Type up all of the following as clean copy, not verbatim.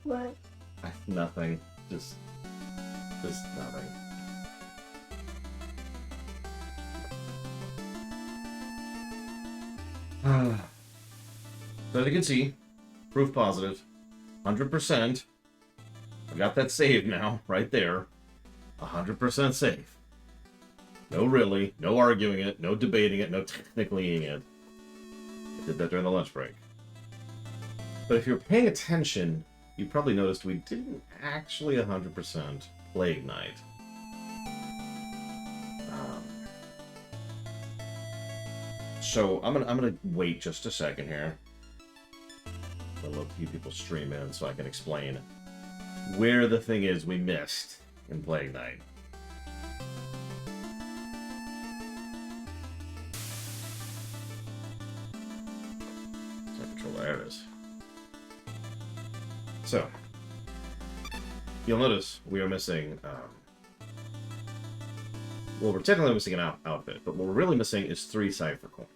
What? Nothing. Just nothing. So as you can see, proof positive, 100%. I got that saved now, right there. 100% safe. No really, no arguing it, no debating it, no technically-ing it. I did that during the lunch break. But if you're paying attention, you probably noticed we didn't actually 100% play Ignite. So I'm gonna wait just a second here. I'll let a few people stream in so I can explain where the thing is we missed in Play Ignite. Controller, there it is. So, you'll notice we are missing, well, we're technically missing an outfit, but what we're really missing is 3 Cypher coins.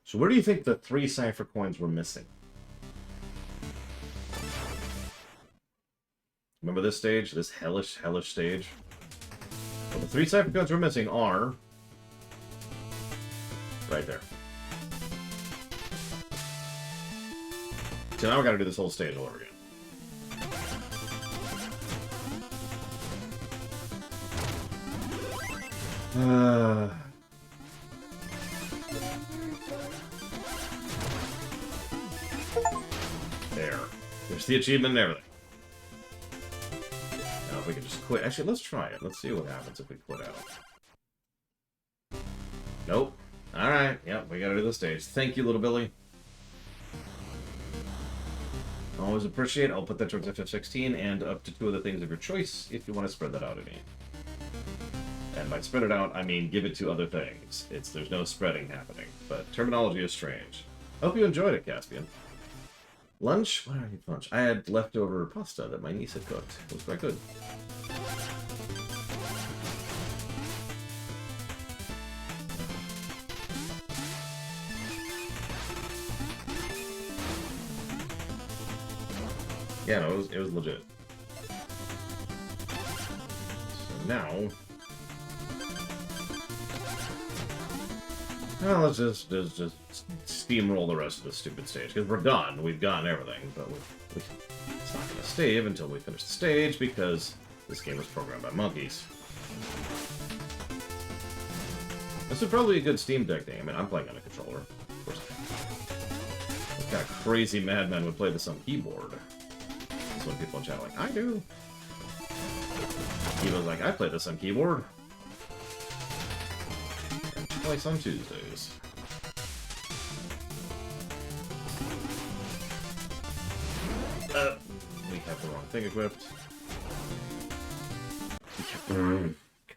So where do you think the 3 Cypher coins were missing? Remember this stage? This hellish stage? Well, the 3 Cypher coins we're missing are right there. So now we gotta do this whole stage all over again. There. There's the achievement and everything. Now if we can just quit. Actually, let's try it. Let's see what happens if we quit out. Nope. Alright. Yep, we gotta do the stage. Thank you, little Billy. Always appreciate it. I'll put that towards FF16 and up to 2 other things of your choice if you want to spread that out any. And by spread it out, I mean give it to other things. There's no spreading happening, but terminology is strange. Hope you enjoyed it, Caspian. Lunch? What did I eat for lunch? I had leftover pasta that my niece had cooked. It was quite good. Yeah, no, it was legit. So now... Well, let's just steamroll the rest of the stupid stage, because we're done. We've gotten everything, but it's not going to save until we finish the stage, because this game was programmed by monkeys. This would probably be a good Steam Deck thing. I mean, I'm playing on a controller. Of course. What kind of crazy madman would play this on keyboard? That's when people in chat are like, I do. He was like, I play this on keyboard. Twice on Tuesdays. We have the wrong thing equipped.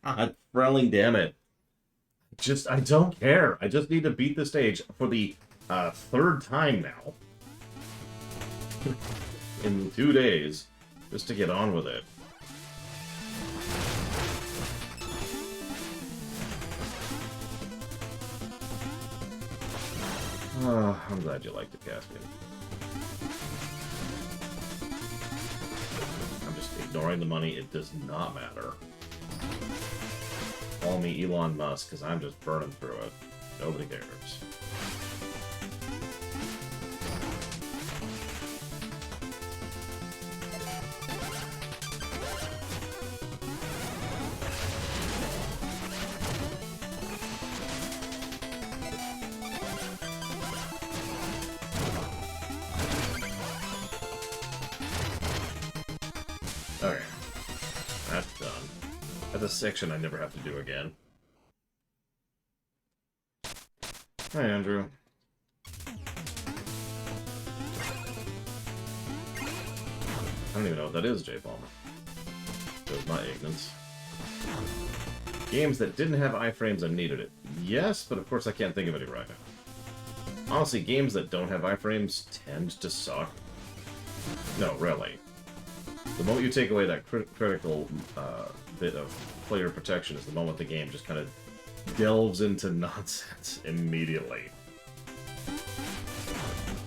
God, Frelling, damn it. I don't care. I just need to beat the stage for the 3rd time now. In 2 days. Just to get on with it. Oh, I'm glad you liked it, Caspian. I'm just ignoring the money. It does not matter. Call me Elon Musk, because I'm just burning through it. Nobody cares. Okay. That's done. That's a section I never have to do again. Hi, Andrew. I don't even know what that is, Jay Palmer. It was my ignorance. Games that didn't have iframes and needed it. Yes, but of course I can't think of any right now. Honestly, games that don't have iframes tend to suck. No, really. The moment you take away that critical bit of player protection is the moment the game just kind of delves into nonsense immediately.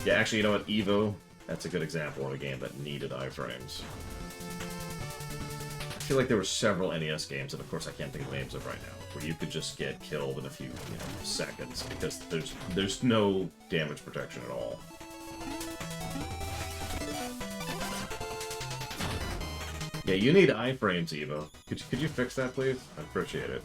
Yeah, actually, you know what? Evo, that's a good example of a game that needed iframes. I feel like there were several NES games, and of course I can't think of the names of right now, where you could just get killed in a few seconds because there's no damage protection at all. Yeah, you need iframes, Evo. Could you fix that, please? I appreciate it.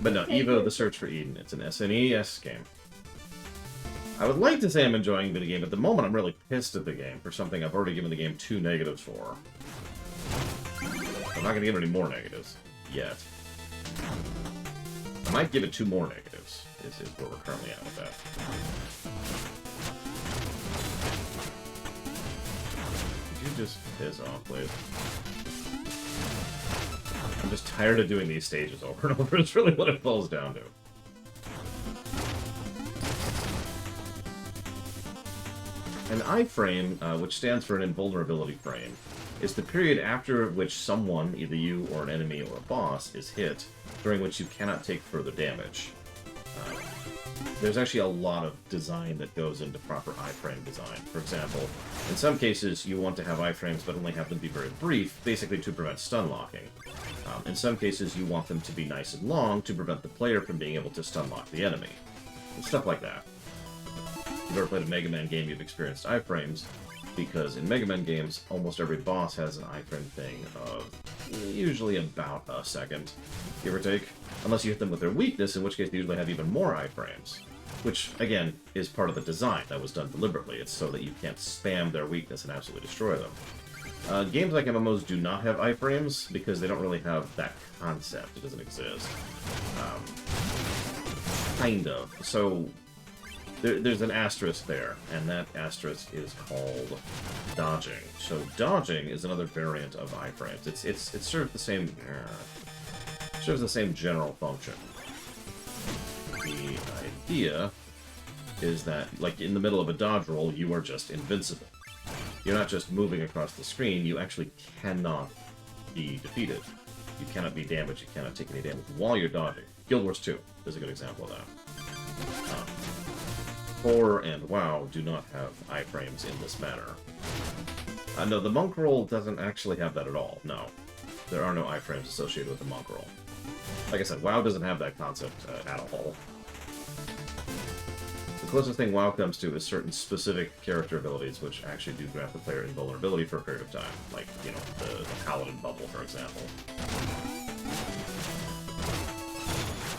But no, Evo, The Search for Eden. It's an SNES game. I would like to say I'm enjoying the game, but at the moment I'm really pissed at the game for something I've already given the game 2 negatives for. I'm not going to give it any more negatives. Yet. I might give it 2 more negatives, is where we're currently at with that. Could you just piss off, please? I'm just tired of doing these stages over and over. It's really what it falls down to. An iframe, which stands for an invulnerability frame, is the period after which someone, either you or an enemy or a boss, is hit, during which you cannot take further damage. There's actually a lot of design that goes into proper iframe design. For example, in some cases you want to have iframes but only have them be very brief, basically to prevent stun locking. In some cases you want them to be nice and long to prevent the player from being able to stun lock the enemy. And stuff like that. If you've ever played a Mega Man game, you've experienced iframes, because in Mega Man games, almost every boss has an iframe thing of usually about a second, give or take. Unless you hit them with their weakness, in which case they usually have even more iframes. Which, again, is part of the design that was done deliberately. It's so that you can't spam their weakness and absolutely destroy them. Games like MMOs do not have iframes, because they don't really have that concept. It doesn't exist. Kind of. So, there's an asterisk there, and that asterisk is called dodging. So dodging is another variant of iframes. It serves the same general function. The idea is that, like in the middle of a dodge roll, you are just invincible. You're not just moving across the screen, you actually cannot be defeated. You cannot be damaged, you cannot take any damage while you're dodging. Guild Wars 2 is a good example of that. 4 and WoW do not have iframes in this manner. No, the Monk roll doesn't actually have that at all, no. There are no iframes associated with the Monk roll. Like I said, WoW doesn't have that concept at all. The closest thing WoW comes to is certain specific character abilities which actually do grant the player invulnerability for a period of time. Like, you know, the Paladin bubble, for example.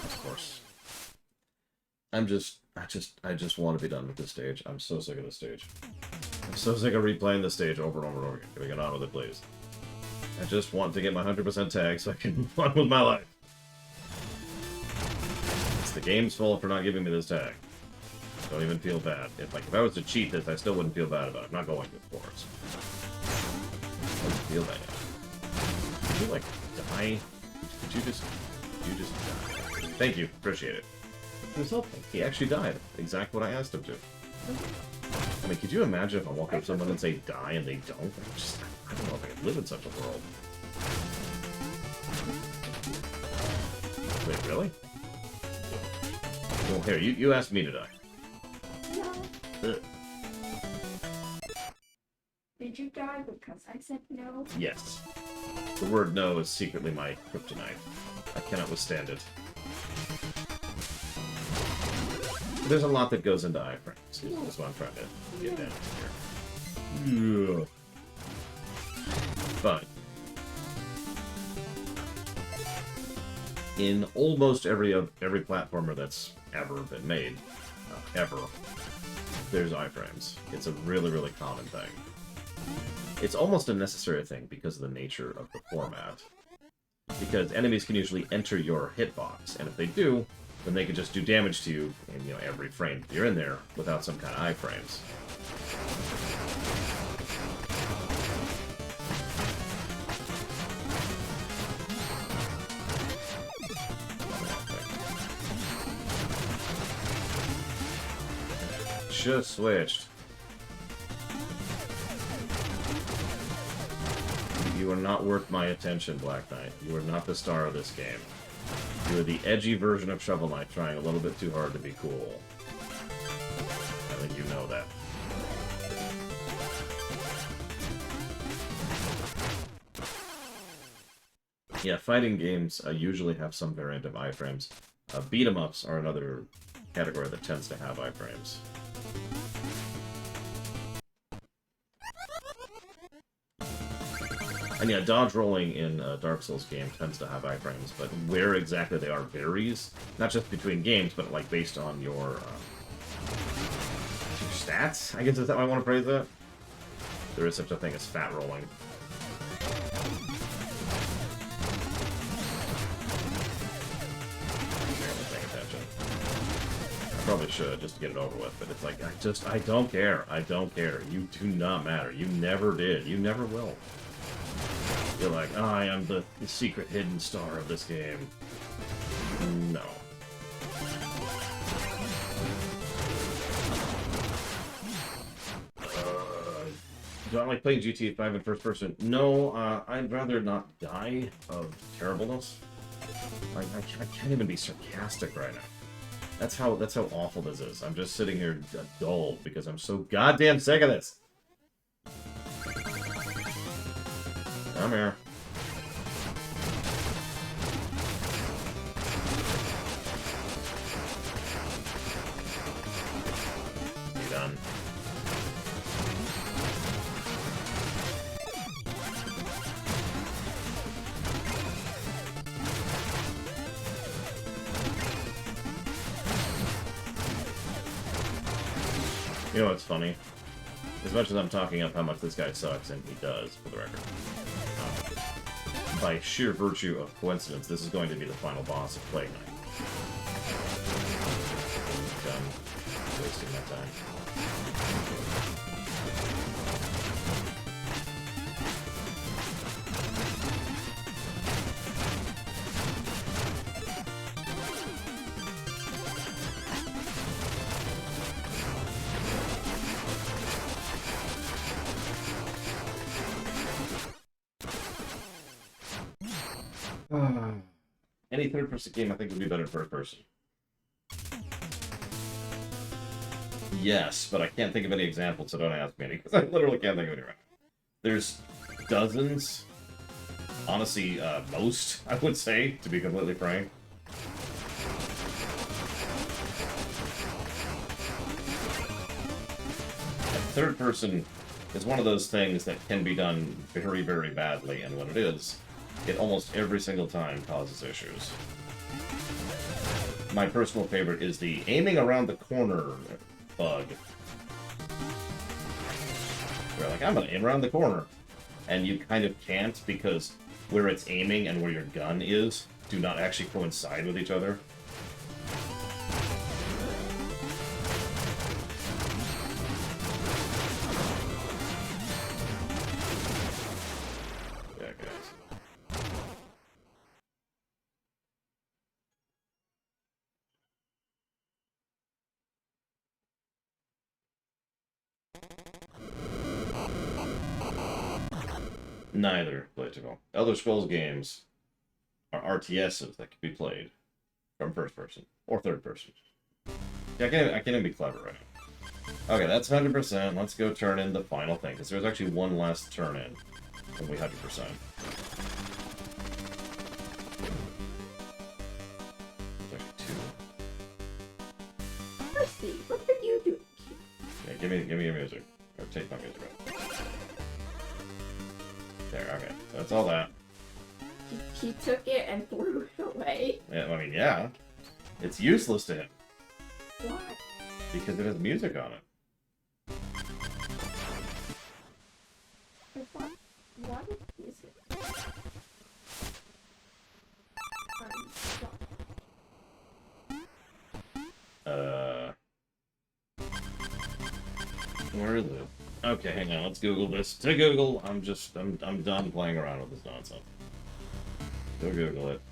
Of course. I just want to be done with this stage. I'm so sick of this stage. I'm so sick of replaying this stage over and over and over again. Can we get on with it, please? I just want to get my 100% tag so I can move on with my life. It's the game's fault for not giving me this tag. Don't even feel bad. If I was to cheat this, I still wouldn't feel bad about it. I'm not going to, of course. I wouldn't feel bad. Did you, like, die? Did you just die? Thank you. Appreciate it. He was helping. He actually died. Exactly what I asked him to. I mean, could you imagine if I walk up to someone and say die and they don't? I don't know if I could live in such a world. Wait, really? Well, here, you asked me to die. No. Ugh. Did you die because I said no? Yes. The word no is secretly my kryptonite. I cannot withstand it. There's a lot that goes into iframes. That's what I'm trying to get down here. Yeah. But in almost every platformer that's ever been made, there's iframes. It's a really, really common thing. It's almost a necessary thing because of the nature of the format. Because enemies can usually enter your hitbox, and if they do, then they can just do damage to you in, every frame that you're in there without some kind of iframes. Just switched. You are not worth my attention, Black Knight. You are not the star of this game. You are the edgy version of Shovel Knight trying a little bit too hard to be cool. I think you know that. Yeah, fighting games usually have some variant of iframes. Beat-em-ups are another category that tends to have iframes. And yeah, dodge rolling in a Dark Souls game tends to have iframes, but where exactly they are varies. Not just between games, but like based on your stats, I guess is that how I want to phrase that? There is such a thing as fat rolling. Probably should, just to get it over with, but it's like, I don't care. I don't care. You do not matter. You never did. You never will. You're like, I am the secret hidden star of this game. No. Do I like playing GTA 5 in first person? No, I'd rather not die of terribleness. Like, I can't even be sarcastic right now. That's how awful this is. I'm just sitting here dull because I'm so goddamn sick of this. Come here. You done? You know what's funny? As much as I'm talking up how much this guy sucks, and he does, for the record, by sheer virtue of coincidence, this is going to be the final boss of Plague Knight. Done wasting my time. Any third-person game, I think, would be better in first person. Yes, but I can't think of any examples, so don't ask me any, because I literally can't think of any right now. There's dozens. Honestly, most, I would say, to be completely frank. Third person is one of those things that can be done very, very badly, and when it is, it almost every single time causes issues. My personal favorite is the aiming around the corner bug. Where like, I'm gonna aim around the corner. And you kind of can't because where it's aiming and where your gun is do not actually coincide with each other. Neither, Political. Elder Scrolls games are RTSs that can be played from first person or third person. Yeah, I can't even be clever right now. Okay, that's 100%. Let's go turn in the final thing, because there's actually one last turn in when we 100%. There's actually two. Mercy, what are you doing? Yeah, give me your music. Or take my music out. There, okay. So that's all that. He took it and threw it away. Yeah, I mean, yeah. It's useless to him. Why? Because it has music on it. What is it? Where is it? Okay, hang on, let's Google this. To Google, I'm done playing around with this nonsense. Go Google it.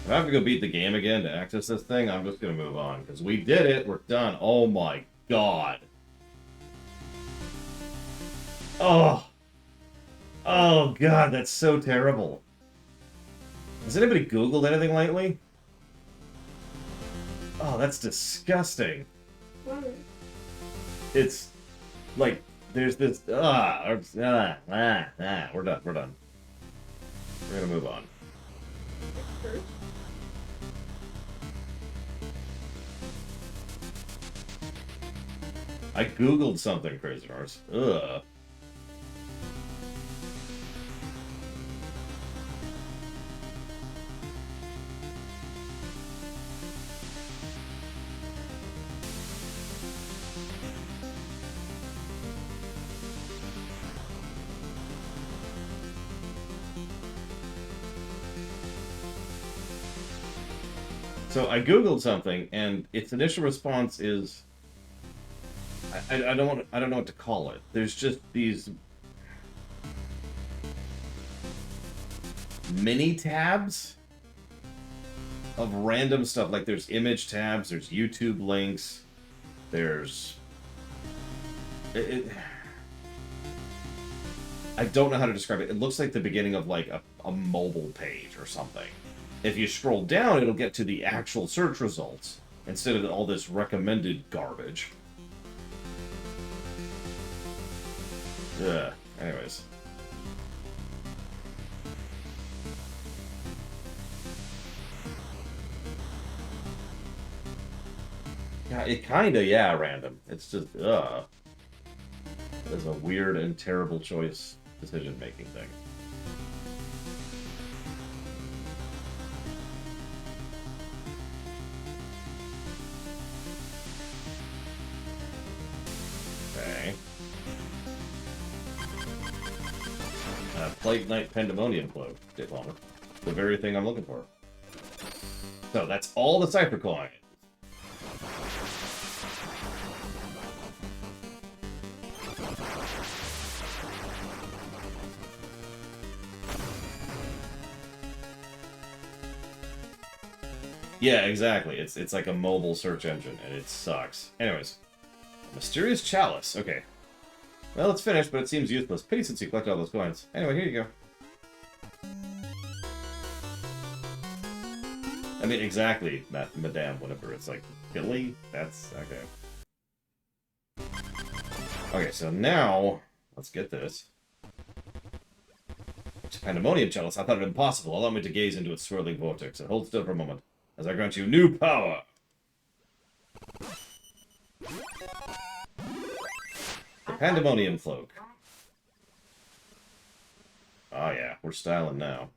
If I have to go beat the game again to access this thing, I'm just gonna move on, because we did it, we're done. Oh my god. Oh. Oh, God, that's so terrible. Has anybody Googled anything lately? Oh, that's disgusting. What? It's like there's this we're done. We're done. We're gonna move on. First? I Googled something, Crazy Horse. Ugh. So I Googled something, and its initial response is, I don't know what to call it. There's just these mini tabs of random stuff. Like there's image tabs, there's YouTube links, there's I don't know how to describe it. It looks like the beginning of like a mobile page or something. If you scroll down, it'll get to the actual search results instead of all this recommended garbage. Ugh. Anyways. Yeah, it kinda, yeah, random. It's just, It's a weird and terrible choice decision-making thing. Okay. Plague Knight Pandemonium Cloak. Take longer. The very thing I'm looking for. So that's all the Cypher Coin. Yeah, exactly. It's like a mobile search engine, and it sucks. Anyways. Mysterious Chalice. Okay. Well, it's finished, but it seems useless. Pity since you collected all those coins. Anyway, here you go. I mean, exactly, Madame, whatever. It's like, Billy? That's... okay. Okay, so now... let's get this. It's Pandemonium Chalice. I thought it impossible. Allow me to gaze into its swirling vortex and hold still for a moment as I grant you new power. The Pandemonium Cloak. Oh yeah, we're styling now.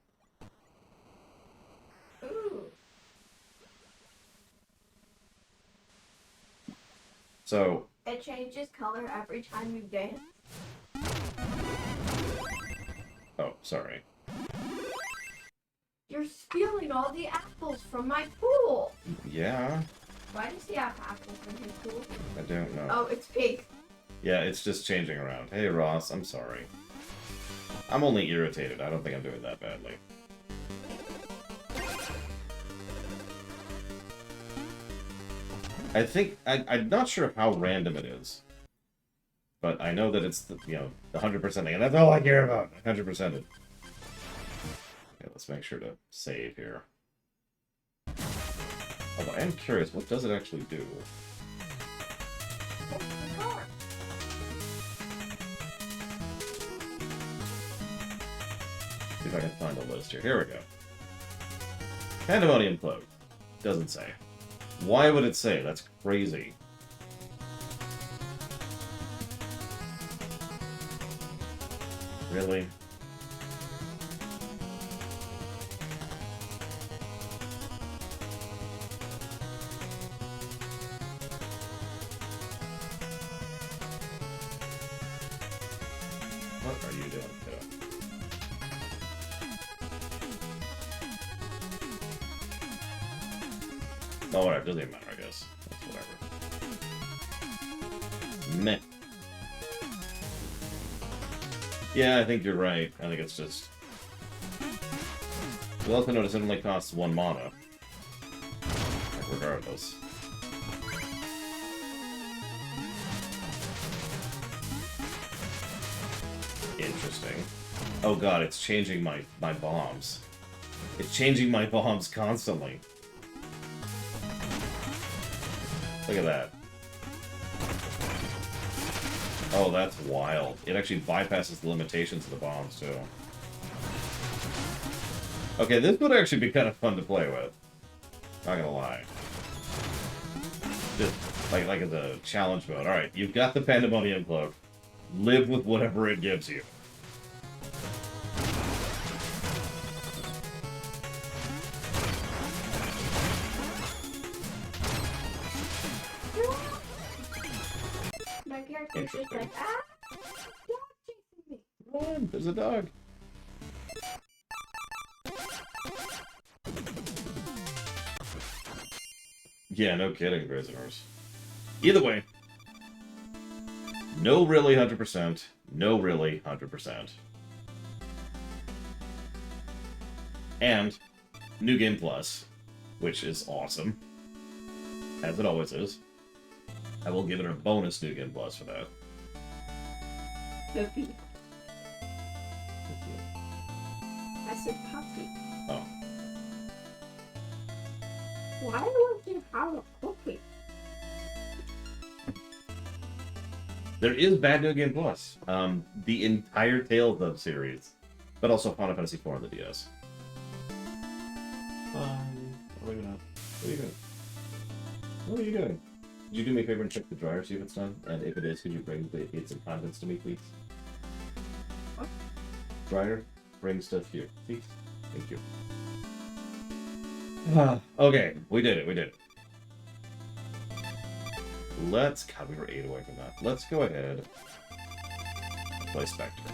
Ooh. So... it changes color every time you dance. oh, sorry. You're stealing all the apples from my pool. Yeah? Why does he have apples in his pool? I don't know. Oh, it's pink. Yeah, it's just changing around. Hey, Ross, I'm sorry. I'm only irritated. I don't think I'm doing that badly. I think... I'm not sure how random it is. But I know that it's, the 100% thing, and that's all I care about. 100%ed. Okay, let's make sure to save here. Although I am curious, what does it actually do? See if I can find a list here. Here we go. Pandemonium Cloak. Doesn't say. Why would it say? That's crazy. Really? What are you doing, kiddo? Oh, whatever. Doesn't even matter, I guess. That's whatever. Meh. Yeah, I think you're right. I think it's just... you'll also notice it only costs 1 mana. Like, regardless. interesting. Oh god, it's changing my bombs. It's changing my bombs constantly. Look at that. Oh, that's wild. It actually bypasses the limitations of the bombs, too. Okay, this would actually be kind of fun to play with. Not gonna lie. Just like as a challenge mode. Alright, you've got the Pandemonium Cloak. Live with whatever it gives you. My character's just like, ah! Don't chasing me! Run! There's a dog. Yeah, no kidding, prisoners. Either way. No really 100%. No really 100%. And New Game Plus, which is awesome. As it always is. I will give it a bonus New Game Plus for that. Puppy. I said puppy. Oh. Why would you have a puppy? There is bad New Game Plus. The entire Tales of series. But also Final Fantasy IV on the DS. Maybe not. What are you doing? What are you doing? Could you do me a favor and check the dryer, see if it's done? And if it is, could you bring the some contents to me, please? What? Dryer, bring stuff here, please. Thank you. Okay, we did it, we did it. Let's... God, we were 8 away from that. Let's go ahead and play Spectre.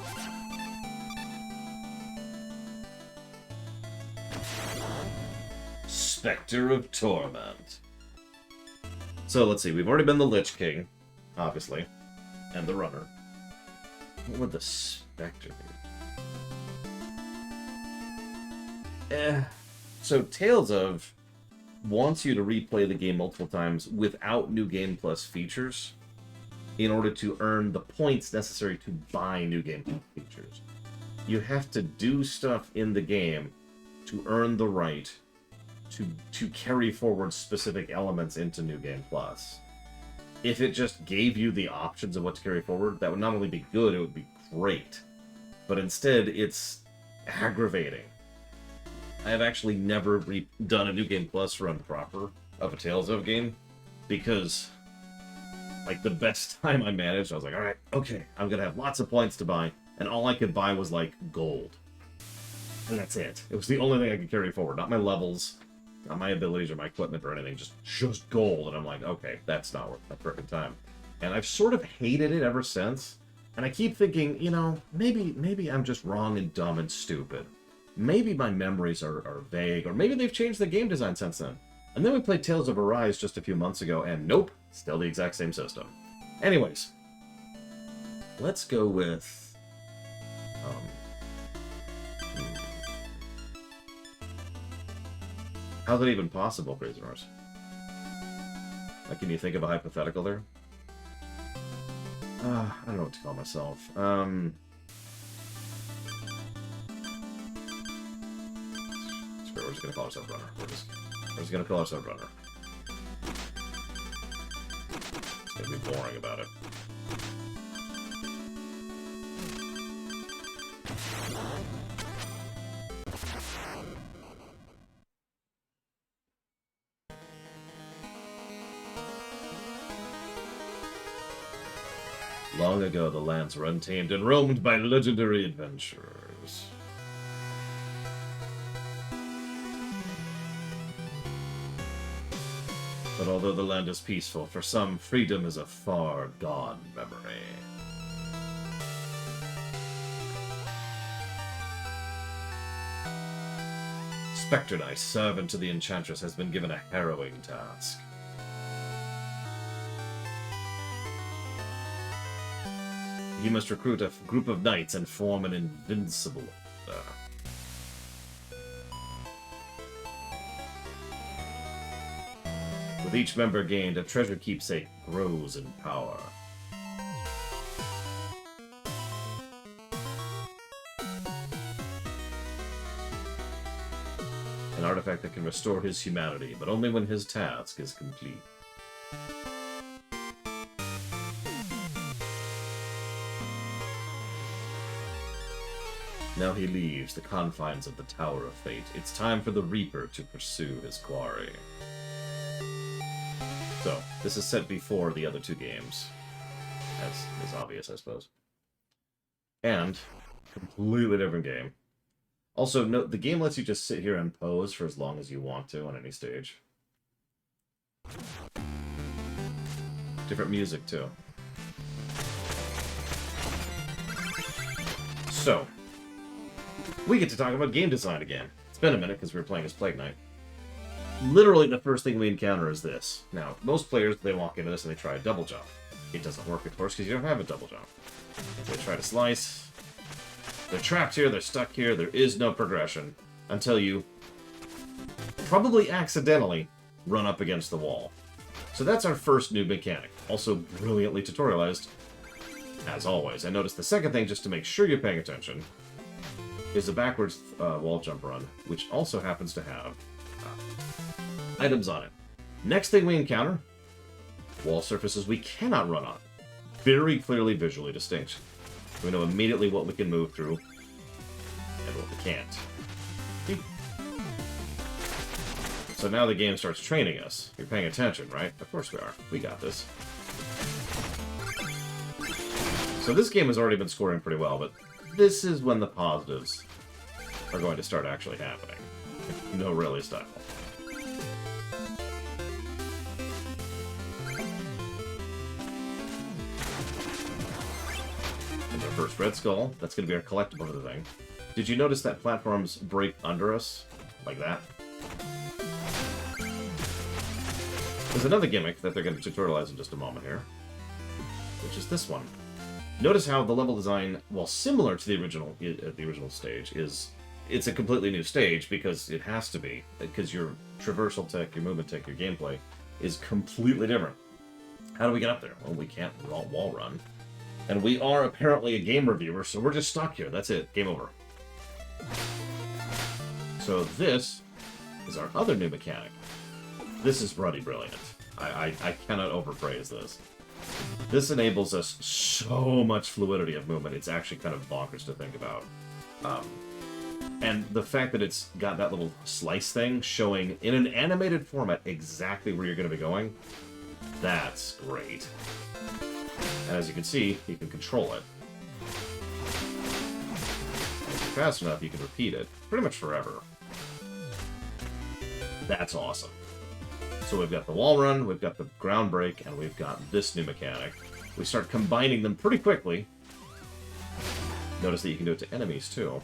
Spectre of Torment. So, let's see. We've already been the Lich King, obviously, and the Runner. What would the Spectre be? So, Tales of wants you to replay the game multiple times without New Game Plus features in order to earn the points necessary to buy New Game Plus features. You have to do stuff in the game to earn the right to carry forward specific elements into New Game Plus. If it just gave you the options of what to carry forward, that would not only be good, it would be great. But instead, it's aggravating. I have actually never done a New Game Plus run proper of a Tales of game, because, like, the best time I managed, I was like, alright, okay, I'm gonna have lots of points to buy, and all I could buy was, like, gold. And that's it. It was the only thing I could carry forward, not my levels, not my abilities or my equipment or anything, just gold. And I'm like, okay, that's not worth my perfect time. And I've sort of hated it ever since. And I keep thinking, you know, maybe I'm just wrong and dumb and stupid. Maybe my memories are vague, or maybe they've changed the game design since then. And then we played Tales of Arise just a few months ago, and nope, still the exact same system. Anyways, let's go with... How's that even possible, Crazy Norse? Like, can you think of a hypothetical there? I don't know what to call myself. Screw it, we're just gonna call ourselves Runner. We're just gonna call ourselves Runner. It's gonna be boring about it. Long ago, the lands were untamed and roamed by legendary adventurers. But although the land is peaceful, for some, freedom is a far gone memory. Spectre Knight, servant to the Enchantress, has been given a harrowing task. He must recruit a group of knights and form an invincible order. With each member gained, a treasure keepsake grows in power. An artifact that can restore his humanity, but only when his task is complete. Now he leaves the confines of the Tower of Fate. It's time for the Reaper to pursue his quarry. So, this is set before the other two games. As is obvious, I suppose. And, completely different game. Also, note, the game lets you just sit here and pose for as long as you want to on any stage. Different music, too. So, we get to talk about game design again. It's been a minute because we were playing as Plague Knight. Literally, the first thing we encounter is this. Now, most players, they walk into this and they try a double jump. It doesn't work, of course, because you don't have a double jump. They try to slice. They're trapped here, they're stuck here, there is no progression until you, probably accidentally, run up against the wall. So that's our first new mechanic, also brilliantly tutorialized, as always. And notice the second thing, just to make sure you're paying attention, is a backwards wall jump run, which also happens to have items on it. Next thing we encounter, wall surfaces we cannot run on. Very clearly visually distinct. We know immediately what we can move through and what we can't. So now the game starts training us. You're paying attention, right? Of course we are. We got this. So this game has already been scoring pretty well, but this is when the positives are going to start actually happening. No really style. First Red Skull. That's going to be our collectible for the thing. Did you notice that platforms break under us? Like that? There's another gimmick that they're going to tutorialize in just a moment here. Which is this one. Notice how the level design, while similar to the original stage, it's a completely new stage because it has to be. Because your traversal tech, your movement tech, your gameplay is completely different. How do we get up there? Well, we can't wall run. And we are apparently a game reviewer, so we're just stuck here. That's it. Game over. So this is our other new mechanic. This is bloody brilliant. I cannot overpraise this. This enables us so much fluidity of movement. It's actually kind of bonkers to think about. And the fact that it's got that little slice thing showing in an animated format exactly where you're going to be going, that's great. And as you can see, you can control it. And if you're fast enough, you can repeat it pretty much forever. That's awesome. So we've got the wall run, we've got the ground break, and we've got this new mechanic. We start combining them pretty quickly. Notice that you can do it to enemies, too.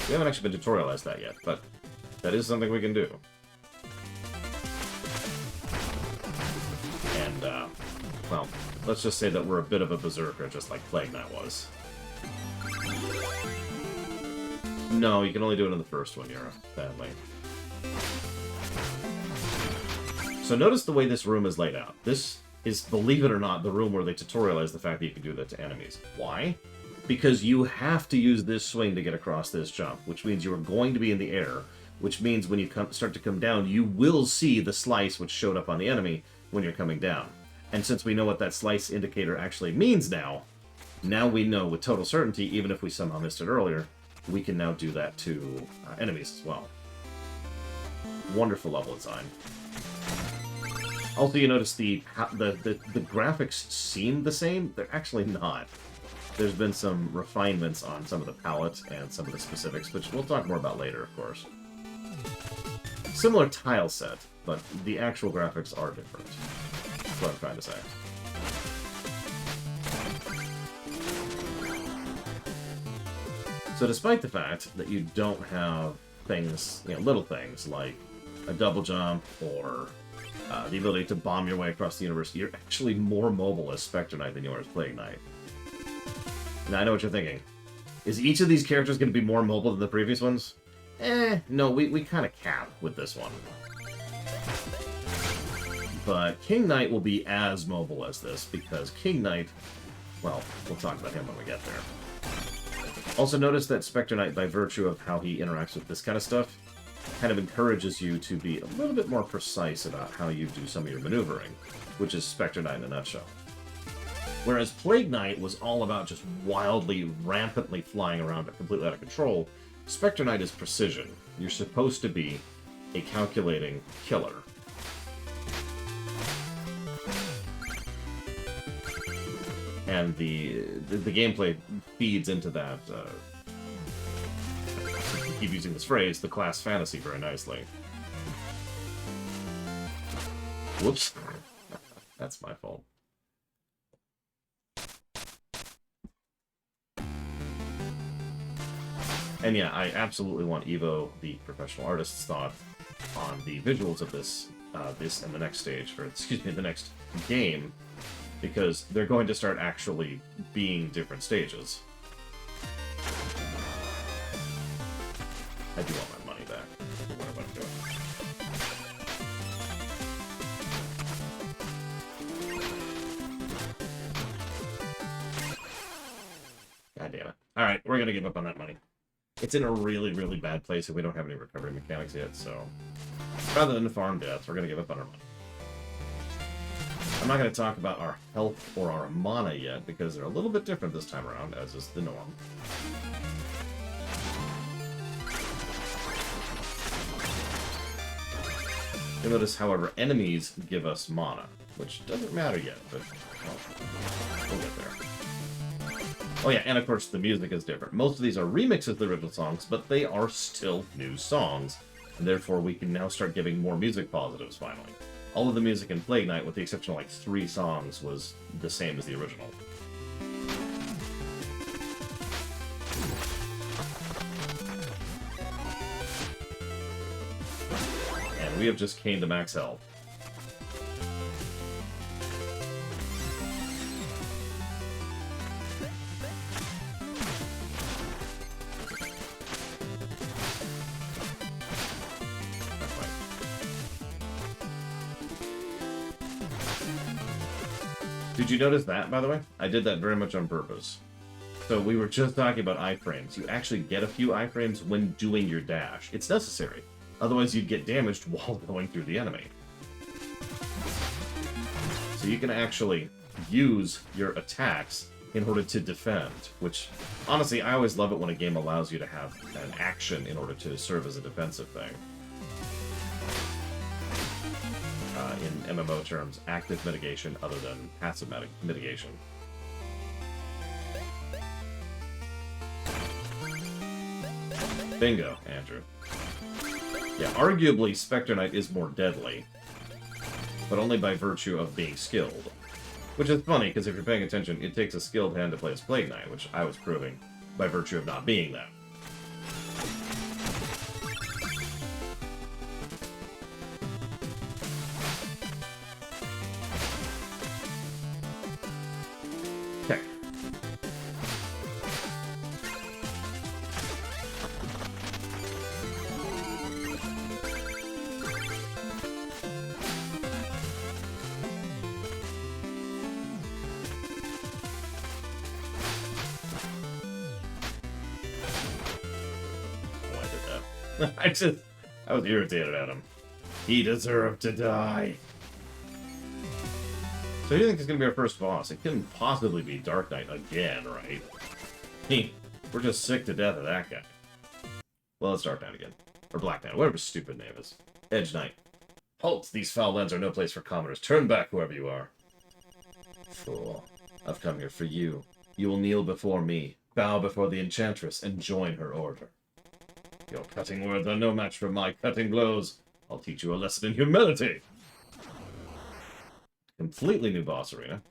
We haven't actually been tutorialized that yet, but that is something we can do. And, well, let's just say that we're a bit of a berserker, just like Plague Knight was. No, you can only do it in the first one, Yura, sadly. So notice the way this room is laid out. This is, believe it or not, the room where they tutorialize the fact that you can do that to enemies. Why? Because you have to use this swing to get across this jump, which means you're going to be in the air, which means when you start to come down, you will see the slice which showed up on the enemy when you're coming down. And since we know what that slice indicator actually means now we know with total certainty, even if we somehow missed it earlier, we can now do that to enemies as well. Wonderful level design. Also, you notice the graphics seem the same. They're actually not. There's been some refinements on some of the palette and some of the specifics, which we'll talk more about later, of course. Similar tile set, but the actual graphics are different. That's what I'm trying to say. So despite the fact that you don't have things, little things like a double jump or the ability to bomb your way across the universe, you're actually more mobile as Spectre Knight than you are as Plague Knight. Now, I know what you're thinking. Is each of these characters going to be more mobile than the previous ones? No, we kind of cap with this one. But King Knight will be as mobile as this, because King Knight, well, we'll talk about him when we get there. Also notice that Spectre Knight, by virtue of how he interacts with this kind of stuff, kind of encourages you to be a little bit more precise about how you do some of your maneuvering, which is Spectre Knight in a nutshell. Whereas Plague Knight was all about just wildly, rampantly flying around completely out of control, Spectre Knight is precision. You're supposed to be a calculating killer. And the gameplay feeds into that, I keep using this phrase, the class fantasy very nicely. Whoops. That's my fault. And yeah, I absolutely want Evo, the professional artist's thought on the visuals of this and the next stage, or excuse me, the next game, because they're going to start actually being different stages. I do want my money back for what I'm doing. God damn it. Alright, we're gonna give up on that money. It's in a really, really bad place and we don't have any recovery mechanics yet, so rather than farm deaths, we're going to give up on our money. I'm not going to talk about our health or our mana yet, because they're a little bit different this time around, as is the norm. You'll notice, however, enemies give us mana, which doesn't matter yet, but well, we'll get there. Oh yeah, and of course the music is different. Most of these are remixes of the original songs, but they are still new songs, and therefore we can now start giving more music positives, finally. All of the music in Plague Knight, with the exception of like 3 songs, was the same as the original. And we have just came to max health. Did you notice that, by the way? I did that very much on purpose. So we were just talking about iframes. You actually get a few iframes when doing your dash. It's necessary. Otherwise you'd get damaged while going through the enemy. So you can actually use your attacks in order to defend, which, honestly, I always love it when a game allows you to have an action in order to serve as a defensive thing. In MMO terms, active mitigation other than passive mitigation. Bingo, Andrew. Yeah, arguably Spectre Knight is more deadly, but only by virtue of being skilled. Which is funny, because if you're paying attention, it takes a skilled hand to play as Plague Knight, which I was proving by virtue of not being that. Okay. I was irritated at him. He deserved to die. So you think it's gonna be our first boss? It couldn't possibly be Dark Knight again, right? We're just sick to death of that guy. Well, it's Dark Knight again. Or Black Knight, whatever his stupid name is. Edge Knight. Halt! These foul lands are no place for commoners. Turn back, whoever you are. Fool. I've come here for you. You will kneel before me, bow before the Enchantress, and join her order. Your cutting words are no match for my cutting blows. I'll teach you a lesson in humility. Completely new boss arena.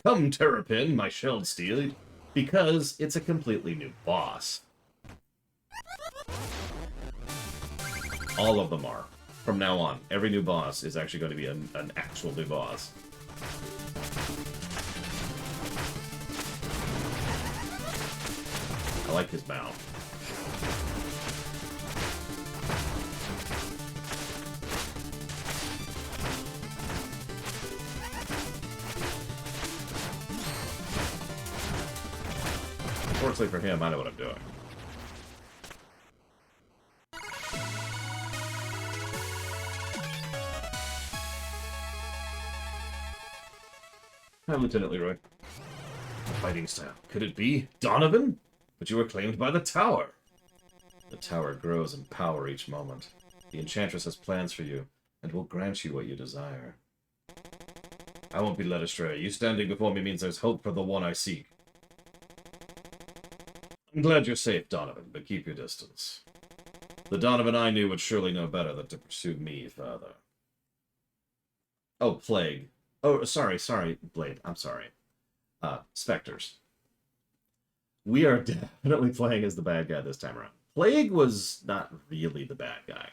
Come, Terrapin, my shelled steed, because it's a completely new boss. All of them are. From now on, every new boss is actually going to be an actual new boss. I like his mouth. Fortunately for him, I know what I'm doing. Hi, Lieutenant Leroy. Fighting style. Could it be Donovan? But you were claimed by the tower. The tower grows in power each moment. The Enchantress has plans for you, and will grant you what you desire. I won't be led astray. You standing before me means there's hope for the one I seek. I'm glad you're safe, Donovan, but keep your distance. The Donovan I knew would surely know better than to pursue me further. Oh, Plague. Oh, sorry, Blade. I'm sorry. Spectres. We are definitely playing as the bad guy this time around. Plague was not really the bad guy.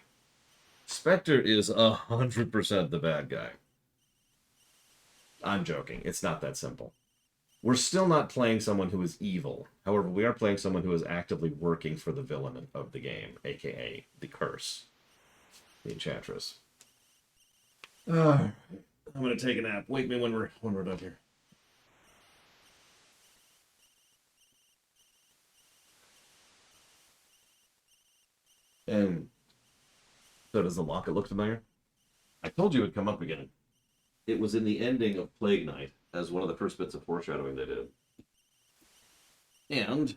Spectre is 100% the bad guy. I'm joking. It's not that simple. We're still not playing someone who is evil. However, we are playing someone who is actively working for the villain of the game, aka the Curse. The Enchantress. I'm gonna take a nap. Wake me when we're done here. And so does the locket look familiar? I told you it would come up again. It was in the ending of Plague Knight, as one of the first bits of foreshadowing they did. And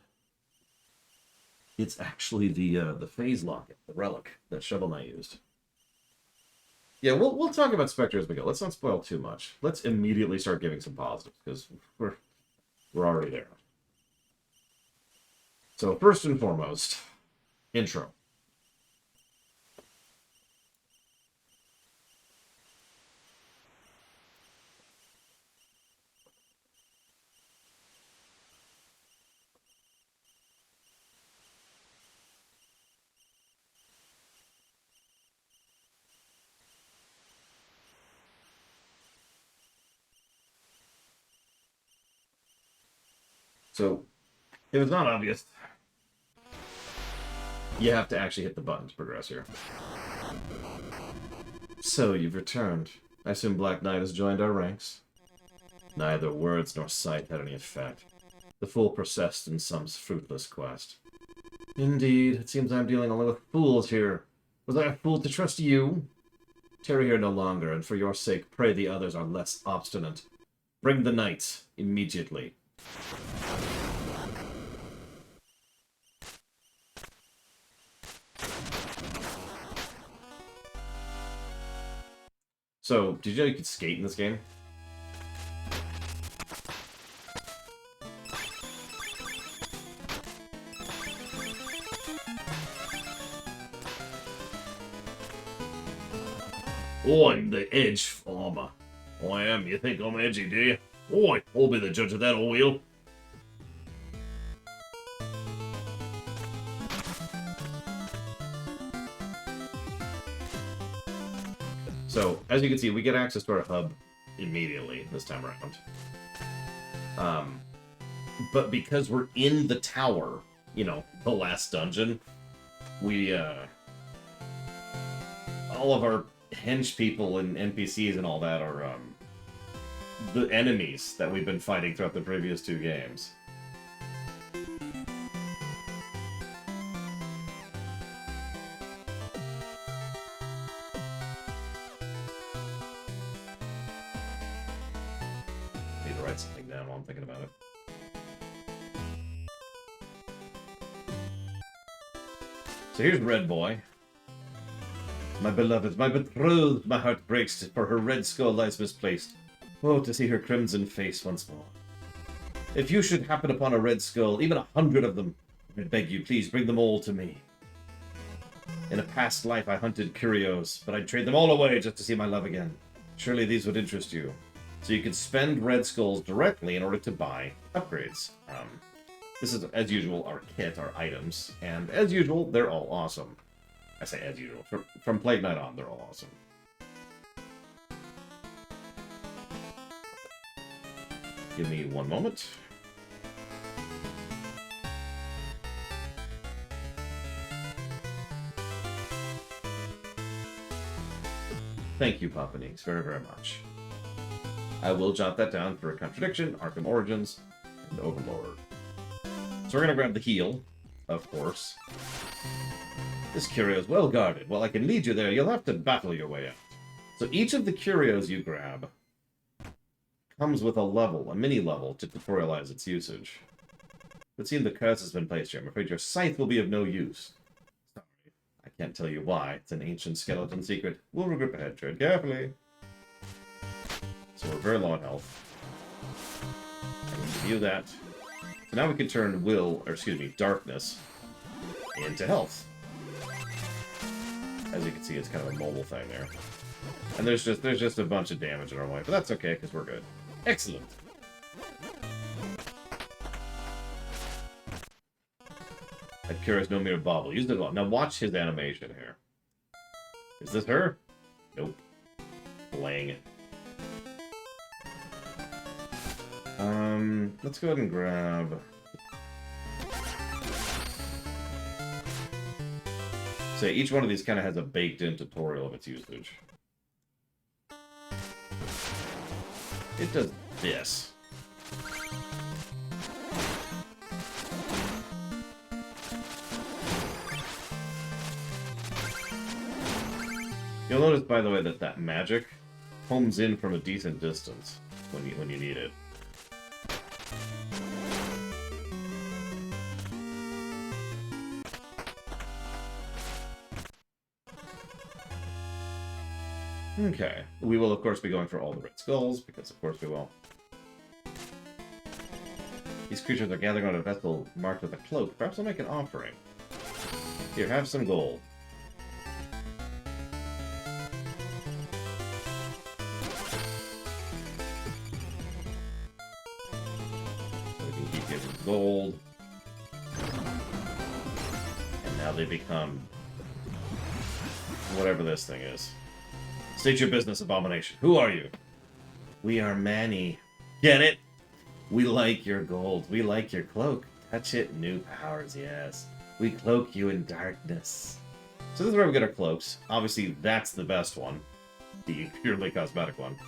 it's actually the Phase Locket, the relic that Shovel Knight used. Yeah, we'll talk about Spectre as we go. Let's not spoil too much. Let's immediately start giving some positives, because we're already there. So first and foremost, intro. So, if it's not obvious, you have to actually hit the button to progress here. So, you've returned. I assume Black Knight has joined our ranks. Neither words nor sight had any effect. The fool persisted in some fruitless quest. Indeed, it seems I'm dealing only with fools here. Was I a fool to trust you? Tarry here no longer, and for your sake, pray the others are less obstinate. Bring the knights immediately. So, did you know you could skate in this game? Oh, I'm the Edge Farmer. I am. You think I'm edgy, do you? Oh, I'll be the judge of that, I will. So, as you can see, we get access to our hub immediately this time around. But because we're in the tower, you know, the last dungeon, we, all of our henge people and NPCs and all that are, the enemies that we've been fighting throughout the previous two games. Need to write something down while I'm thinking about it. So here's Red Boy. My beloved, my betrothed, my heart breaks, for her red skull lies misplaced. Oh, to see her crimson face once more. If you should happen upon a red skull, even 100 of them, I beg you, please bring them all to me. In a past life I hunted curios, but I'd trade them all away just to see my love again. Surely these would interest you. So you can spend red skulls directly in order to buy upgrades. This is, as usual, our kit, our items, and as usual, they're all awesome. I say as usual. From Plague Knight on, they're all awesome. Give me one moment. Thank you, Papa Ninks, very, very much. I will jot that down for a contradiction, Arkham Origins, and Overlord. So we're going to grab the heal, of course. This curio is well guarded. While I can lead you there, you'll have to battle your way out. So each of the curios you grab comes with a level, a mini level, to tutorialize its usage. But seeing the curse has been placed here, I'm afraid your scythe will be of no use. Sorry, I can't tell you why. It's an ancient skeleton secret. We'll regroup ahead. Tread carefully. So we're very low on health. I can review that. So now we can turn darkness into health. As you can see, it's kind of a mobile thing there. And there's just a bunch of damage in our way, but that's okay, because we're good. Excellent! That Kira's no mere bauble. Use it well. Now watch his animation here. Is this her? Nope. Blang. Let's go ahead and grab... So each one of these kind of has a baked-in tutorial of its usage. It does this. You'll notice, by the way, that magic homes in from a decent distance when you need it. Okay. We will, of course, be going for all the red skulls, because of course we will. These creatures are gathering on a vessel marked with a cloak. Perhaps I'll make an offering. Here, have some gold. So we can keep giving gold. And now they become... whatever this thing is. State your business, abomination. Who are you? We are Manny. Get it? We like your gold. We like your cloak. Touch it, new powers, yes. We cloak you in darkness. So this is where we get our cloaks. Obviously, that's the best one. The purely cosmetic one.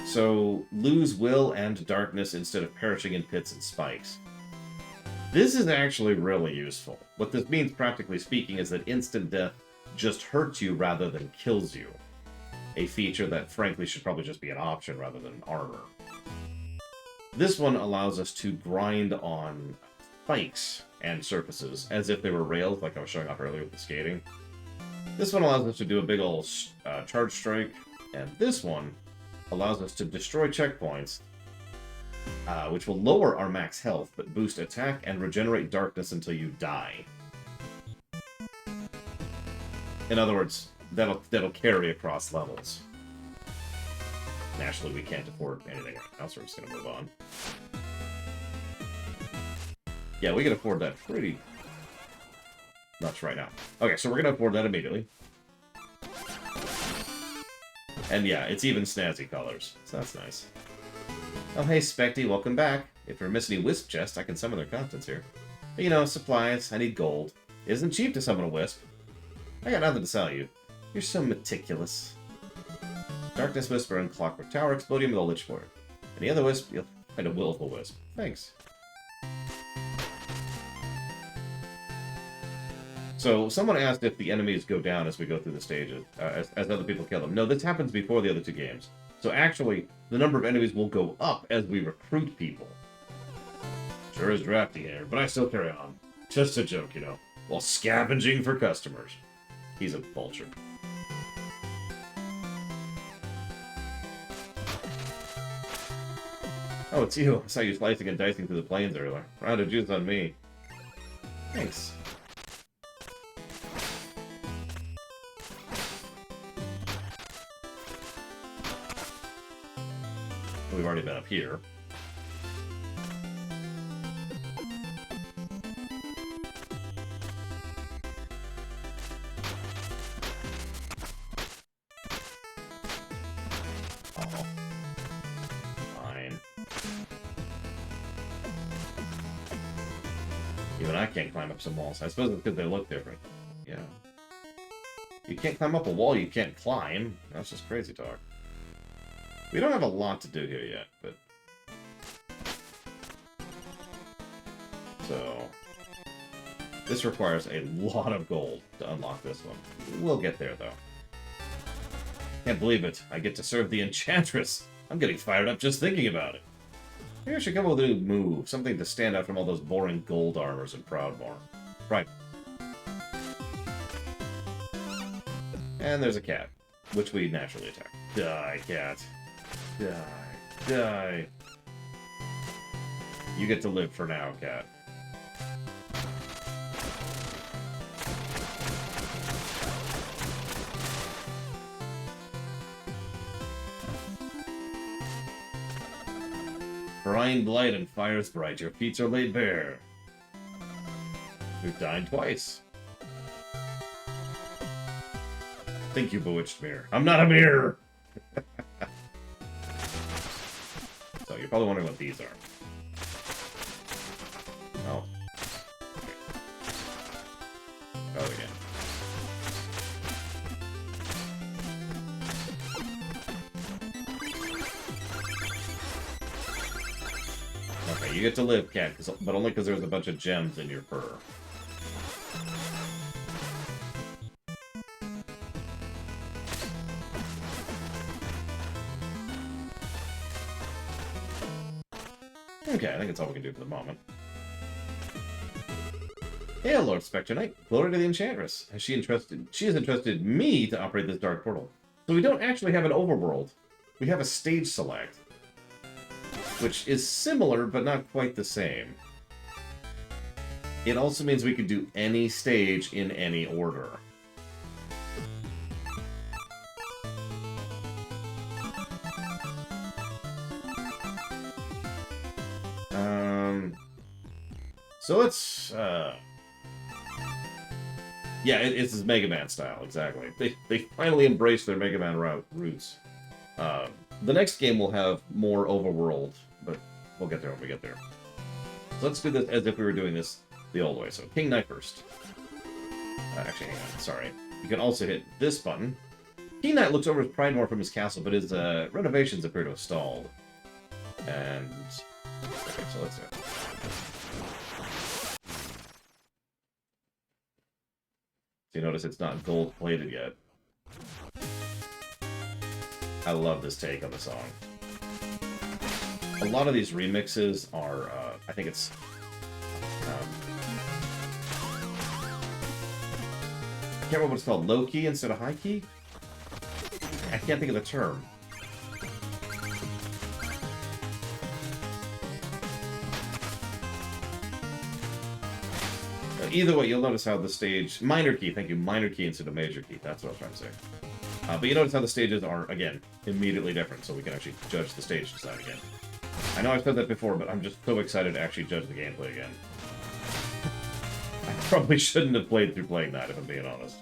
So, lose will and darkness instead of perishing in pits and spikes. This is actually really useful. What this means, practically speaking, is that instant death just hurts you rather than kills you. A feature that, frankly, should probably just be an option rather than armor. This one allows us to grind on spikes and surfaces, as if they were rails, like I was showing off earlier with the skating. This one allows us to do a big ol' charge strike, and this one allows us to destroy checkpoints, which will lower our max health, but boost attack and regenerate darkness until you die. In other words, that'll carry across levels. Naturally, we can't afford anything right now, so we're just gonna move on. Yeah, we can afford that pretty much right now. Okay, so we're gonna afford that immediately. And yeah, it's even snazzy colors, so that's nice. Oh, hey, Specty, welcome back. If you're missing any wisp chests, I can summon their contents here. But, you know, supplies, I need gold. It isn't cheap to summon a wisp. I got nothing to sell you. You're so meticulous. Darkness Whisper and Clockwork Tower, Explodium with a Lich Warrior. Any other wisp, you'll find a Willful Wisp. Thanks. So, someone asked if the enemies go down as we go through the stages, as other people kill them. No, this happens before the other two games. So actually, the number of enemies will go up as we recruit people. Sure is drafty here, but I still carry on. Just a joke, you know, while scavenging for customers. He's a vulture. Oh, it's you. I saw you slicing and dicing through the plains earlier. Round of juice on me. Thanks. We've already been up here. Oh. Fine. Even I can't climb up some walls. I suppose it's because they look different. Yeah. You can't climb up a wall you can't climb. That's just crazy talk. We don't have a lot to do here yet, but... So... This requires a lot of gold to unlock this one. We'll get there, though. Can't believe it. I get to serve the Enchantress. I'm getting fired up just thinking about it. Maybe I should come up with a new move. Something to stand out from all those boring gold armors in Proudmoore. Right. And there's a cat, which we naturally attack. Die, cat. Die. Die. You get to live for now, cat. Brine Blight and Fire's Bright, your feet are laid bare. We've died twice. Thank you, Bewitched Mirror. I'm not a mirror! So, you're probably wondering what these are. Oh. Okay. Oh, again. Okay, you get to live, cat, but only because there's a bunch of gems in your fur. Okay, I think that's all we can do for the moment. Hail, Lord Spectre Knight. Glory to the Enchantress. She has entrusted me to operate this dark portal. So we don't actually have an overworld. We have a stage select. Which is similar, but not quite the same. It also means we can do any stage in any order. So let's, yeah, it's Mega Man style, exactly. They finally embraced their Mega Man roots. The next game will have more overworld, but we'll get there when we get there. So let's do this as if we were doing this the old way. So King Knight first. Actually, hang on, sorry. You can also hit this button. King Knight looks over his Pridemoor from his castle, but his renovations appear to have stalled. And... okay, so let's do it. So you notice it's not gold-plated yet. I love this take on the song. A lot of these remixes are, I think it's... I can't remember what it's called, low-key instead of high-key? I can't think of the term. Either way, you'll notice how the stage... minor key, thank you, minor key instead of major key. That's what I was trying to say. But you notice how the stages are, again, immediately different, so we can actually judge the stage design again. I know I've said that before, but I'm just so excited to actually judge the gameplay again. I probably shouldn't have played through playing that, if I'm being honest.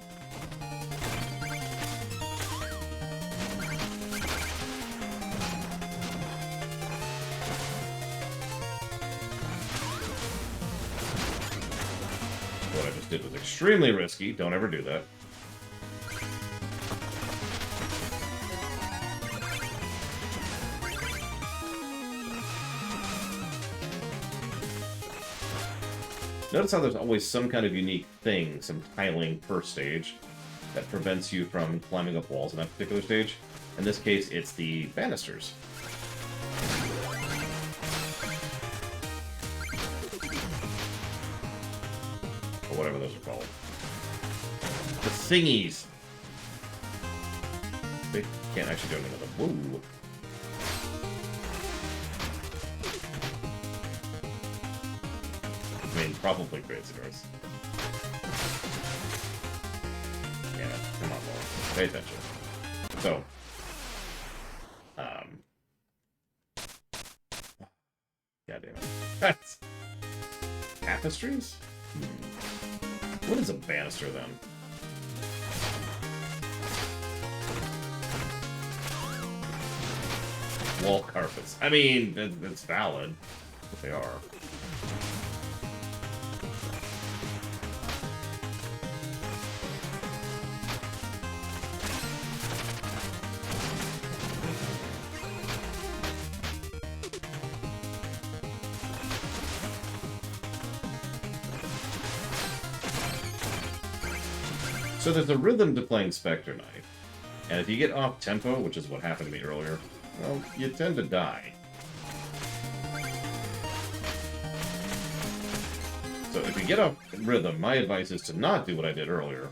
What I just did was extremely risky. Don't ever do that. Notice how there's always some kind of unique thing, some tiling per stage, that prevents you from climbing up walls in that particular stage. In this case, it's the banisters. Or whatever those are called. The thingies! They can't actually do anything with them. Woo! I mean, probably creates the doors. Yeah, come on, boy. Pay attention. So, God damn it. That's... tapestries? What is a banister, then? Wall carpets. I mean, it's valid. But they are. So there's a rhythm to playing Spectre Knight, and if you get off tempo, which is what happened to me earlier, well, you tend to die. So if you get off rhythm, my advice is to not do what I did earlier,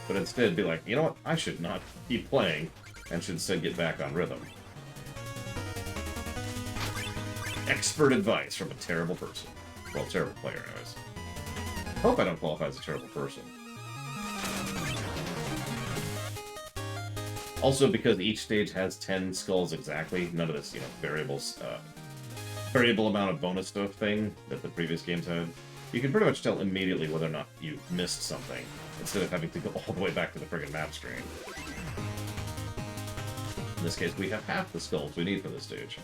but instead be like, you know what, I should not keep playing, and should instead get back on rhythm. Expert advice from a terrible person. Well, terrible player, anyways. Hope I don't qualify as a terrible person. Also, because each stage has 10 skulls exactly, none of this, you know, variable amount of bonus stuff thing that the previous games had, you can pretty much tell immediately whether or not you missed something, instead of having to go all the way back to the friggin' map screen. In this case, we have half the skulls we need for this stage.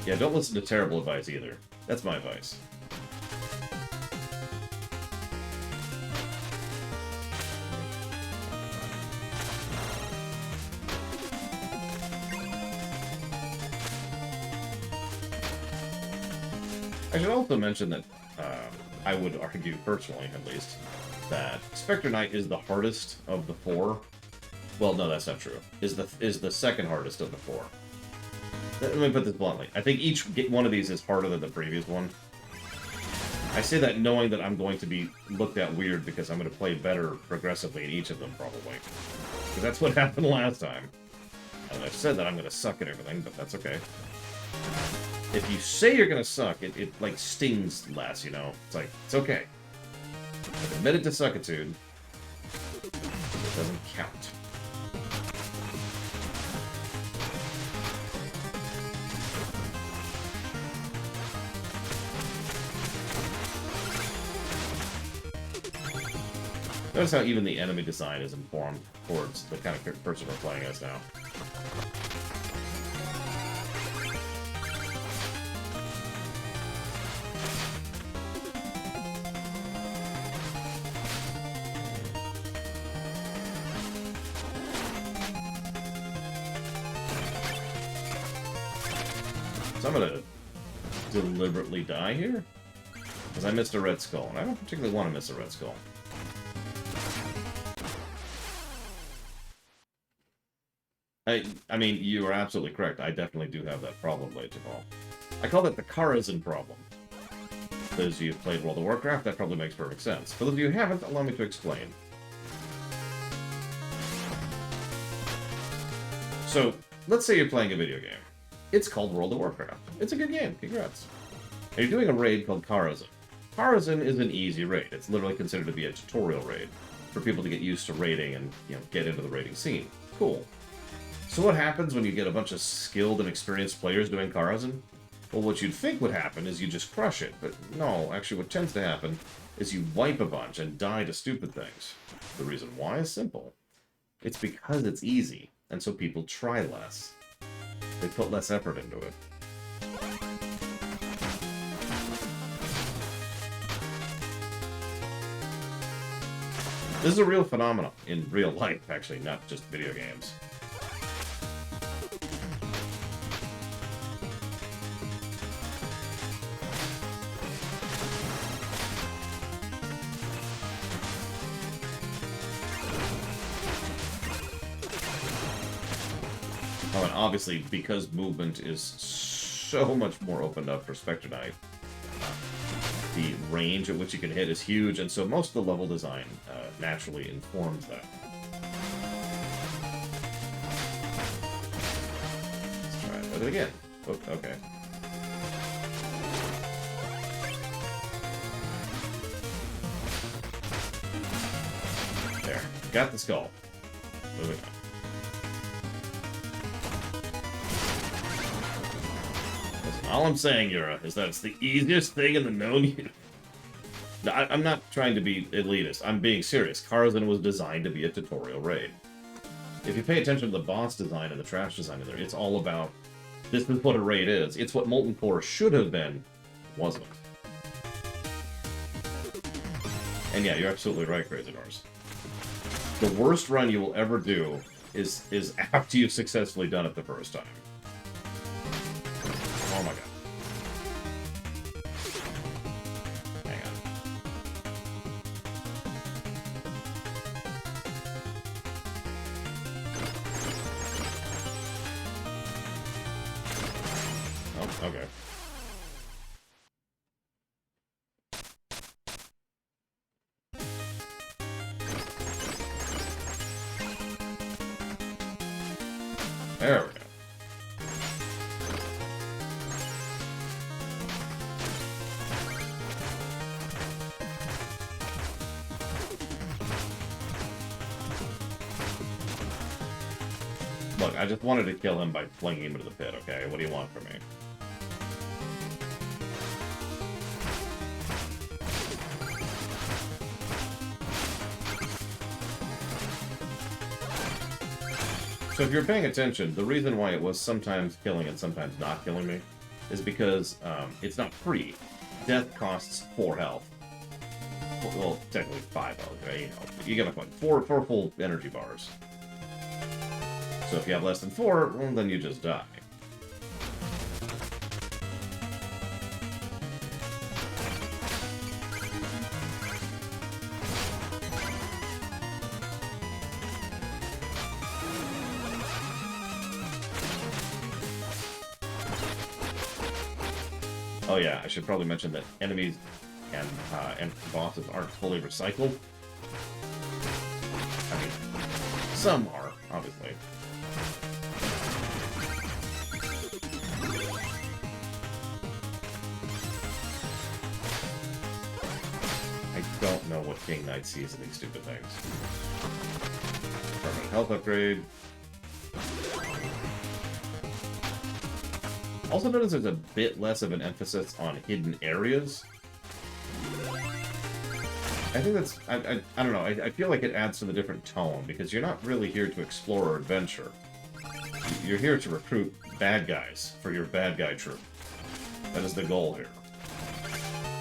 Yeah, don't listen to terrible advice either. That's my advice. I should also mention that I would argue, personally at least, that Spectre Knight is the hardest of the four. Well, no, that's not true. Is the second hardest of the four. Let me put this bluntly. I think each one of these is harder than the previous one. I say that knowing that I'm going to be looked at weird because I'm going to play better progressively in each of them, probably. Because that's what happened last time. And I've said that I'm going to suck at everything, but that's okay. If you say you're going to suck, it like stings less, you know? It's like, it's okay. I've admitted to suckitude. It doesn't count. Notice how even the enemy design is informed towards the kind of person we're playing as now. So I'm gonna deliberately die here? Because I missed a red skull, and I don't particularly want to miss a red skull. I mean, you are absolutely correct. I definitely do have that problem, Leitibal. I call that the Karazhan problem. For those of you who've played World of Warcraft, that probably makes perfect sense. For those of you who haven't, allow me to explain. So, let's say you're playing a video game. It's called World of Warcraft. It's a good game. Congrats. And you're doing a raid called Karazhan. Karazhan is an easy raid. It's literally considered to be a tutorial raid for people to get used to raiding and, you know, get into the raiding scene. Cool. So what happens when you get a bunch of skilled and experienced players doing Karazhan? Well, what you'd think would happen is you just crush it, but no, actually what tends to happen is you wipe a bunch and die to stupid things. The reason why is simple. It's because it's easy, and so people try less. They put less effort into it. This is a real phenomenon in real life, actually, not just video games. Oh, and obviously, because movement is so much more opened up for Spectre Knight, the range at which you can hit is huge, and so most of the level design naturally informs that. Let's try it again. Oh, okay. There. Got the skull. Moving on. All I'm saying, Yura, is that it's the easiest thing in the known universe. No, I'm not trying to be elitist. I'm being serious. Karazhan was designed to be a tutorial raid. If you pay attention to the boss design and the trash design in there, it's all about, this is what a raid is. It's what Molten Core should have been, wasn't. And yeah, you're absolutely right, Crazy Norse. The worst run you will ever do is after you've successfully done it the first time. Oh my god. Hang on. Okay. There we go. Look, I just wanted to kill him by flinging him into the pit, okay? What do you want from me? So if you're paying attention, the reason why it was sometimes killing and sometimes not killing me is because it's not free. Death costs 4 health. Well, technically 5 health, right? You know, you get my point. 4 full energy bars. So if you have less than 4, well, then you just die. Oh yeah, I should probably mention that enemies and bosses aren't fully recycled. I mean, some are, obviously. I don't know what King Knight sees in these stupid things. Permanent health upgrade. Also notice there's a bit less of an emphasis on hidden areas. I think that's... I don't know. I feel like it adds to the different tone, because you're not really here to explore or adventure. You're here to recruit bad guys for your bad guy troop. That is the goal here.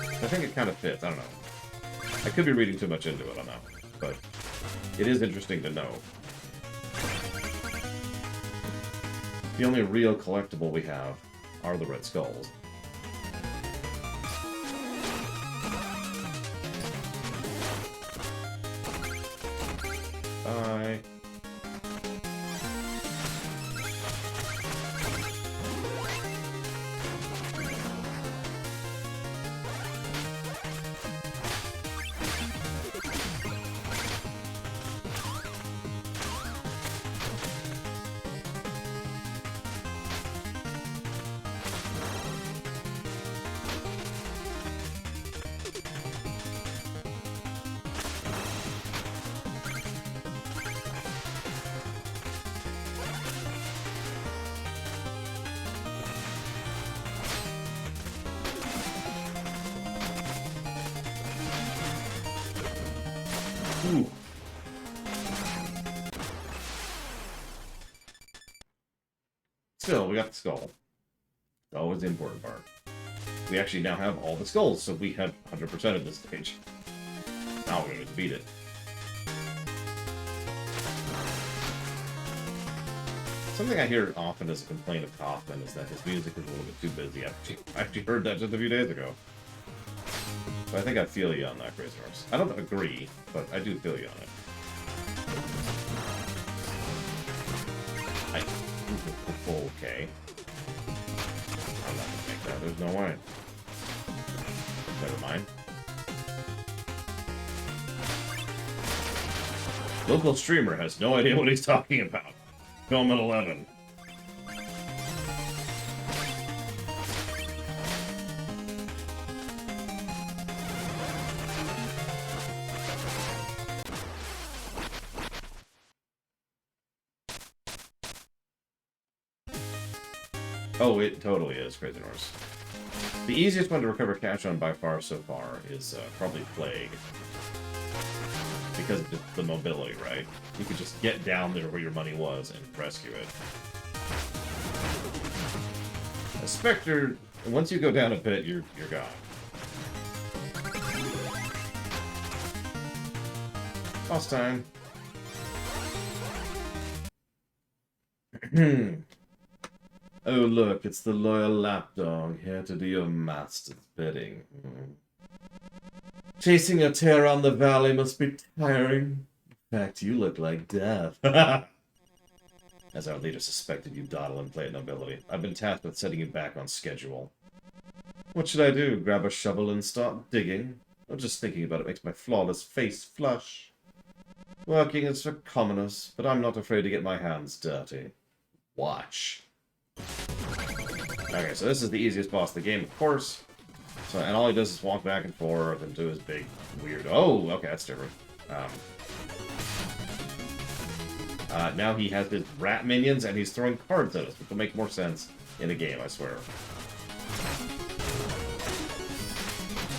I think it kind of fits. I don't know. I could be reading too much into it on that one, but it is interesting to know. The only real collectible we have are the Red Skulls. Bye. Ooh. Still, we got the skull. That was the important part. We actually now have all the skulls, so we have 100% at this stage. Now we're going to beat it. Something I hear often as a complaint of Kaufman is that his music is a little bit too busy. I actually heard that just a few days ago. So I think I feel you on that, Crazy Horse. I don't agree, but I do feel you on it. Okay. I'm not gonna make that. There's no way. Never mind. Local streamer has no idea what he's talking about. Film at 11. Oh, it totally is, Crazy Norse. The easiest one to recover cash on by far so far is probably Plague. Because of the mobility, right? You could just get down there where your money was and rescue it. A Spectre, once you go down a bit, you're gone. Boss time. Oh, look, it's the loyal lapdog, here to do your master's bidding. Chasing a tear around the valley must be tiring. In fact, you look like death. As our leader suspected, you dawdle and play at nobility. I've been tasked with setting you back on schedule. What should I do? Grab a shovel and start digging? Or just thinking about it makes my flawless face flush. Working is for commoners, but I'm not afraid to get my hands dirty. Watch. Okay, so this is the easiest boss of the game, of course. So, and all he does is walk back and forth and do his big, weird... Oh, okay, that's different. Now he has his rat minions, and he's throwing cards at us, which will make more sense in a game, I swear.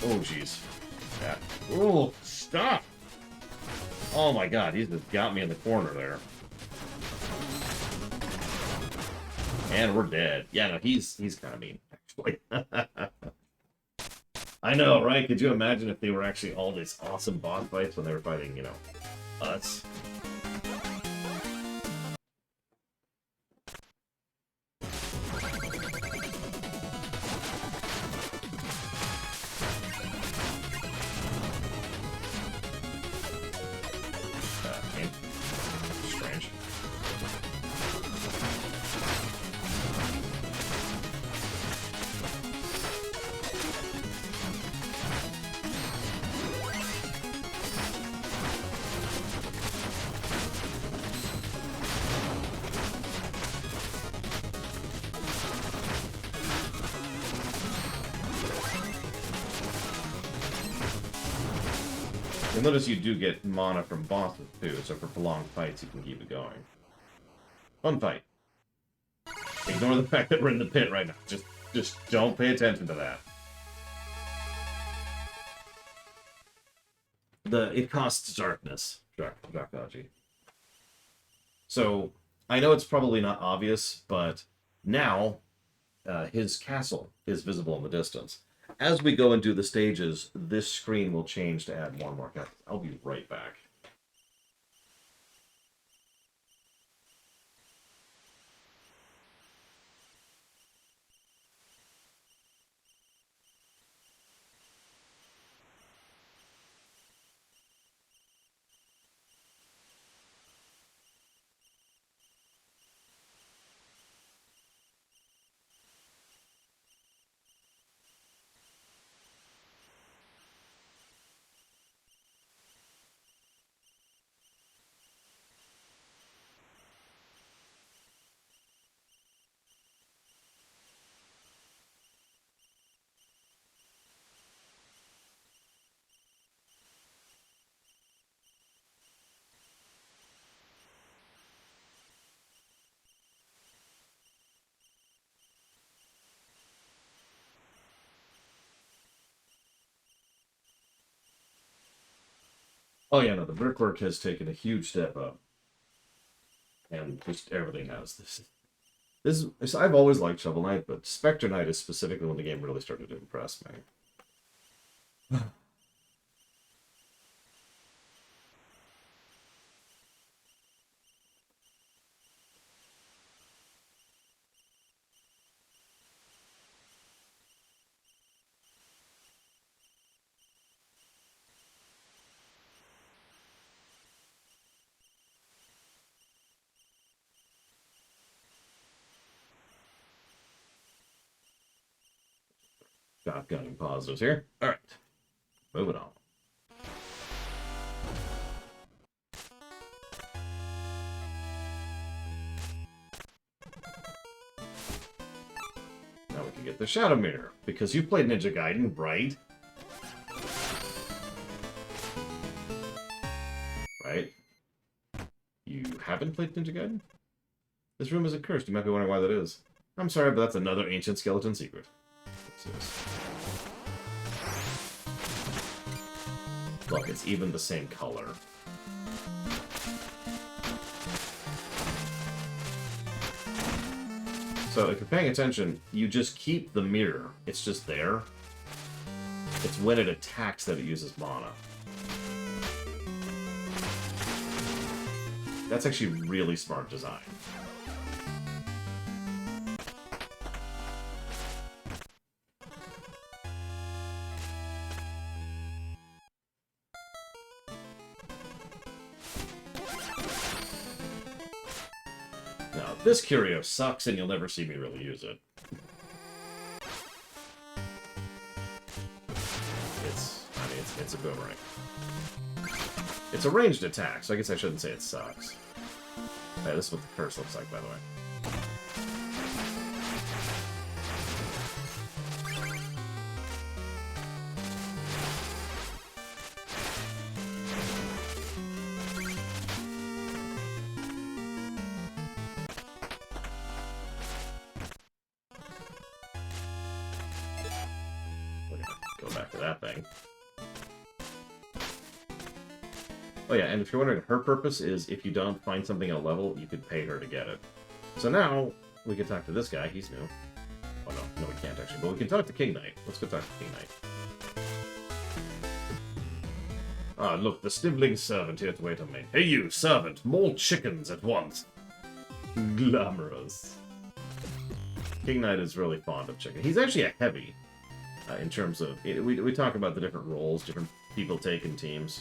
Oh, jeez. Yeah. Oh, stop! Oh my god, he's just got me in the corner there. And we're dead. Yeah, no, he's kind of mean, actually. I know, right? Could you imagine if they were actually all these awesome boss fights when they were fighting, you know, us? Strange. You'll notice you do get mana from bosses too, so for prolonged fights you can keep it going. Fun fight. Ignore the fact that we're in the pit right now. Just don't pay attention to that. It costs darkness. Dracogy. So, I know it's probably not obvious, but now his castle is visible in the distance. As we go and do the stages, this screen will change to add more and more characters. I'll be right back. Oh yeah, no, the brickwork has taken a huge step up. And just everything has. This I've always liked Shovel Knight, but Spectre Knight is specifically when the game really started to impress me. Shotgunning positives here. Alright. Moving on. Now we can get the Shadow Mirror. Because you played Ninja Gaiden, right? Right? You haven't played Ninja Gaiden? This room isn't cursed. You might be wondering why that is. I'm sorry, but that's another ancient skeleton secret. Look, it's even the same color. So if you're paying attention, you just keep the mirror. It's just there. It's when it attacks that it uses mana. That's actually really smart design. Now, this curio sucks and you'll never see me really use it. It's a boomerang. It's a ranged attack, so I guess I shouldn't say it sucks. Okay, this is what the curse looks like, by the way. Go back to that thing. Oh yeah, and if you're wondering, her purpose is if you don't find something in a level, you could pay her to get it. So now, we can talk to this guy, he's new. Oh no, we can't actually, but we can talk to King Knight. Let's go talk to King Knight. Ah, look, the sniveling servant here to wait on me. Hey you, servant, more chickens at once. Glamorous. King Knight is really fond of chicken. He's actually a heavy, in terms of... We talk about the different roles different people take in teams.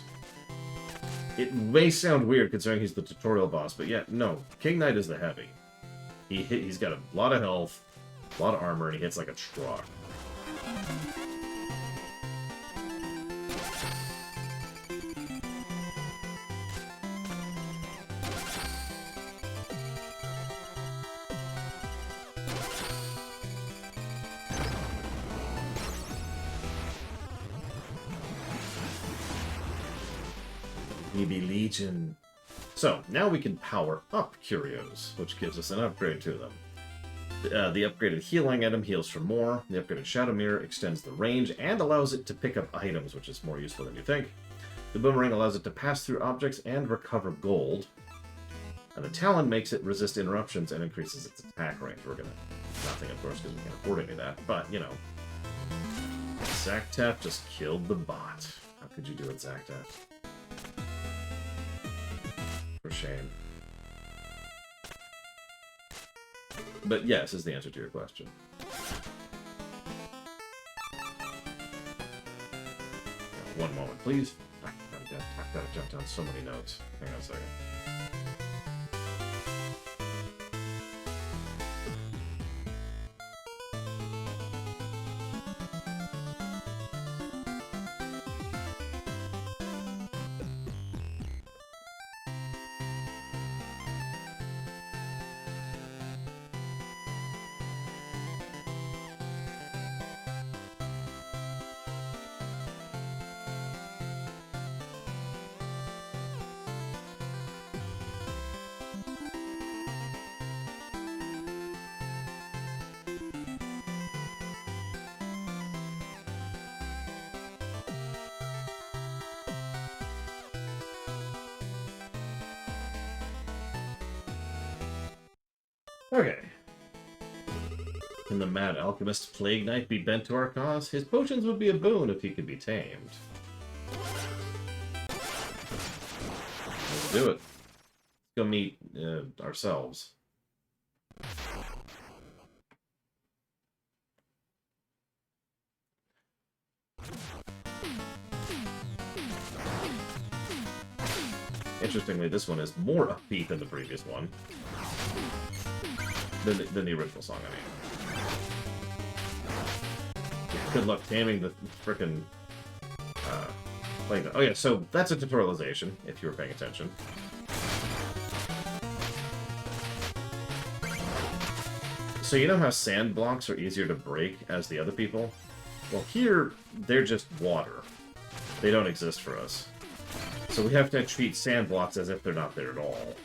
It may sound weird considering he's the tutorial boss, but yeah, no. King Knight is the heavy. He's got a lot of health, a lot of armor, and he hits like a truck. Maybe Legion. So, now we can power up curios, which gives us an upgrade to them. The upgraded healing item heals for more. The upgraded Shadow Mirror extends the range and allows it to pick up items, which is more useful than you think. The Boomerang allows it to pass through objects and recover gold. And the Talon makes it resist interruptions and increases its attack range. We're gonna... Nothing, of course, because we can't afford any of that, but, you know. Zaktaf just killed the bot. How could you do it, Zaktaf? For shame. But yes is the answer to your question. One moment, please. I've got to jot down so many notes. Hang on a second. Okay. Can the Mad Alchemist Plague Knight be bent to our cause? His potions would be a boon if he could be tamed. Let's do it. Let's go meet ourselves. Interestingly, this one is more upbeat than the previous one. Than the original song, I mean. Good luck taming the frickin' Plague. Oh yeah, so that's a tutorialization, if you were paying attention. So you know how sand blocks are easier to break as the other people? Well, here, they're just water. They don't exist for us. So we have to treat sand blocks as if they're not there at all.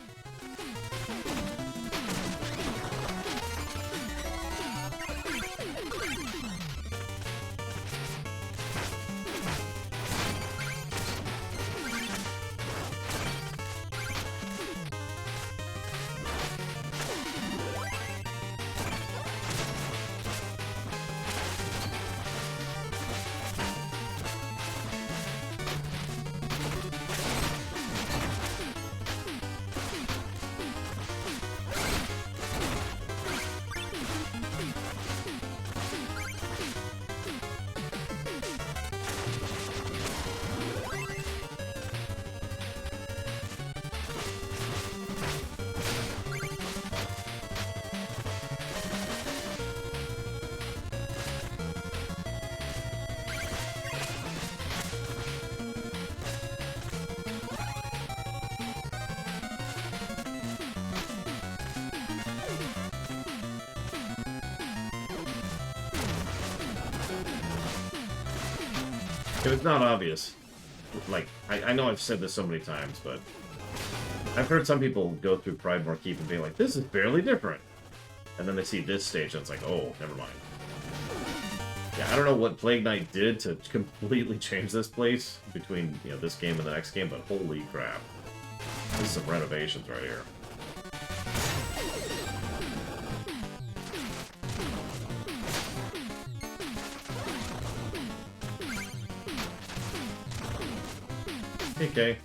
If it's not obvious, like, I know I've said this so many times, but I've heard some people go through Pridemore Keep and be like, this is barely different. And then they see this stage and it's like, oh, never mind. Yeah, I don't know what Plague Knight did to completely change this place between, you know, this game and the next game, but holy crap. This is some renovations right here. Okay.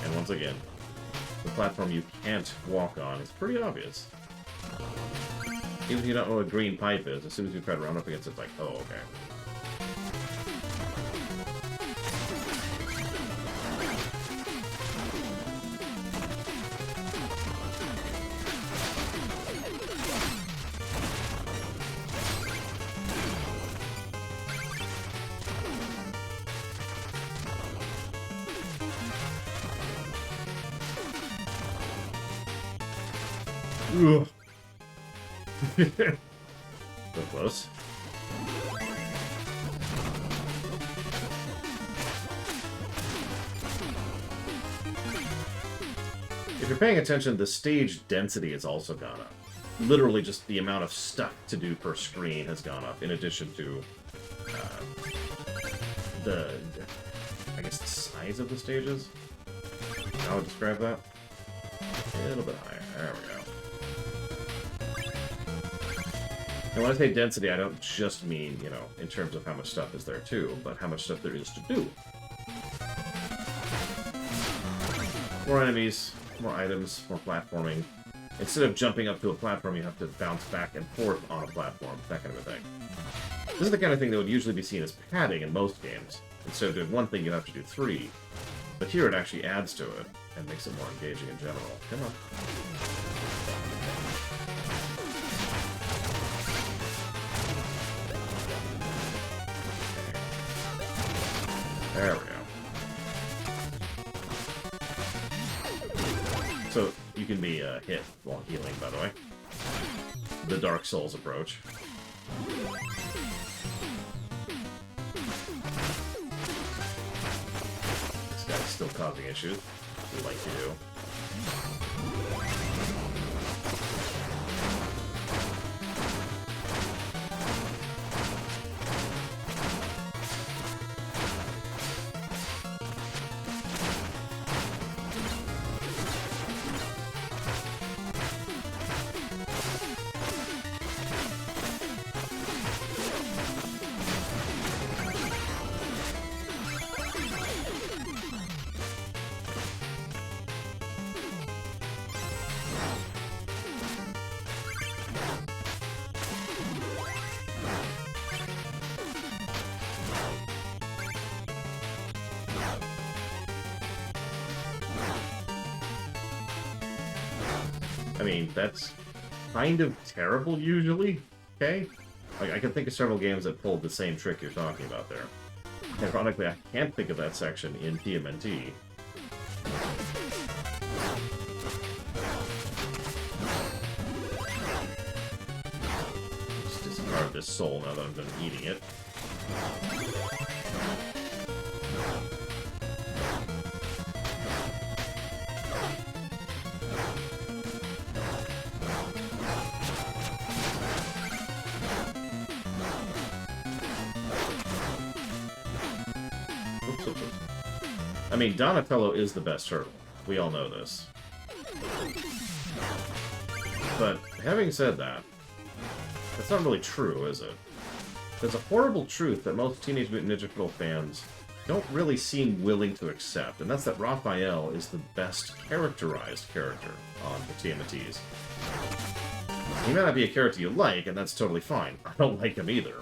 And once again, the platform you can't walk on is pretty obvious. Even if you don't know what a green pipe is, as soon as you try to run up against it, it's like, oh, okay. Ugh. So close. If you're paying attention, the stage density has also gone up. Literally just the amount of stuff to do per screen has gone up, in addition to I guess, the size of the stages? How would I describe that? A little bit higher. There we go. And when I say density, I don't just mean, you know, in terms of how much stuff is there too, but how much stuff there is to do. More enemies, more items, more platforming. Instead of jumping up to a platform, you have to bounce back and forth on a platform, that kind of a thing. This is the kind of thing that would usually be seen as padding in most games. Instead of doing one thing, you have to do three. But here it actually adds to it, and makes it more engaging in general. Come on. There we go. So, you can be hit while healing, by the way. The Dark Souls approach. This guy's still causing issues. Like you do. I mean, that's kind of terrible usually, okay? Like, I can think of several games that pulled the same trick you're talking about there. Ironically, I can't think of that section in TMNT. Just discard this soul now that I'm done eating it. I mean, Donatello is the best turtle. We all know this. But, having said that, that's not really true, is it? There's a horrible truth that most Teenage Mutant Ninja Turtle fans don't really seem willing to accept, and that's that Raphael is the best characterized character on the TMNTs. He may not be a character you like, and that's totally fine. I don't like him either.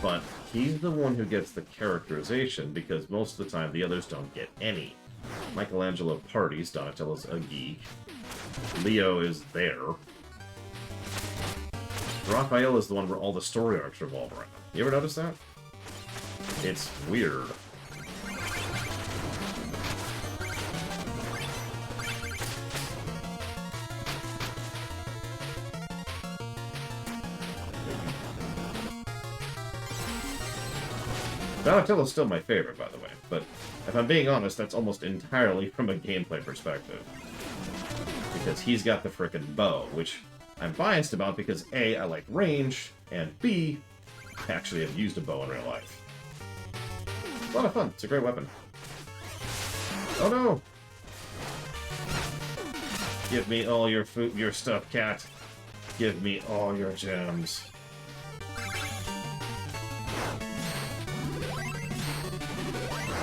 But he's the one who gets the characterization, because most of the time the others don't get any. Michelangelo parties, Donatello's a geek. Leo is there. Raphael is the one where all the story arcs revolve around. You ever notice that? It's weird. Donatello's still my favorite, by the way, but if I'm being honest, that's almost entirely from a gameplay perspective. Because he's got the frickin' bow, which I'm biased about because A, I like range, and B, I actually have used a bow in real life. It's a lot of fun. It's a great weapon. Oh no! Give me all your food, your stuff, cat. Give me all your gems.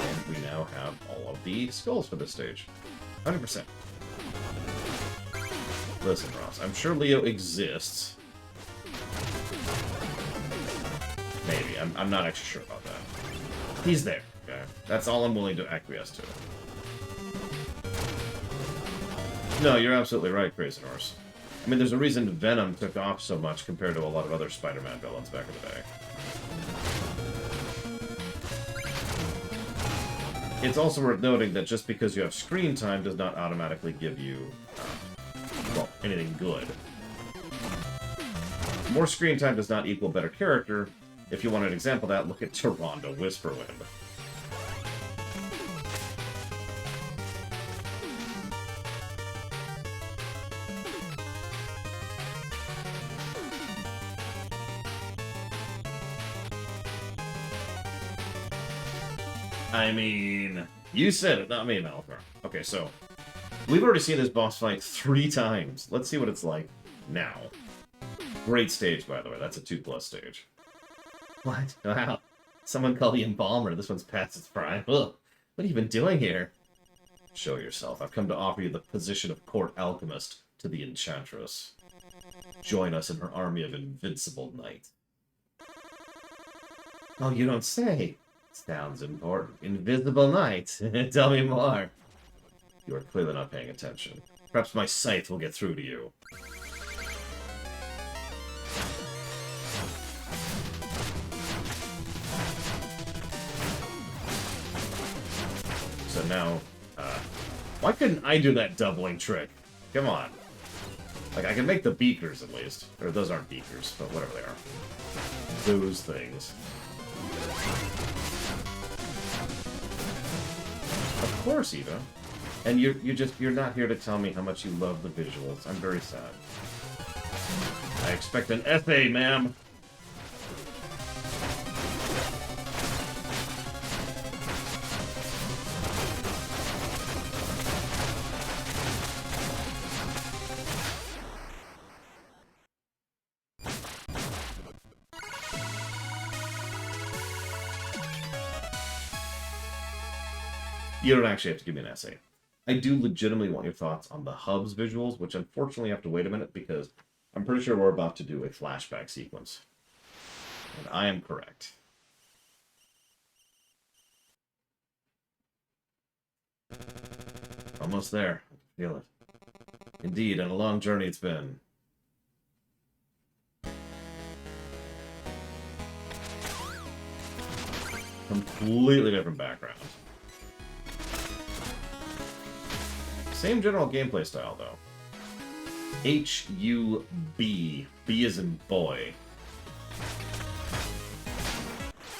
And we now have all of the skulls for this stage. 100%. Listen, Ross, I'm sure Leo exists. Maybe. I'm not actually sure about that. He's there, okay? That's all I'm willing to acquiesce to. No, you're absolutely right, Crazy Horse. I mean, there's a reason Venom took off so much compared to a lot of other Spider-Man villains back in the day. It's also worth noting that just because you have screen time does not automatically give you, well, anything good. More screen time does not equal better character. If you want an example of that, look at Tyrande Whisperwind. I mean, you said it, not me, Malphur. Okay, so we've already seen this boss fight 3 times. Let's see what it's like now. Great stage, by the way. That's a 2+ stage. What? Wow. Someone called you Embalmer. This one's past its prime. Ugh. What have you been doing here? Show yourself. I've come to offer you the position of court alchemist to the Enchantress. Join us in her army of invincible knights. Oh, you don't say. Sounds important. Invisible knights. Tell me more. You are clearly not paying attention. Perhaps my scythe will get through to you. So now, why couldn't I do that doubling trick? Come on. Like, I can make the beakers, at least. Or those aren't beakers, but whatever they are. Those things. Of course, Eva. And you're not here to tell me how much you love the visuals. I'm very sad. I expect an essay, ma'am. You don't actually have to give me an essay. I do legitimately want your thoughts on the hub's visuals, which unfortunately have to wait a minute because I'm pretty sure we're about to do a flashback sequence. And I am correct. Almost there. I can feel it. Indeed, and a long journey it's been. Completely different background. Same general gameplay style, though. H-U-B. B as in boy.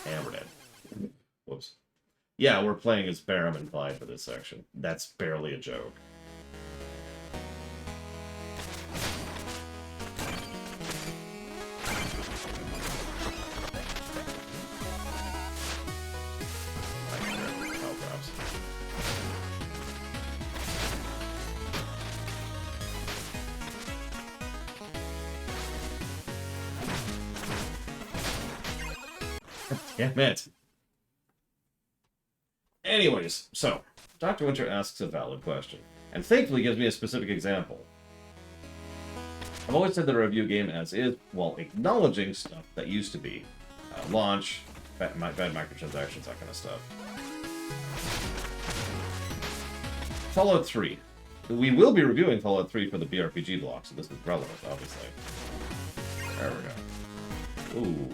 And we're dead. Whoops. Yeah, we're playing as Barham and Clyde for this section. That's barely a joke. Damn it. Anyways, so, Dr. Winter asks a valid question, and thankfully gives me a specific example. I've always said that a review game as is, while acknowledging stuff that used to be. Launch, bad microtransactions, that kind of stuff. Fallout 3. We will be reviewing Fallout 3 for the BRPG block, so this is relevant, obviously. There we go. Ooh.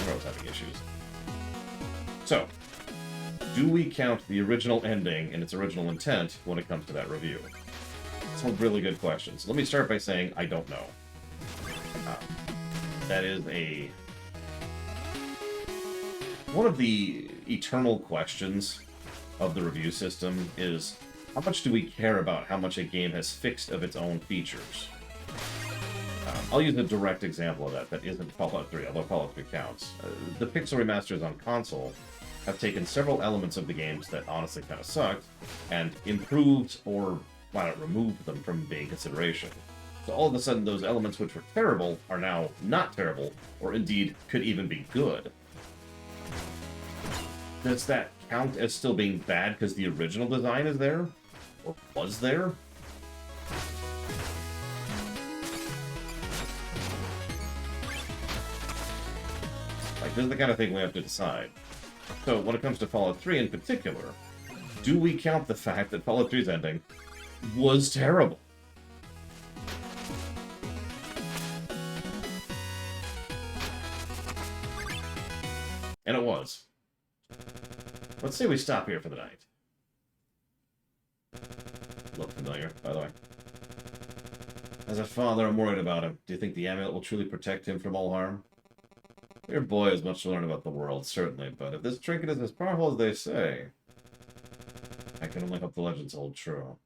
I was having issues. So, do we count the original ending and its original intent when it comes to that review? It's a really good question. So let me start by saying I don't know. That is a one of the eternal questions of the review system is, how much do we care about how much a game has fixed of its own features? I'll use a direct example of that isn't Fallout 3, although Fallout 3 counts. The Pixel remasters on console have taken several elements of the games that honestly kind of sucked, and improved or, why not, removed them from being consideration. So all of a sudden, those elements which were terrible are now not terrible, or indeed could even be good. Does that count as still being bad because the original design is there? Or was there? Like, this is the kind of thing we have to decide. So, when it comes to Fallout 3 in particular, do we count the fact that Fallout 3's ending was terrible? And it was. Let's say we stop here for the night. Look familiar, by the way. As a father, I'm worried about him. Do you think the amulet will truly protect him from all harm? Your boy has much to learn about the world, certainly, but if this trinket is as powerful as they say, I can only hope the legends hold true.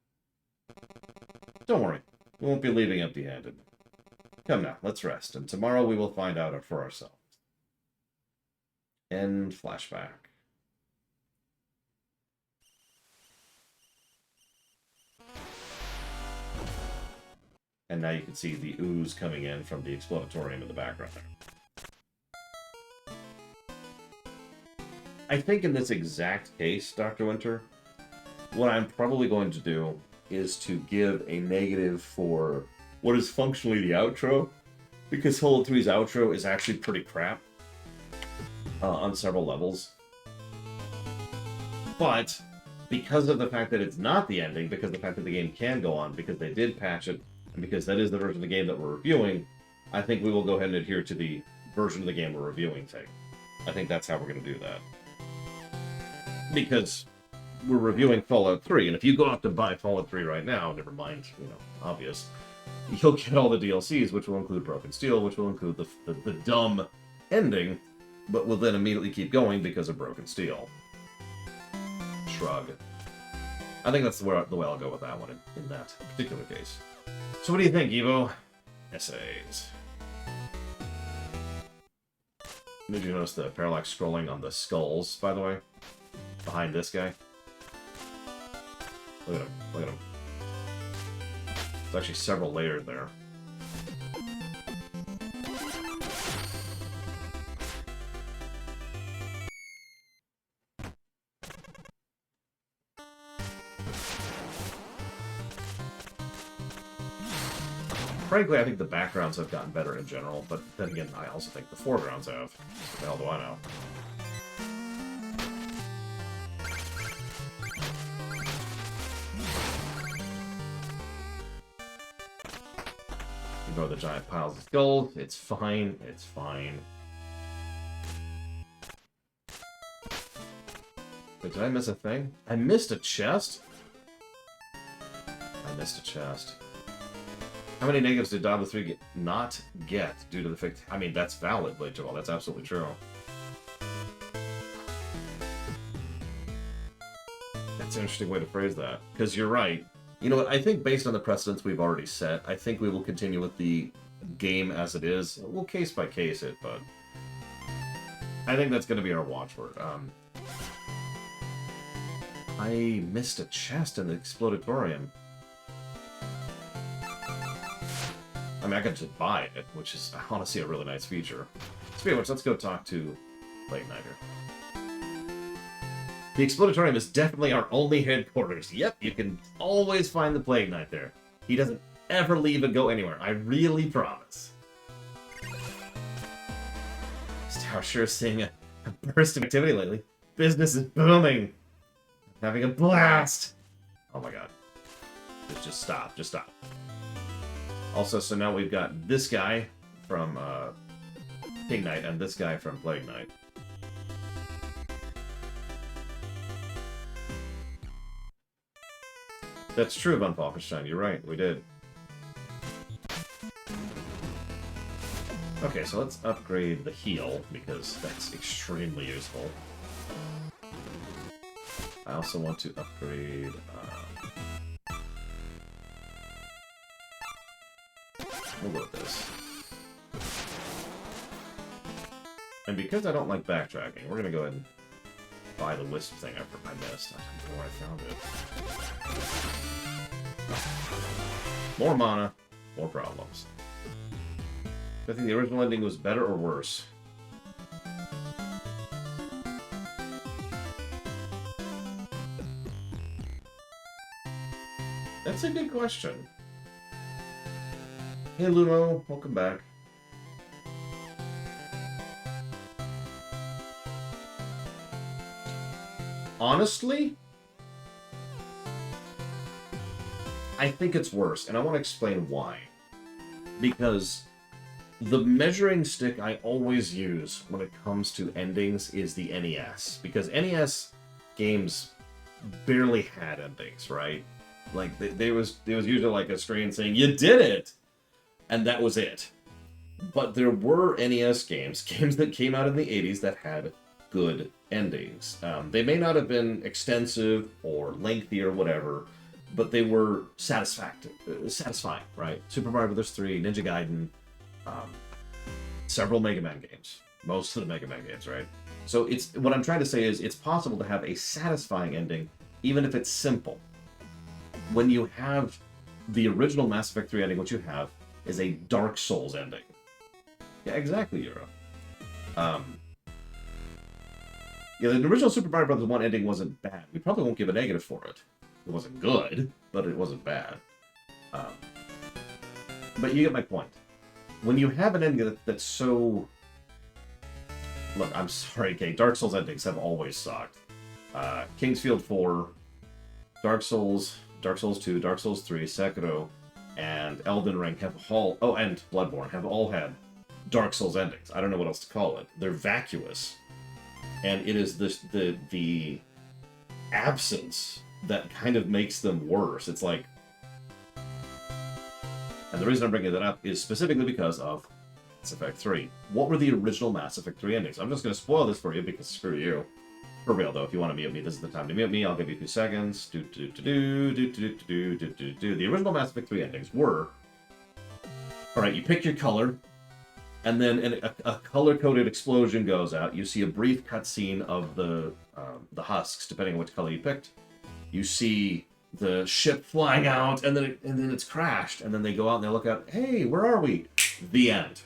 Don't worry, we won't be leaving empty-handed. Come now, let's rest, and tomorrow we will find out for ourselves. End flashback. And now you can see the ooze coming in from the explodatorium in the background there. I think in this exact case, Dr. Winter, what I'm probably going to do is to give a negative for what is functionally the outro, because Fallout 3's outro is actually pretty crap on several levels. But because of the fact that it's not the ending, because of the fact that the game can go on, because they did patch it, and because that is the version of the game that we're reviewing, I think we will go ahead and adhere to the version of the game we're reviewing thing. I think that's how we're going to do that. Because we're reviewing Fallout 3, and if you go out to buy Fallout 3 right now, never mind, obvious, you'll get all the DLCs, which will include Broken Steel, which will include the dumb ending, but will then immediately keep going because of Broken Steel. Shrug. I think that's the way I'll go with that one in that particular case. So what do you think, Evo? Essays. Did you notice the parallax scrolling on the skulls, by the way? Behind this guy? Look at him. Look at him. There's actually several layers there. Frankly, I think the backgrounds have gotten better in general, but then again, I also think the foregrounds have. What the hell do I know? Ignore the giant piles of skulls. It's fine. It's fine. Wait, did I miss a thing? I missed a chest? I missed a chest. How many negatives did Diablo 3 not get due to the fact... I mean, that's valid, Blade Joel. That's absolutely true. That's an interesting way to phrase that. Because you're right. You know what? I think based on the precedents we've already set, I think we will continue with the game as it is. We'll case by case it, but... I think that's going to be our watchword. I missed a chest in the Explodatorium. I mean, I could just buy it, which is honestly a really nice feature. Speaking of which, let's go talk to Plague Knighter. The Explodatorium is definitely our only headquarters. Yep, you can always find the Plague Knight there. He doesn't ever leave and go anywhere. I really promise. This tower sure is seeing a burst of activity lately. Business is booming. I'm having a blast. Oh my god. Just stop. Just stop. Also, so now we've got this guy from King Knight and this guy from Plague Knight. That's true, Von Falkenstein. You're right. We did. Okay, Okay, so let's upgrade the heal, because that's extremely useful. I also want to upgrade... we'll go with this. And because I don't like backtracking, we're gonna go ahead and buy the wisp thing I missed. I don't know where I found it. More mana, more problems. I think the original ending was better or worse. That's a good question. Hey Luno, welcome back. Honestly, I think it's worse, and I want to explain why. Because the measuring stick I always use when it comes to endings is the NES. Because NES games barely had endings, right? Like, there was usually like a screen saying, "You did it!" And that was it. But there were NES games that came out in the 80s that had good endings. They may not have been extensive or lengthy or whatever, but they were satisfying, right? Super Mario Bros. 3, Ninja Gaiden, several Mega Man games. Most of the Mega Man games, right? So it's what I'm trying to say is it's possible to have a satisfying ending, even if it's simple. When you have the original Mass Effect 3 ending, what you have is a Dark Souls ending. Yeah, exactly, Euro. Yeah, the original Super Mario Bros. 1 ending wasn't bad. We probably won't give a negative for it. It wasn't good, but it wasn't bad. But you get my point. When you have an ending that's so... Look, I'm sorry, okay, Dark Souls endings have always sucked. Kingsfield 4, Dark Souls 2, Dark Souls 3, Sekiro, and Elden Ring have all... Oh, and Bloodborne have all had Dark Souls endings. I don't know what else to call it. They're vacuous. And it is the absence that kind of makes them worse. It's like... And the reason I'm bringing that up is specifically because of Mass Effect 3. What were the original Mass Effect 3 endings? I'm just going to spoil this for you because screw you. For real, though, if you want to mute me, this is the time to mute me. I'll give you 2 seconds. The original Mass Effect 3 endings were... Alright, you pick your color, and then a color-coded explosion goes out. You see a brief cutscene of the husks, depending on which color you picked. You see the ship flying out, and then it's crashed. And then they go out and they look out. Hey, where are we? The end.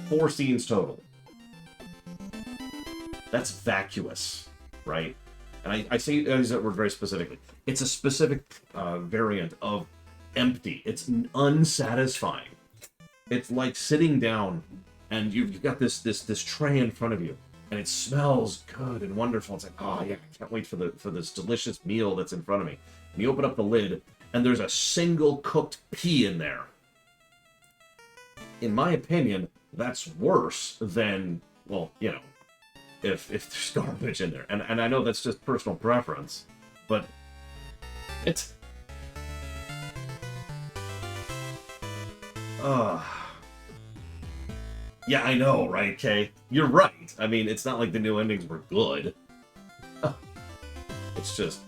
4 scenes total. That's vacuous, right? And I say that word very specifically. It's a specific variant of empty. It's unsatisfying. It's like sitting down and you've got this tray in front of you, and it smells good and wonderful. It's like, oh yeah, I can't wait for this delicious meal that's in front of me. And you open up the lid, and there's a single cooked pea in there. In my opinion, that's worse than, well, you know, if there's garbage in there. And I know that's just personal preference, but it's... Yeah, I know, right, Kay? You're right. I mean, it's not like the new endings were good. It's just...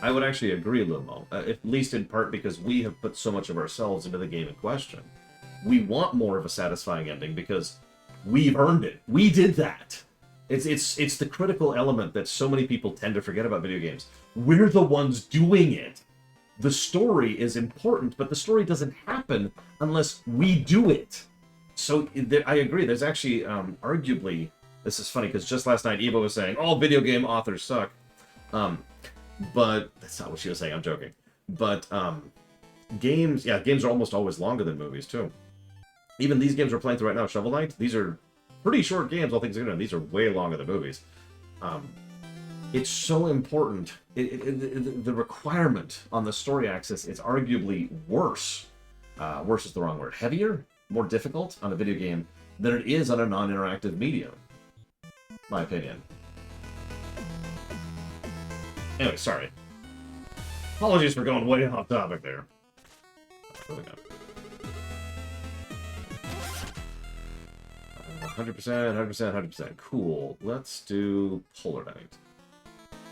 I would actually agree, Lumo. At least in part because we have put so much of ourselves into the game in question. We want more of a satisfying ending because we've earned it. We did that. It's the critical element that so many people tend to forget about video games. We're the ones doing it. The story is important, but the story doesn't happen unless we do it. So I agree. There's actually, arguably, this is funny because just last night Eva was saying, all video game authors suck. But that's not what she was saying. I'm joking. But games are almost always longer than movies too. Even these games we're playing through right now, Shovel Knight, these are pretty short games, all things considered. These are way longer than movies. It's so important. The requirement on the story axis is arguably worse. Worse is the wrong word. Heavier, more difficult on a video game than it is on a non-interactive medium. My opinion. Anyway, sorry. Apologies for going way off topic there. Moving on. 100%, 100%, 100%. Cool. Let's do Polar Knight.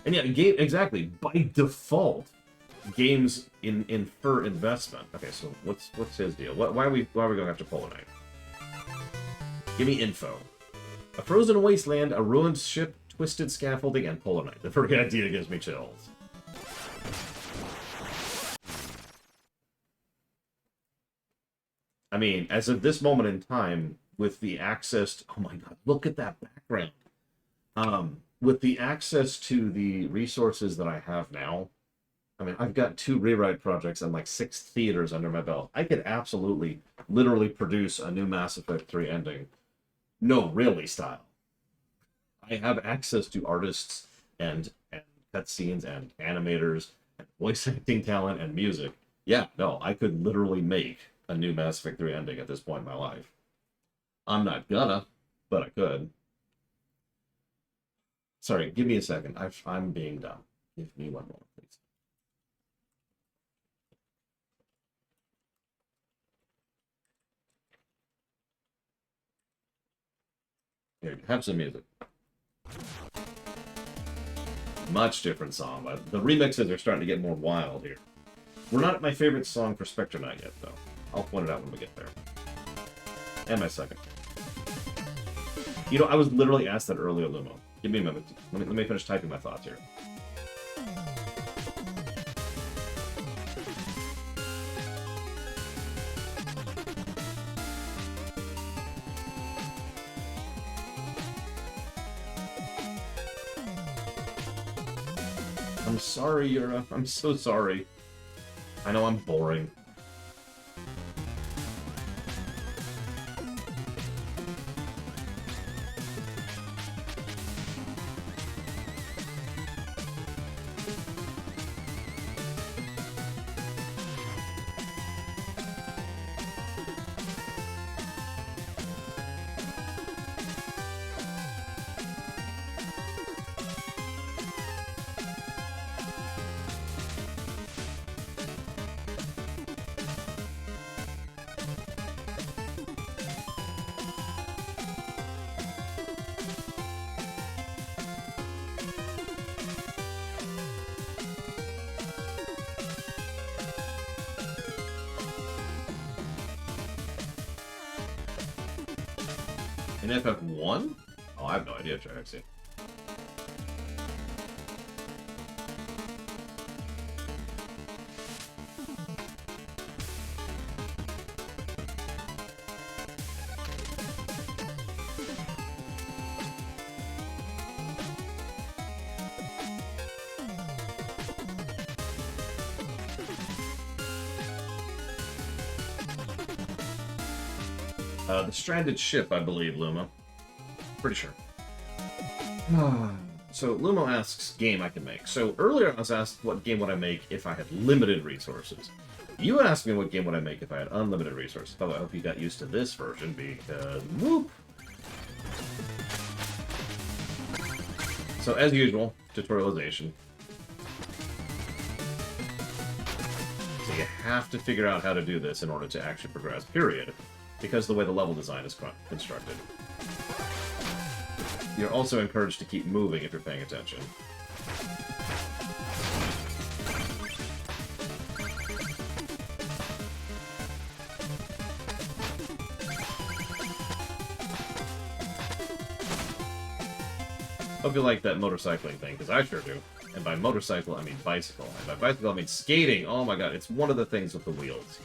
And yeah, game exactly. By default, games infer investment. Okay, so what's his deal? Why are we going after Polar Knight? Give me info. A frozen wasteland, a ruined ship, twisted scaffolding, and Polar Knight. The very idea gives me chills. I mean, as of this moment in time, with the access to, oh my god, look at that background. With the access to the resources that I have now, I mean, I've got 2 rewrite projects and like 6 theaters under my belt. I could absolutely, literally produce a new Mass Effect 3 ending. No, really style. I have access to artists and cutscenes and animators and voice acting talent and music. Yeah, no, I could literally make a new Mass Effect 3 ending at this point in my life. I'm not gonna, but I could. Sorry, give me a second. I'm being dumb. Give me one more, please. Here, have some music. Much different song, but the remixes are starting to get more wild here. We're not at my favorite song for Spectre Knight yet, though. I'll point it out when we get there. And my second. You know, I was literally asked that earlier, Lumo. Give me a moment. Let me finish typing my thoughts here. I'm sorry, Yura. I'm so sorry. I know I'm boring. In FF1? Oh, I have no idea, Traxie. The stranded ship, I believe, Luma. Pretty sure. So, Lumo asks, game I can make. So, earlier I was asked what game would I make if I had limited resources. You asked me what game would I make if I had unlimited resources. By the way, I hope you got used to this version, because... whoop! So, as usual, tutorialization. So you have to figure out how to do this in order to actually progress, period. Because of the way the level design is constructed. You're also encouraged to keep moving if you're paying attention. Hope you like that motorcycling thing, because I sure do. And by motorcycle, I mean bicycle. And by bicycle, I mean skating. Oh my god, it's one of the things with the wheels.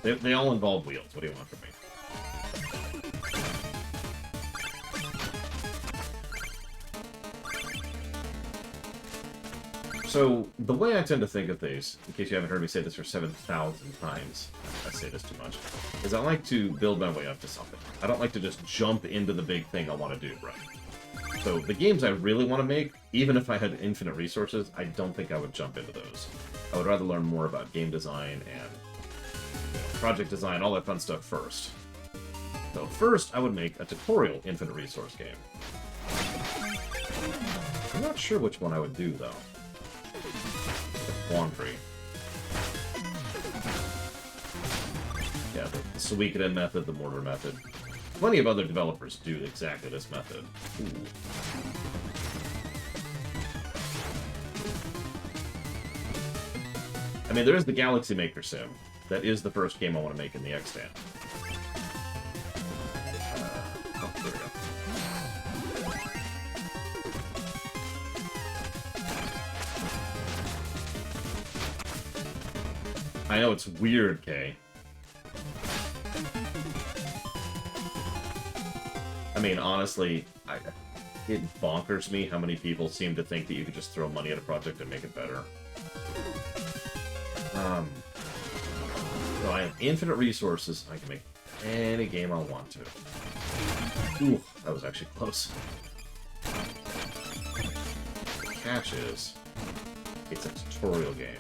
They all involve wheels. What do you want from me? So, the way I tend to think of these, in case you haven't heard me say this for 7,000 times, I say this too much, is I like to build my way up to something. I don't like to just jump into the big thing I want to do, right? So, the games I really want to make, even if I had infinite resources, I don't think I would jump into those. I would rather learn more about game design and project design, all that fun stuff first. So, first, I would make a tutorial infinite resource game. I'm not sure which one I would do, though. Quandary. Suikoden method, the mortar method. Plenty of other developers do exactly this method. Ooh. I mean, there is the Galaxy Maker Sim. That is the first game I want to make in the extant. Oh, there we go. I know it's weird, Kay. I mean, honestly, it bonkers me how many people seem to think that you could just throw money at a project and make it better. So I have infinite resources. I can make any game I want to. Ooh, that was actually close. The catch is, it's a tutorial game.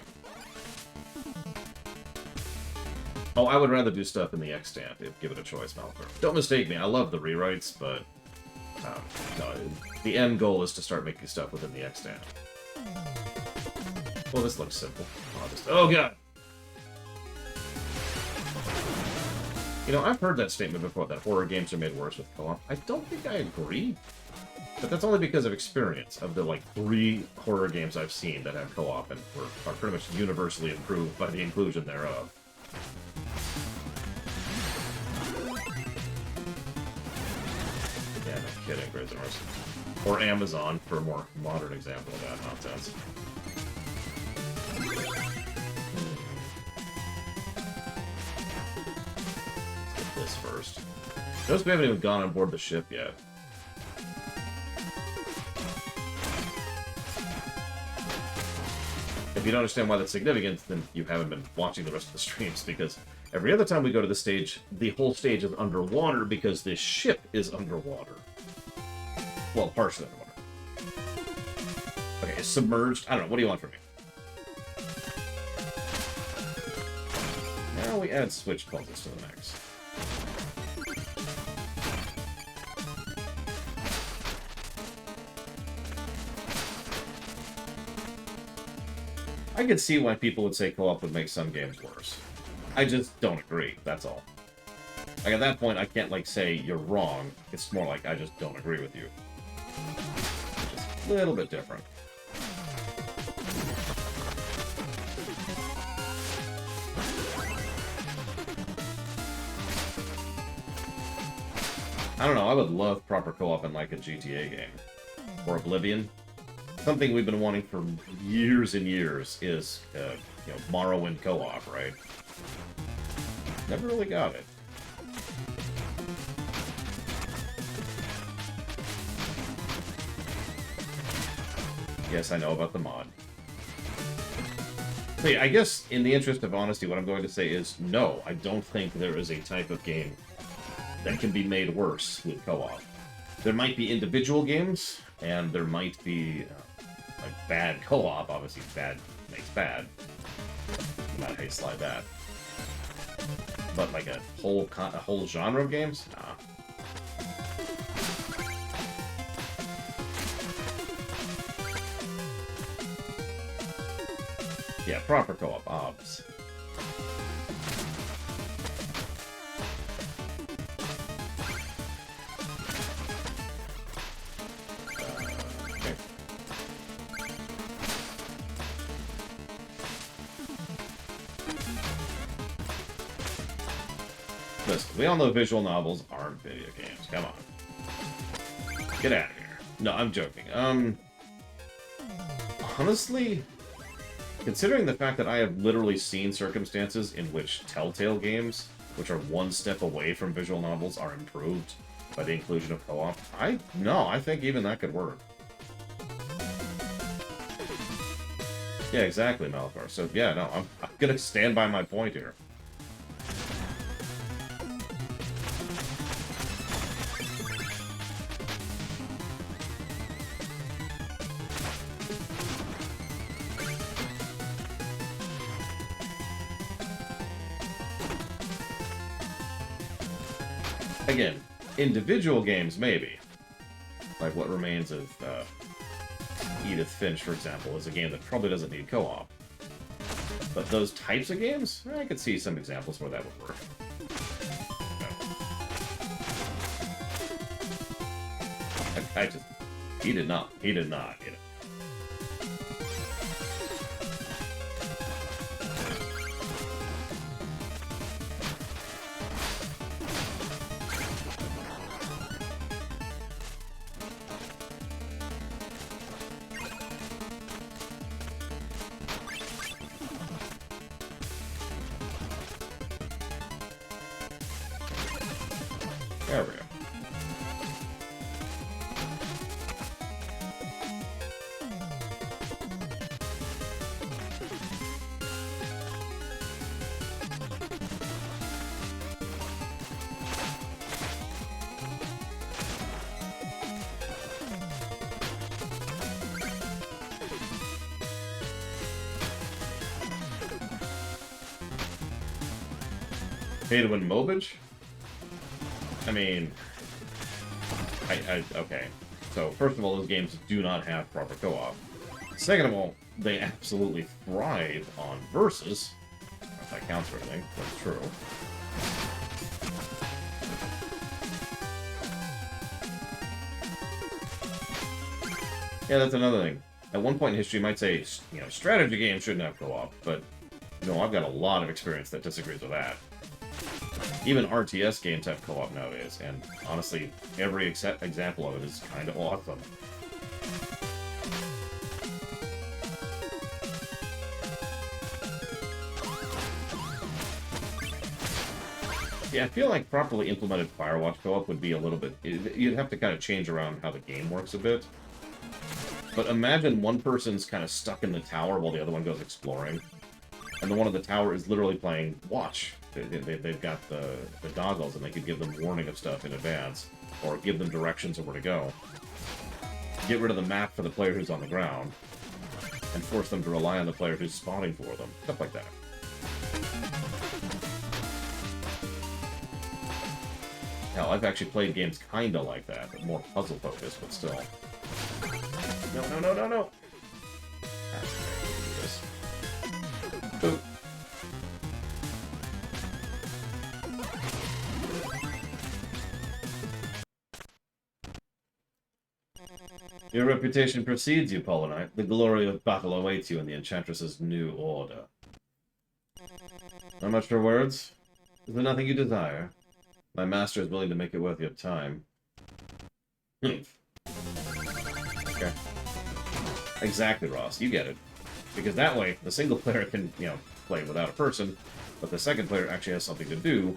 Oh, I would rather do stuff in the extant if given a choice, Malcolm. Don't mistake me, I love the rewrites, but no, the end goal is to start making stuff within the extant. Well, this looks simple. Oh, God! You know, I've heard that statement before, that horror games are made worse with co-op. I don't think I agree. But that's only because of experience. Of the, like, 3 horror games I've seen that have co-op and are pretty much universally improved by the inclusion thereof. Yeah, no kidding, Brazen Horse. Or Amazon, for a more modern example of that nonsense. This first. Notice we haven't even gone on board the ship yet. If you don't understand why that's significant, then you haven't been watching the rest of the streams, because every other time we go to the stage, the whole stage is underwater because this ship is underwater. Well, partially underwater. Okay, it's submerged. I don't know. What do you want from me? Now we add switch puzzles to the mix. I could see why people would say co-op would make some games worse. I just don't agree, that's all. Like, at that point, I can't, like, say you're wrong. It's more like, I just don't agree with you. Just a little bit different. I don't know, I would love proper co-op in, like, a GTA game. Or Oblivion. Something we've been wanting for years and years is, you know, Morrowind co-op, right? Never really got it. Yes, I know about the mod. So yeah, I guess, in the interest of honesty, what I'm going to say is, no, I don't think there is a type of game that can be made worse with co-op. There might be individual games, and there might be like bad co-op. Obviously, bad makes bad. No matter how you slide that. But like a whole genre of games, nah. Yeah, proper co-op, obs. Okay. Listen, we all know visual novels aren't video games. Come on. Get out of here. No, I'm joking. Honestly, considering the fact that I have literally seen circumstances in which Telltale games, which are one step away from visual novels, are improved by the inclusion of co-op, I think even that could work. Yeah, exactly, Malphar. So, yeah, no, I'm gonna stand by my point here. Again, individual games, maybe. Like What Remains of Edith Finch, for example, is a game that probably doesn't need co-op. But those types of games, I could see some examples where that would work. He did not. He did not, you know. There we go. Pay to win Mobage? I mean, okay. So, first of all, those games do not have proper co-op. Second of all, they absolutely thrive on versus. If that counts for anything, that's true. Yeah, that's another thing. At one point in history, you might say, you know, strategy games shouldn't have co-op, but, no, I've got a lot of experience that disagrees with that. Even RTS games have co-op nowadays, and honestly, every example of it is kind of awesome. Yeah, I feel like properly implemented Firewatch co-op would be a little bit... You'd have to kind of change around how the game works a bit. But imagine one person's kind of stuck in the tower while the other one goes exploring. And the one in the tower is literally playing Watch. They've got the goggles, and they could give them warning of stuff in advance, or give them directions of where to go. Get rid of the map for the player who's on the ground, and force them to rely on the player who's spotting for them. Stuff like that. Hell, I've actually played games kinda like that, but more puzzle-focused, but still. No, no, no, no, no! That's okay, do this. Boop. Your reputation precedes you, Polonite. The glory of battle awaits you in the Enchantress's new order. Not much for words? Is there nothing you desire? My master is willing to make it worth your time. Okay. Exactly, Ross. You get it. Because that way, the single player can, you know, play without a person, but the second player actually has something to do.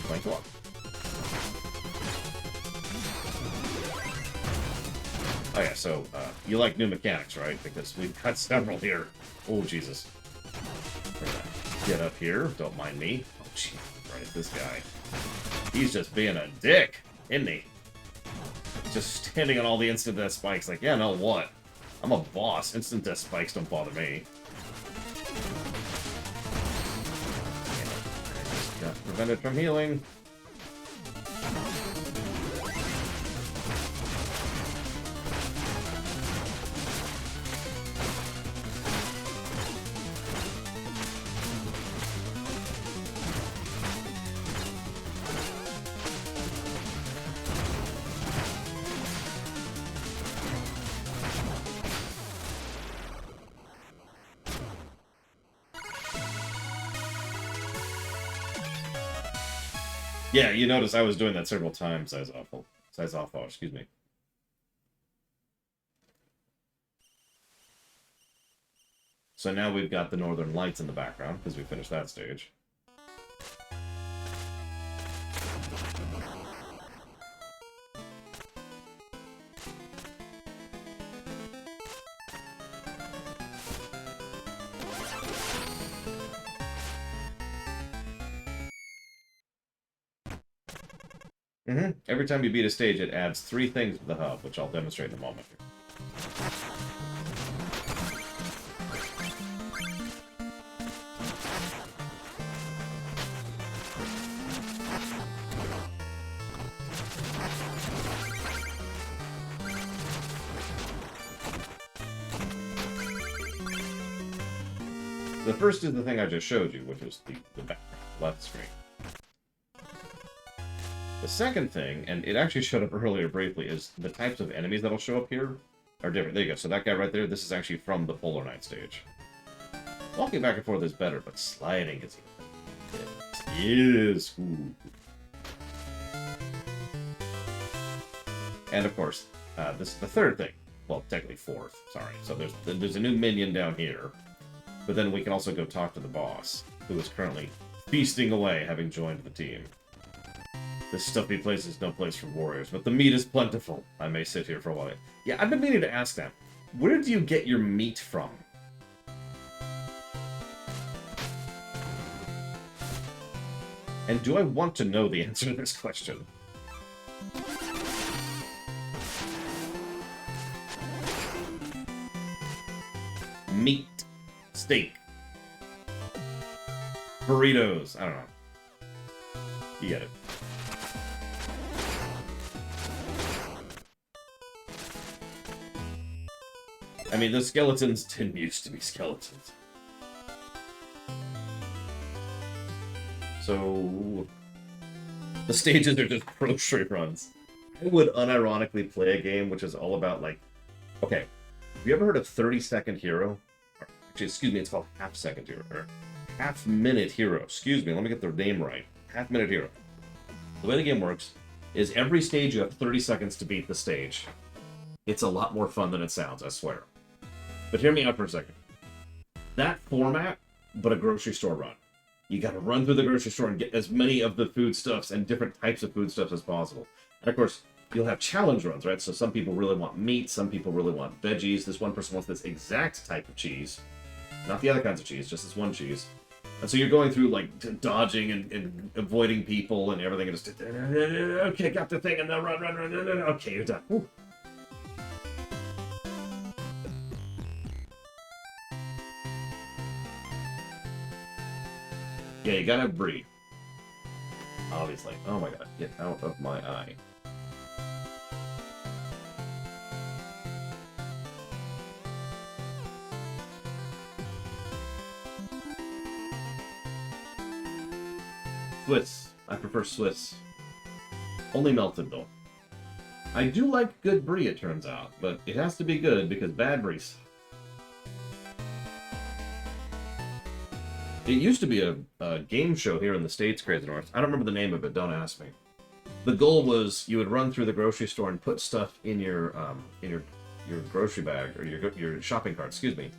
Playing co-op. Oh yeah, so, you like new mechanics, right? Because we've got several here. Oh, Jesus. Get up here, don't mind me. Oh, jeez, right, this guy. He's just being a dick, isn't he? Just standing on all the instant death spikes like, yeah, no, what? I'm a boss. Instant death spikes don't bother me. Got prevented from healing. Yeah, you notice I was doing that several times, Size-Awful, excuse me. So now we've got the Northern Lights in the background, because we finished that stage. Every time you beat a stage, it adds 3 things to the hub, which I'll demonstrate in a moment. The first is the thing I just showed you, which is the back left screen. The second thing, and it actually showed up earlier briefly, is the types of enemies that'll show up here are different. There you go. So that guy right there, this is actually from the Polar Knight stage. Walking back and forth is better, but sliding is yes. Ooh. And of course, this is the third thing. Well, technically fourth. Sorry. So there's a new minion down here, but then we can also go talk to the boss, who is currently feasting away, having joined the team. This stuffy place is no place for warriors, but the meat is plentiful. I may sit here for a while. Yeah, I've been meaning to ask that. Where do you get your meat from? And do I want to know the answer to this question? Meat. Steak. Burritos. I don't know. You get it. I mean, the skeletons didn't used to be skeletons. So, the stages are just grocery runs. I would unironically play a game which is all about, like... Okay, have you ever heard of 30-Second Hero? Or, actually, excuse me, it's called Half-Second Hero. Or Half-Minute Hero. Excuse me, let me get their name right. Half-Minute Hero. The way the game works is every stage you have 30 seconds to beat the stage. It's a lot more fun than it sounds, I swear. But hear me out for a second. That format, but a grocery store run. You gotta run through the grocery store and get as many of the foodstuffs and different types of foodstuffs as possible. And of course, you'll have challenge runs, right? So some people really want meat, some people really want veggies. This one person wants this exact type of cheese. Not the other kinds of cheese, just this one cheese. And so you're going through, like, dodging and avoiding people and everything, and just... Okay, got the thing, and then run. Okay, you're done. Whew. Yeah, you gotta breathe. Obviously. Oh my god, get out of my eye. Swiss. I prefer Swiss. Only melted, though. I do like good brie, it turns out, but it has to be good because bad brie's. It used to be a game show here in the States, Crazy North. I don't remember the name of it, don't ask me. The goal was you would run through the grocery store and put stuff in your grocery bag, or your shopping cart, excuse me.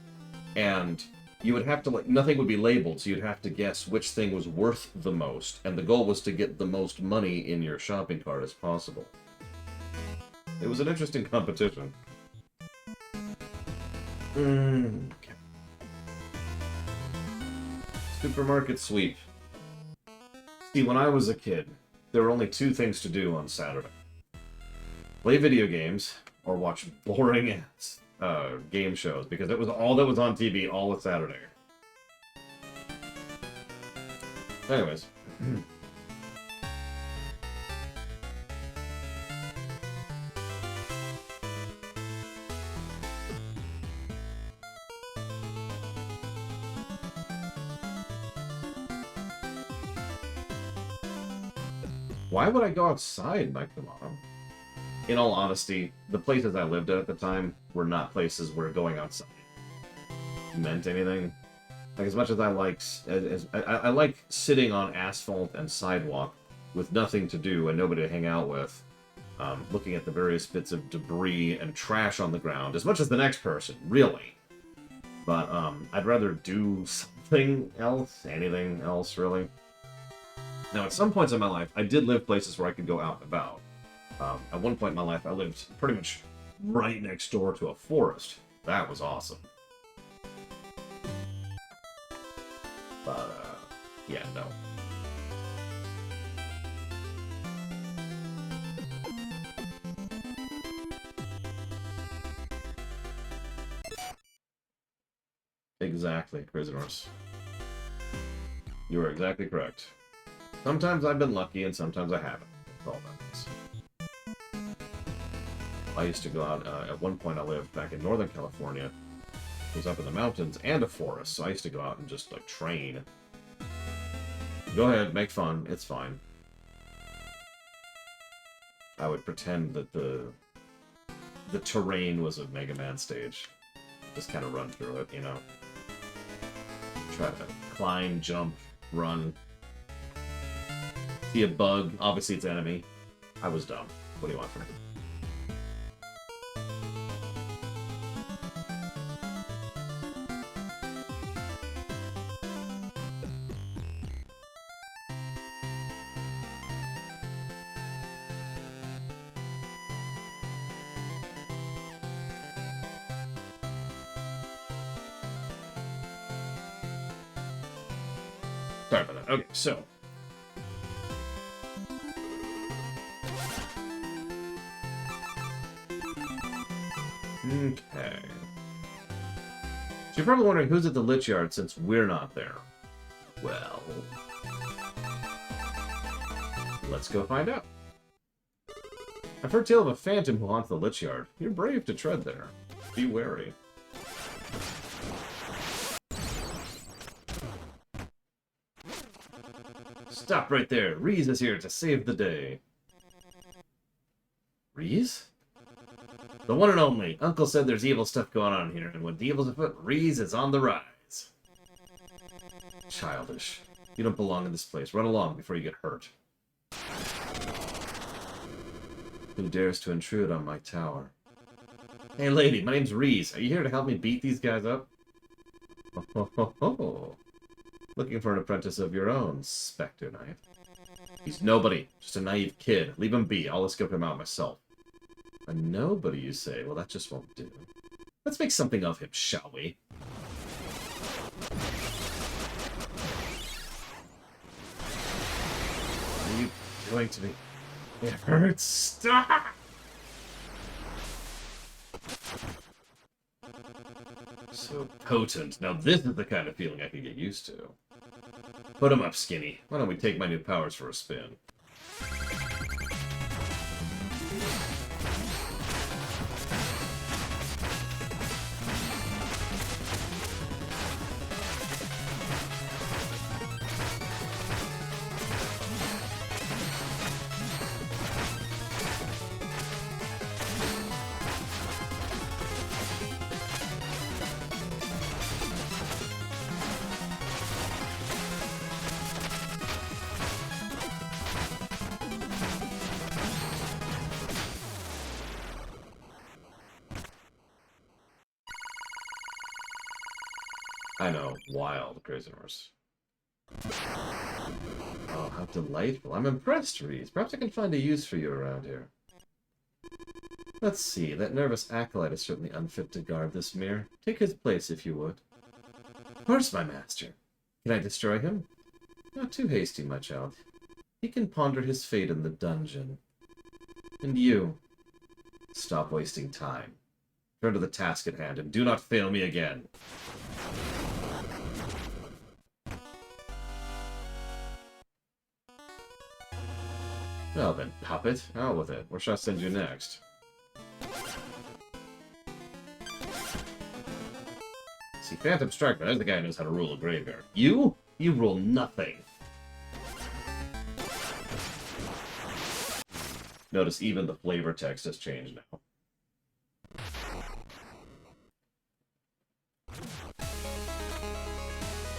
And you would have to, like, nothing would be labeled, so you'd have to guess which thing was worth the most. And the goal was to get the most money in your shopping cart as possible. It was an interesting competition. Okay. Supermarket sweep. See, when I was a kid, there were only two things to do on Saturday. Play video games, or watch boring game shows, because it was all that was on TV all of Saturday. Anyways. Why would I go outside, Mike D'Amato? In all honesty, the places I lived at the time were not places where going outside meant anything. Like, as much as I I like sitting on asphalt and sidewalk with nothing to do and nobody to hang out with, looking at the various bits of debris and trash on the ground, as much as the next person, really. But I'd rather do something else, anything else, really. Now, at some points in my life, I did live places where I could go out and about. At one point in my life, I lived pretty much right next door to a forest. That was awesome. But, yeah, no. Exactly, prisoners. You are exactly correct. Sometimes I've been lucky, and sometimes I haven't. That's all that is. I used to go out, at one point I lived back in Northern California. It was up in the mountains and a forest, so I used to go out and just, like, train. Go ahead, make fun, it's fine. I would pretend that the terrain was a Mega Man stage. Just kind of run through it, you know. Try to climb, jump, run. See a bug. Obviously, it's enemy. I was dumb. What do you want from me? Sorry about that. Okay, so. Okay. So you're probably wondering who's at the Lich Yard since we're not there. Well, let's go find out. I've heard tale of a phantom who haunts the Lich Yard. You're brave to tread there. Be wary. Stop right there. Reese is here to save the day. Reese? The one and only. Uncle said there's evil stuff going on here, and when the evil's afoot, Reese is on the rise. Childish. You don't belong in this place. Run along before you get hurt. Who dares to intrude on my tower? Hey lady, my name's Reese. Are you here to help me beat these guys up? Ho ho ho ho. Looking for an apprentice of your own, Spectre Knight. He's nobody. Just a naive kid. Leave him be. I'll scope him out myself. A nobody, you say? Well, that just won't do. Let's make something of him, shall we? What are you doing to me? It hurts. Stop! So potent. Now this is the kind of feeling I can get used to. Put him up, Skinny. Why don't we take my new powers for a spin? I know, wild craziness. Oh, how delightful. I'm impressed, Reese. Perhaps I can find a use for you around here. Let's see, that nervous acolyte is certainly unfit to guard this mirror. Take his place, if you would. Of course, my master. Can I destroy him? Not too hasty, my child. He can ponder his fate in the dungeon. And you, stop wasting time. Turn to the task at hand, and do not fail me again. Well then, puppet, out with it. Where shall I send you next? See, Phantom Strike, there's the guy who knows how to rule a graveyard. You? You rule nothing. Notice even the flavor text has changed now.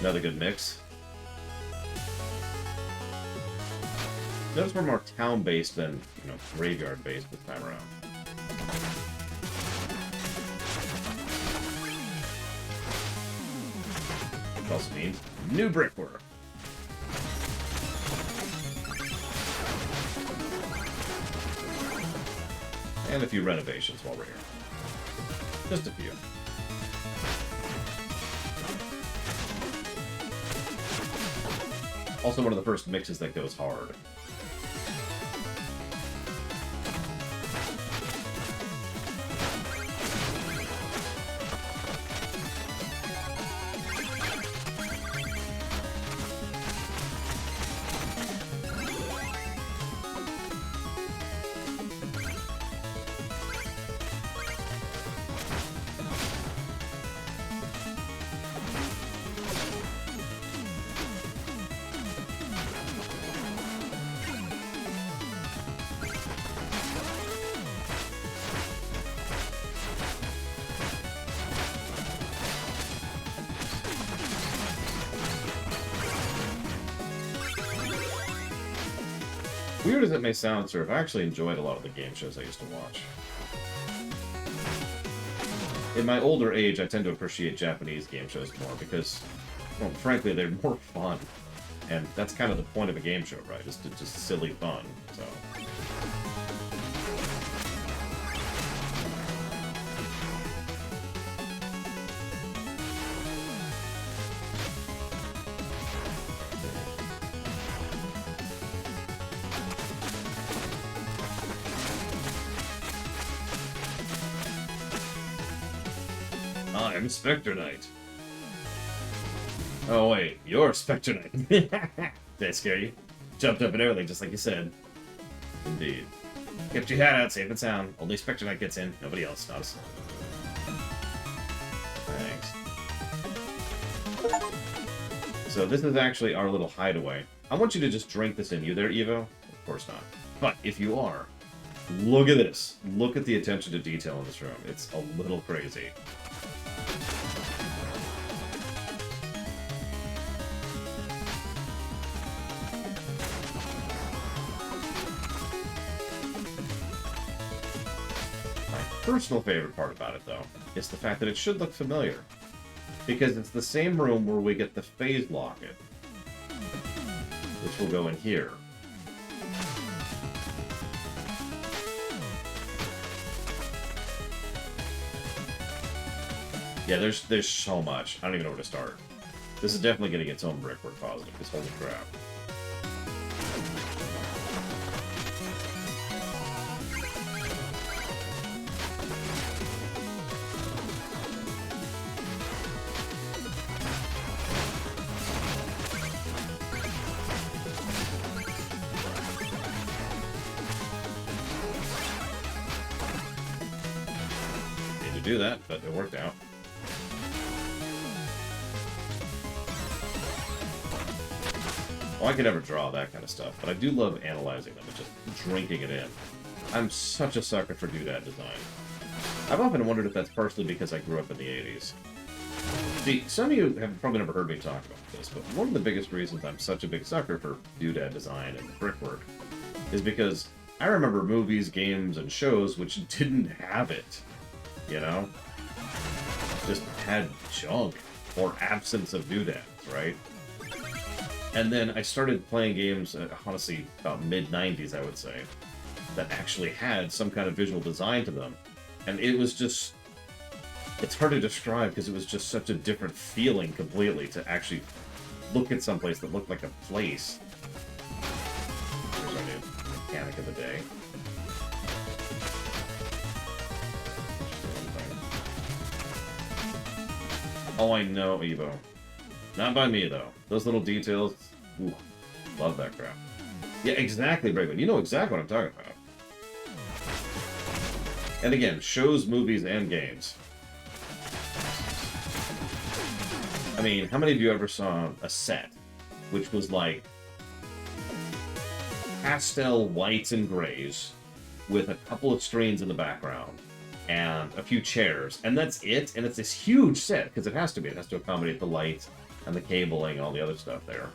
Another good mix. Notice we're more town-based than, you know, graveyard-based this time around. Which also means new brickwork. And a few renovations while we're here. Just a few. Also one of the first mixes that goes hard. Weird as it may sound, sir, I've actually enjoyed a lot of the game shows I used to watch. In my older age, I tend to appreciate Japanese game shows more because, well, frankly, they're more fun. And that's kind of the point of a game show, right? Is to just silly fun, so... I'm Spectre Knight. Oh wait, you're Spectre Knight. Did I scare you? Jumped up and everything, just like you said. Indeed. Kept your hat out, safe and sound. Only Spectre Knight gets in, nobody else. Not us. Thanks. So this is actually our little hideaway. I want you to just drink this in. You there, Evo? Of course not. But if you are, look at this. Look at the attention to detail in this room. It's a little crazy. Personal favorite part about it, though, is the fact that it should look familiar. Because it's the same room where we get the phase locket, which will go in here. Yeah, there's so much. I don't even know where to start. This is definitely getting its own brickwork positive, this holy crap. Do that, but it worked out. Well, I could never draw that kind of stuff, but I do love analyzing them and just drinking it in. I'm such a sucker for doodad design. I've often wondered if that's partially because I grew up in the 80s. See, some of you have probably never heard me talk about this, but one of the biggest reasons I'm such a big sucker for doodad design and brickwork is because I remember movies, games, and shows which didn't have it. You know? Just had junk or absence of doodads, right? And then I started playing games, honestly, about mid-90s, I would say, that actually had some kind of visual design to them. And it was just... It's hard to describe because it was just such a different feeling completely to actually look at someplace that looked like a place. Here's our new mechanic of the day. Oh, I know, Evo. Not by me, though. Those little details, ooh, love that crap. Yeah, exactly, Braven. You know exactly what I'm talking about. And again, shows, movies, and games. I mean, how many of you ever saw a set which was like pastel whites and grays with a couple of screens in the background and a few chairs, and that's it? And it's this huge set, because it has to be. It has to accommodate the lights and the cabling and all the other stuff there.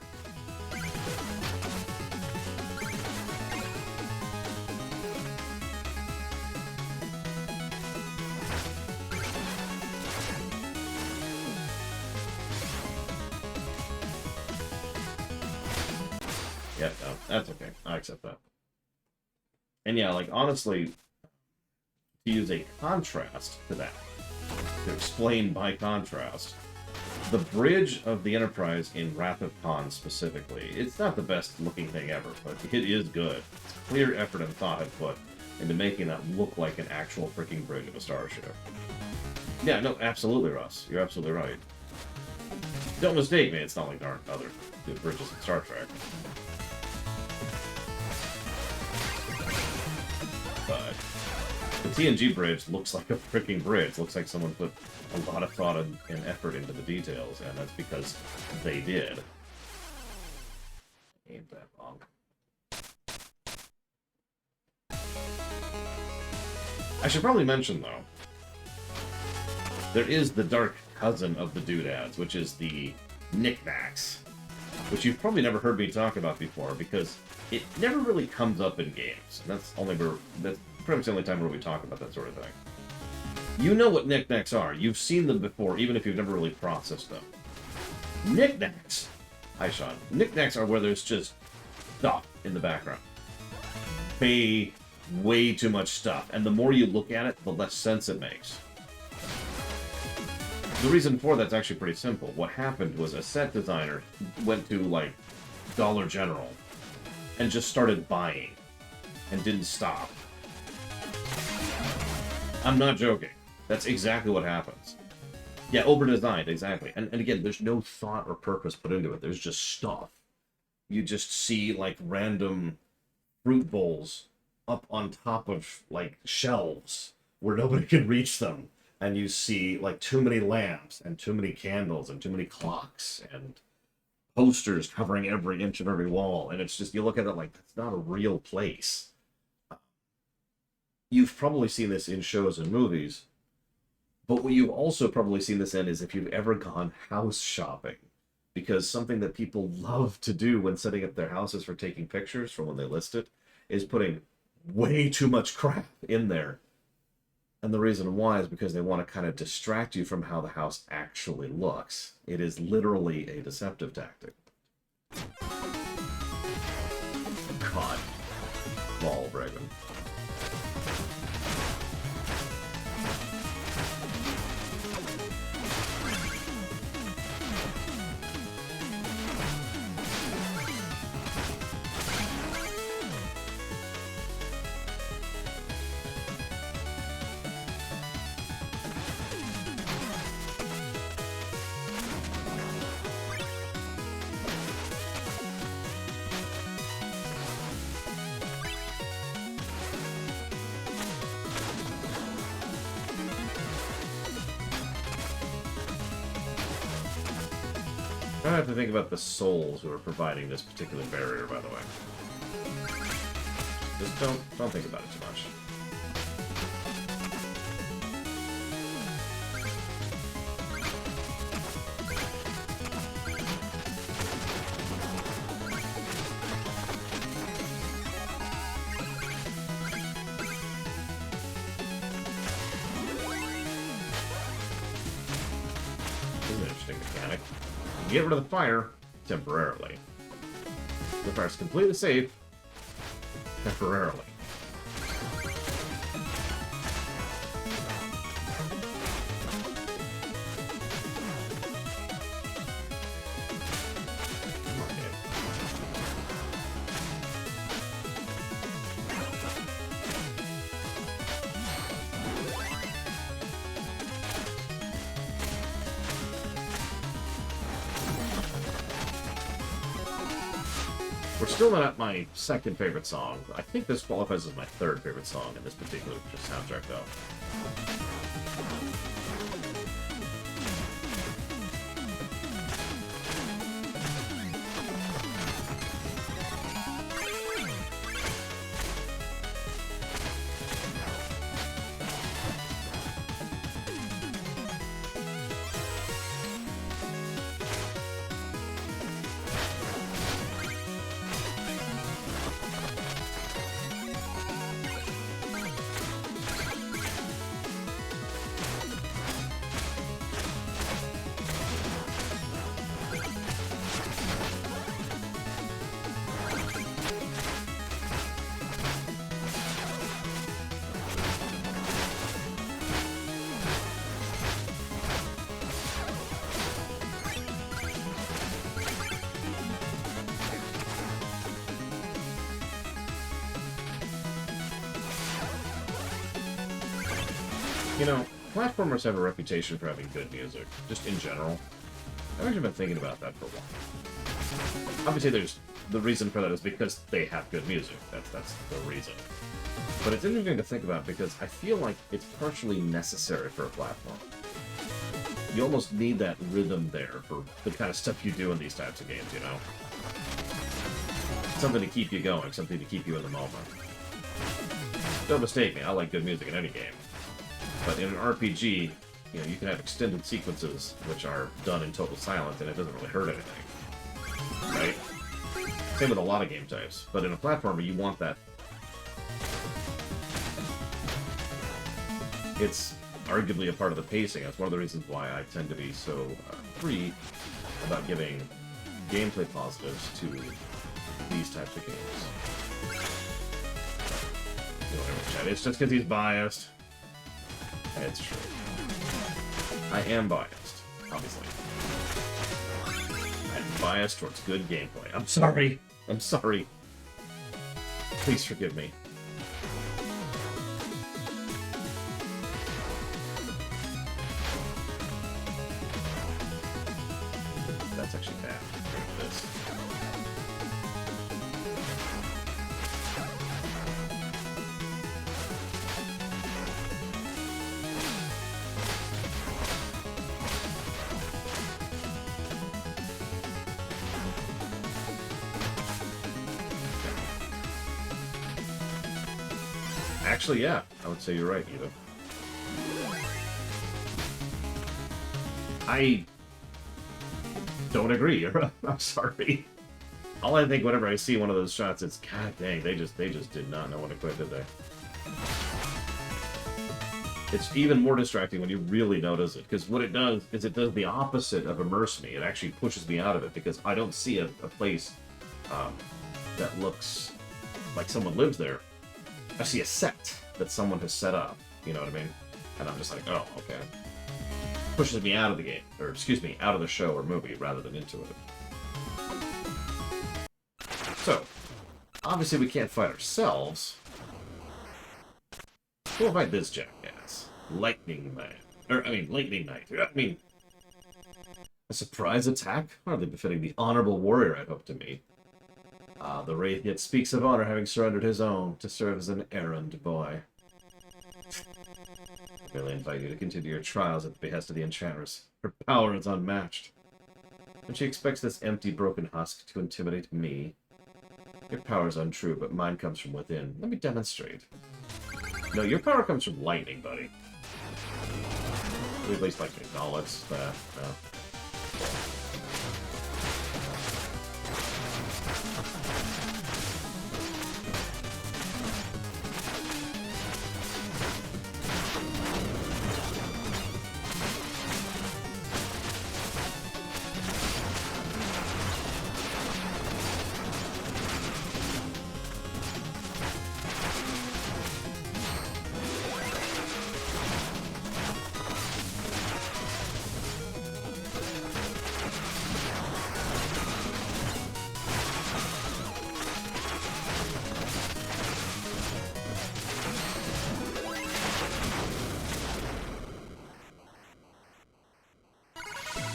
Yep, no, that's okay. I accept that. And yeah, like, honestly, to use a contrast to that, to explain by contrast, the bridge of the Enterprise in Wrath of Khan specifically, it's not the best looking thing ever, but it is good. It's clear effort and thought had put into making that look like an actual freaking bridge of a starship. Yeah, no, absolutely, Russ. You're absolutely right. Don't mistake me, it's not like there aren't other good bridges in Star Trek. But the TNG bridge looks like a freaking bridge. Looks like someone put a lot of thought and effort into the details, and that's because they did. Ain't that long. I should probably mention, though, there is the dark cousin of the doodads, which is the knickknacks. which you've probably never heard me talk about before because it never really comes up in games. That's pretty much the only time where we talk about that sort of thing. You know what knickknacks are. You've seen them before, even if you've never really processed them. Knickknacks. Hi, Sean. Knickknacks are where there's just stuff in the background. Way too much stuff, and the more you look at it, the less sense it makes. The reason for that's actually pretty simple. What happened was a set designer went to, like, Dollar General and just started buying and didn't stop. I'm not joking. That's exactly what happens. Yeah, over-designed, exactly. And again, there's no thought or purpose put into it. There's just stuff. You just see, like, random fruit bowls up on top of, like, shelves where nobody can reach them. And you see, like, too many lamps and too many candles and too many clocks and posters covering every inch of every wall. And it's just, you look at it like, that's not a real place. You've probably seen this in shows and movies, but what you've also probably seen this in is if you've ever gone house shopping. Because something that people love to do when setting up their houses for taking pictures from when they list it is putting way too much crap in there. And the reason why is because they want to kind of distract you from how the house actually looks. It is literally a deceptive tactic. God. Lol, Braven. I have to think about the souls who are providing this particular barrier, by the way. Just don't think about it too much. This is an interesting mechanic. Get rid of the fire temporarily. The fire's completely safe temporarily. We're still not at my second favorite song. I think this qualifies as my third favorite song in this particular soundtrack, though. You know, platformers have a reputation for having good music, just in general. I've actually been thinking about that for a while. Obviously, the reason for that is because they have good music. That's the reason. But it's interesting to think about because I feel like it's partially necessary for a platform. You almost need that rhythm there for the kind of stuff you do in these types of games, you know? Something to keep you going, something to keep you in the moment. Don't mistake me, I like good music in any game. But in an RPG, you know, you can have extended sequences which are done in total silence and it doesn't really hurt anything. Right? Same with a lot of game types. But in a platformer, you want that. It's arguably a part of the pacing. That's one of the reasons why I tend to be so free about giving gameplay positives to these types of games. It's just because he's biased. It's true. I am biased, obviously. I'm biased towards good gameplay. I'm sorry. I'm sorry. Please forgive me. That's actually bad. This. Actually, yeah, I would say you're right, Eva. I don't agree. I'm sorry. All I think whenever I see one of those shots, it's god dang, they just did not know when to quit, did they? It's even more distracting when you really notice it, because what it does is it does the opposite of immerse me. It actually pushes me out of it, because I don't see a place that looks like someone lives there. I see a set that someone has set up, you know what I mean? And I'm just like, oh, okay. Pushes me out of the game, or excuse me, out of the show or movie rather than into it. So, obviously we can't fight ourselves. We'll fight this jackass. Lightning Man. Lightning Knight. A surprise attack? Hardly befitting the honorable warrior I'd hoped to meet. The Wraith yet speaks of honor, having surrendered his own to serve as an errand boy. I merely invite you to continue your trials at the behest of the Enchantress. Her power is unmatched. And she expects this empty, broken husk to intimidate me. Your power is untrue, but mine comes from within. Let me demonstrate. No, your power comes from lightning, buddy. At least, like, acknowledge that. No.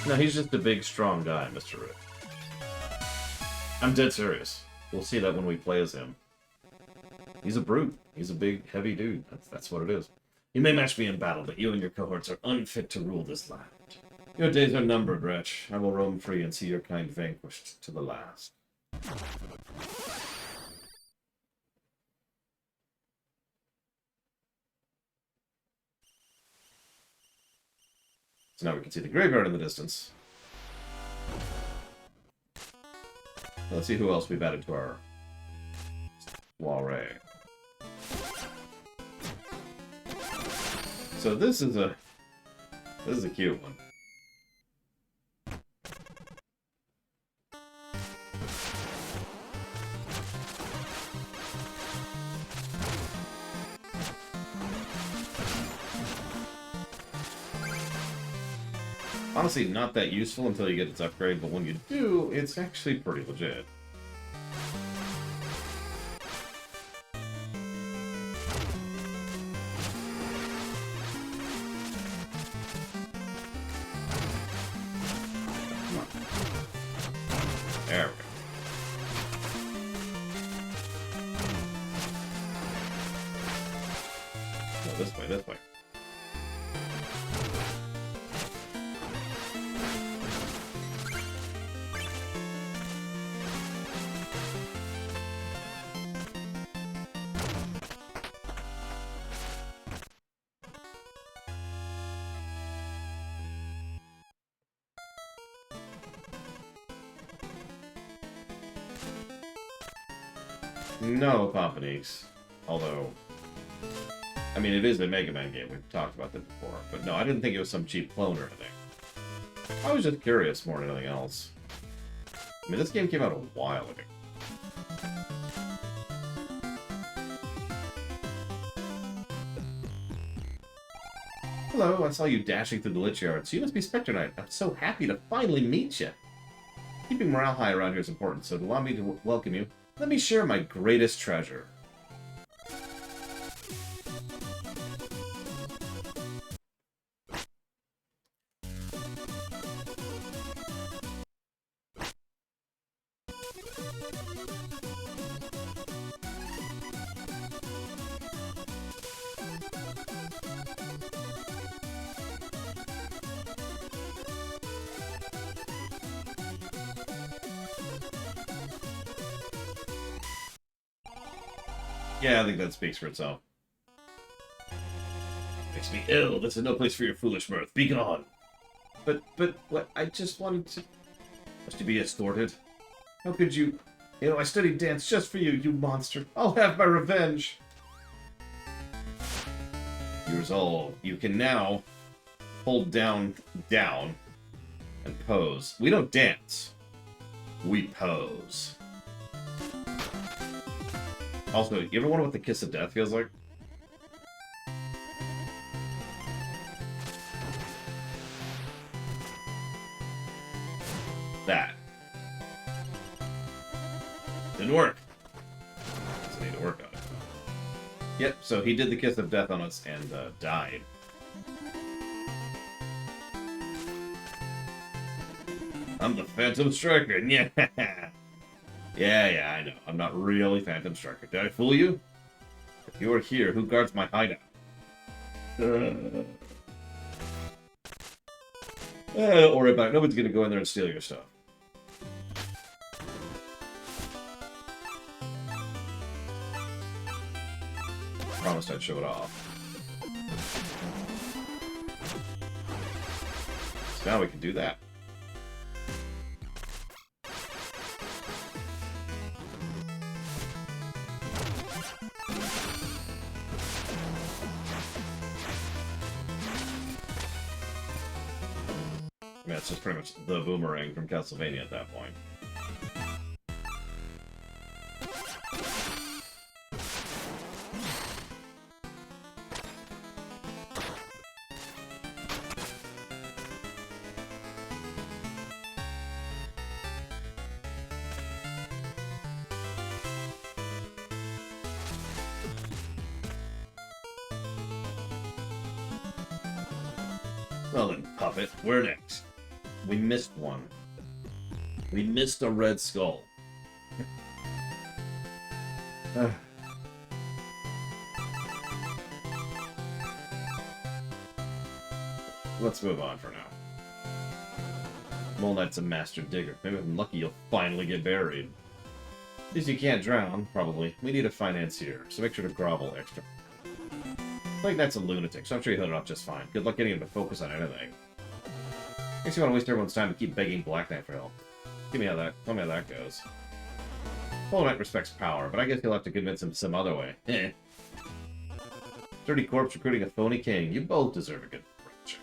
No, he's just a big, strong guy, Mr. Rick. I'm dead serious. We'll see that when we play as him. He's a brute. He's a big, heavy dude. That's what it is. You may match me in battle, but you and your cohorts are unfit to rule this land. Your days are numbered, wretch. I will roam free and see your kind vanquished to the last. So now we can see the graveyard in the distance. Let's see who else we've added to our soiree. So this is a cute one. Honestly, not that useful until you get its upgrade, but when you do, it's actually pretty legit. Come on. There we go. No, this way, this way. No, Pompanix. Although, I mean, it is a Mega Man game. We've talked about that before. But no, I didn't think it was some cheap clone or anything. I was just curious more than anything else. I mean, this game came out a while ago. Hello, I saw you dashing through the Lich Yard, so you must be Spectre Knight. I'm so happy to finally meet you. Keeping morale high around here is important, so to allow me to welcome you, let me share my greatest treasure. Yeah, I think that speaks for itself. Makes me ill. This is no place for your foolish mirth. Be gone. But what? I just wanted to... Was to be escorted? How could you... You know, I studied dance just for you, you monster. I'll have my revenge. You resolve. You can now hold down, and pose. We don't dance. We pose. Also, you ever wonder what the kiss of death feels like? That. Didn't work. So I need to work on it. Yep, so he did the kiss of death on us and died. I'm the Phantom Striker. Yeah. Yeah, I know. I'm not really Phantom Striker. Did I fool you? If you are here, who guards my hideout? Don't worry about it. Nobody's gonna go in there and steal your stuff. Promised I'd show it off. So now we can do that. I mean, it's just pretty much the boomerang from Castlevania at that point. Well then, Puppet, where next? We missed one. We missed a red skull. Let's move on for now. Mole Knight's a master digger. Maybe if I'm lucky you'll finally get buried. At least you can't drown, probably. We need a financier, so make sure to grovel extra. Plague Knight's a lunatic, so I'm sure he'll hit it off just fine. Good luck getting him to focus on anything. Makes you want to waste everyone's time to keep begging Black Knight for help. Tell me how that goes. Hollow Knight respects power, but I guess you'll have to convince him some other way. Eh. Dirty corpse recruiting a phony king. You both deserve a good friendship.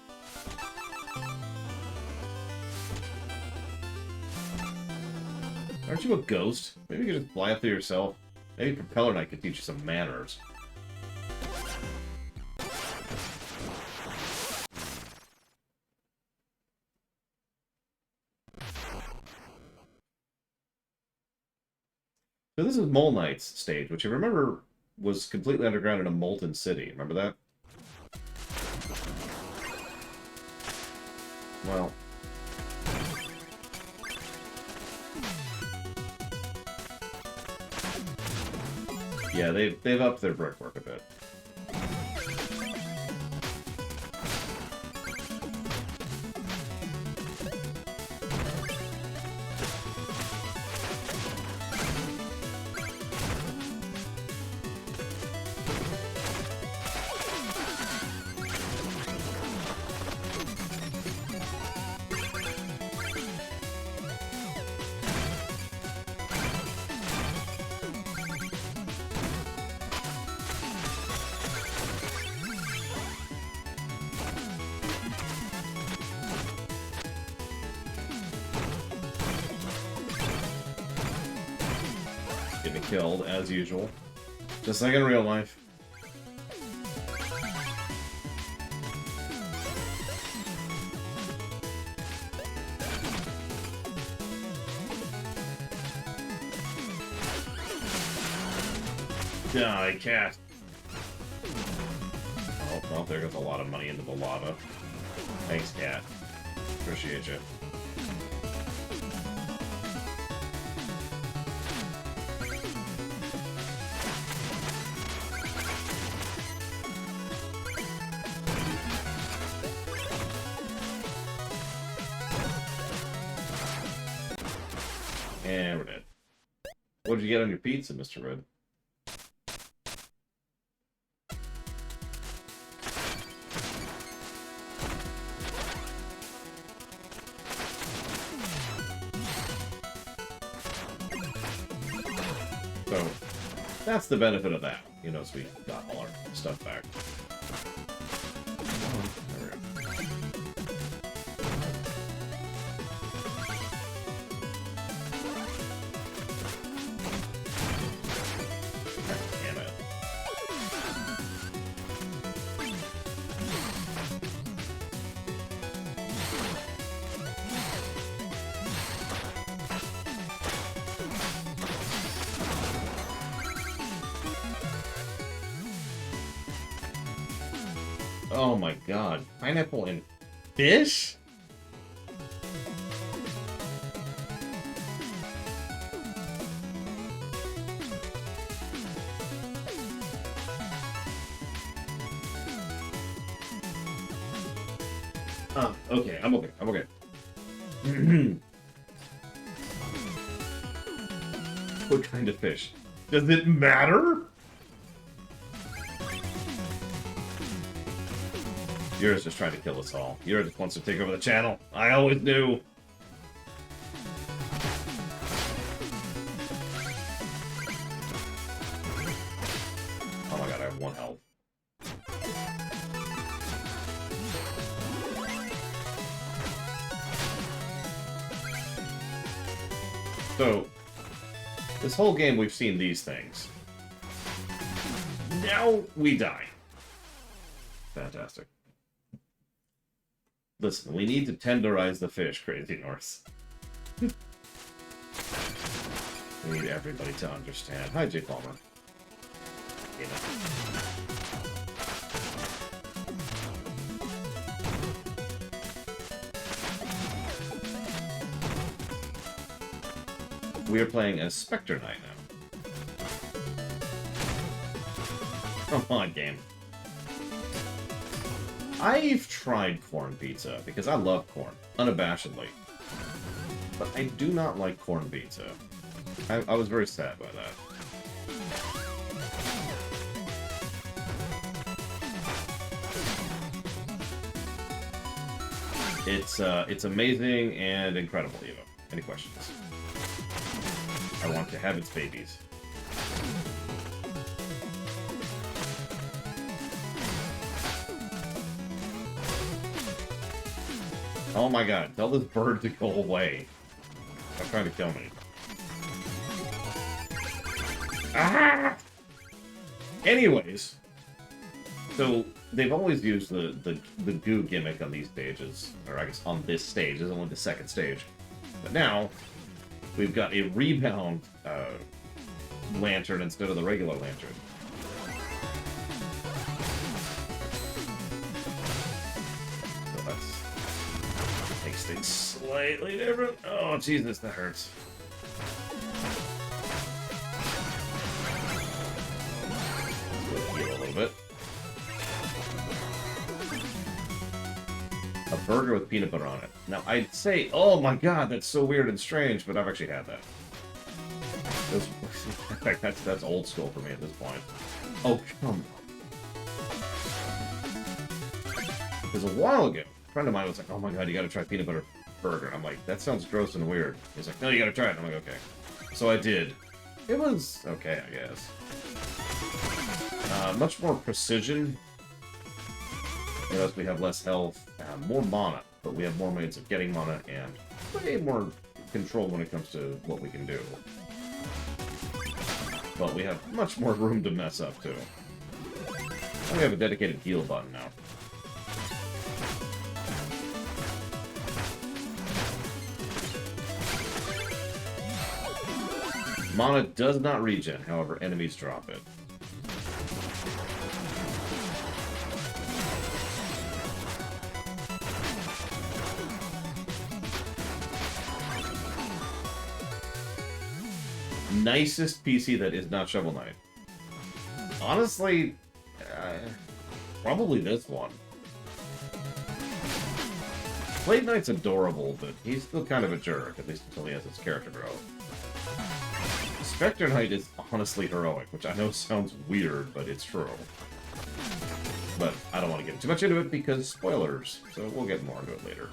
Aren't you a ghost? Maybe you could just fly up there yourself. Maybe Propeller Knight could teach you some manners. So this is Mole Knight's stage, which I remember was completely underground in a molten city. Remember that? Well. Yeah, they've upped their brickwork a bit. get me killed, as usual. Just like in real life. Die, cat. Oh, well, there goes a lot of money into the lava. Thanks, cat. Appreciate you. And we're dead. What did you get on your pizza, Mr. Red? So, that's the benefit of that. You know, so we got all our stuff back. There we go. Damn it. Oh my god. Pineapple and fish? Oh, okay. I'm okay. I'm okay. What kind of fish? Does it matter? Yura's just trying to kill us all. Yura just wants to take over the channel. I always knew. Oh my god, I have 1 health. So, this whole game we've seen these things. Now we die. Fantastic. Listen, we need to tenderize the fish, Crazy North. We need everybody to understand. Hi, Jay Palmer. You know. We are playing as Spectre Knight now. Come on, game. I've tried corn pizza, because I love corn, unabashedly. But I do not like corn pizza. I was very sad by that. It's amazing and incredible, Eva. Any questions? I want to have its babies. Oh my god, tell this bird to go away. Stop trying to kill me. Ah! Anyways, so they've always used the goo gimmick on these stages, or I guess on this stage. This is only the second stage. But now, we've got a rebound lantern instead of the regular lantern. So makes things slightly different. Oh, Jesus, that hurts. Let's go heal a little bit. A burger with peanut butter on it. Now, I'd say, oh my god, that's so weird and strange, but I've actually had that. In fact, that's old school for me at this point. Oh, come on. Because a while ago, a friend of mine was like, oh my god, you gotta try peanut butter burger. I'm like, that sounds gross and weird. He's like, no, you gotta try it. I'm like, okay. So I did. It was okay, I guess. Much more precision. Notice we have less health, more mana, but we have more means of getting mana and way more control when it comes to what we can do. but we have much more room to mess up, too. And we have a dedicated heal button now. Mana does not regen, however, enemies drop it. Nicest PC that is not Shovel Knight. Honestly, probably this one. Blade Knight's adorable, but he's still kind of a jerk, at least until he has his character growth. Spectre Knight is honestly heroic, which I know sounds weird, but it's true. But I don't want to get too much into it because spoilers, so we'll get more into it later.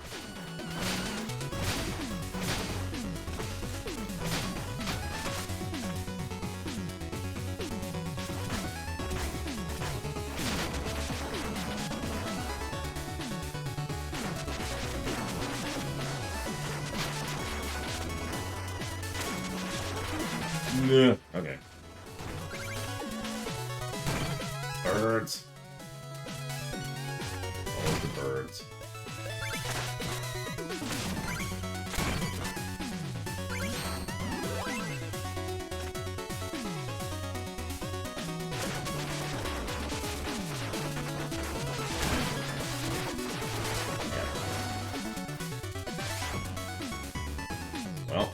Yeah. Okay. Birds. Always the birds. Yeah. Well.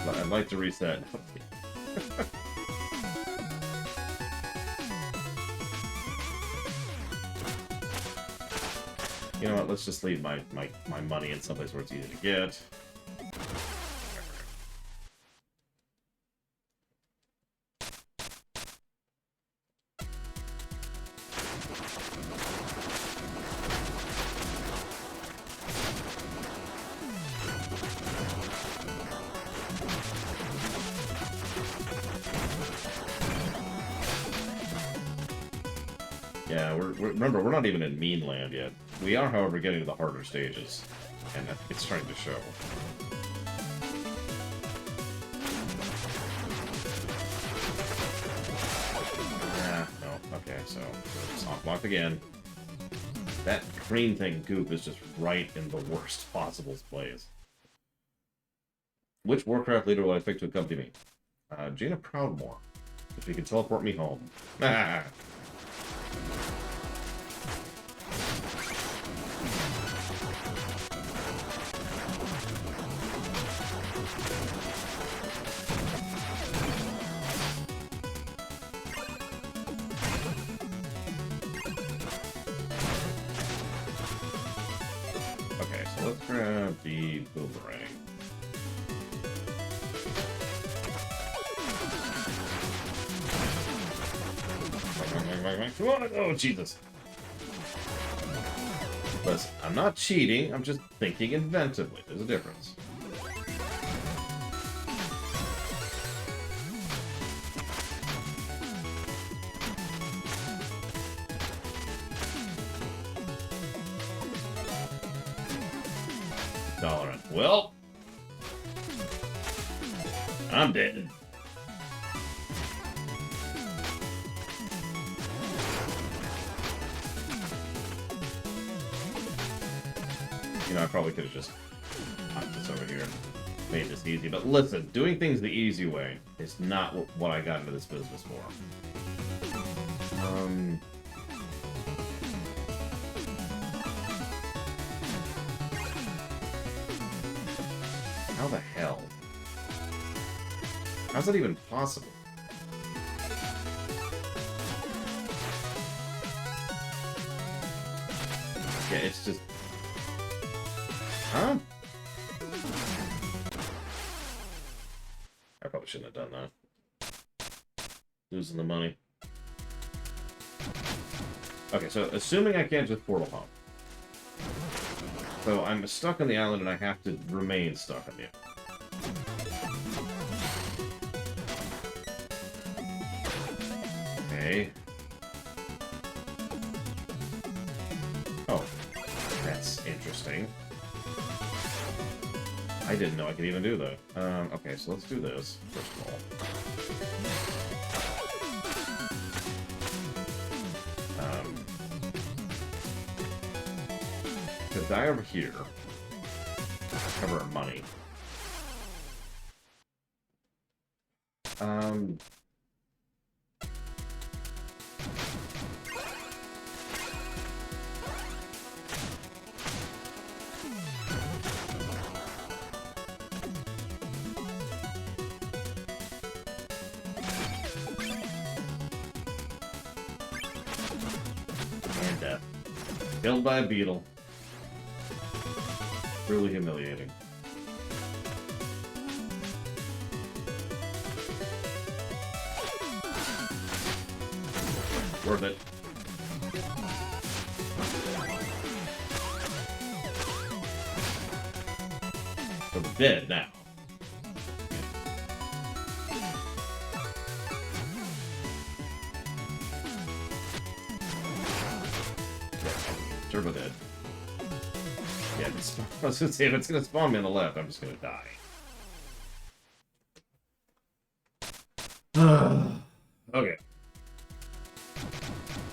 I'd like to reset. You know what, let's just leave my money in someplace where it's easy to get. Yeah, remember, we're not even in Mean Land yet. We are, however, getting to the harder stages, and it's starting to show. Ah, no, okay, so soft lock again. That green thing, Goop, is just right in the worst possible place. Which Warcraft leader will I pick to accompany me? Jaina Proudmoore. If you can teleport me home. Ah! Okay, so let's grab the boomerang. Oh, Jesus. Listen, I'm not cheating, I'm just thinking inventively. There's a difference. Tolerant. Well, I'm dead. You know, I probably could have just popped this over here and made this easy. But listen, doing things the easy way is not what I got into this business for. How the hell? How's that even possible? Yeah, it's just... Huh? I probably shouldn't have done that. Losing the money. Okay, so assuming I can't just portal home. So I'm stuck on the island and I have to remain stuck on it. Okay. Oh, that's interesting. I didn't know I could even do that. Okay, so let's do this, first of all. The die over here. Cover our money. And death. Killed by a beetle. Really humiliating. Worth it. So we're dead now. Turbo dead. Yeah, I was gonna say, if it's gonna spawn me on the left, I'm just gonna die. Okay.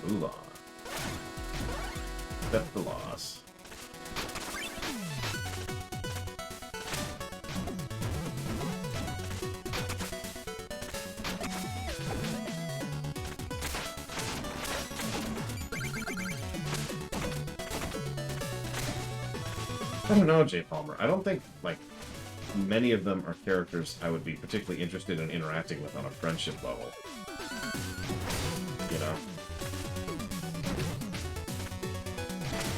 Move on. Accept the loss. I don't know, Jay Palmer. I don't think, like, many of them are characters I would be particularly interested in interacting with on a friendship level. You know?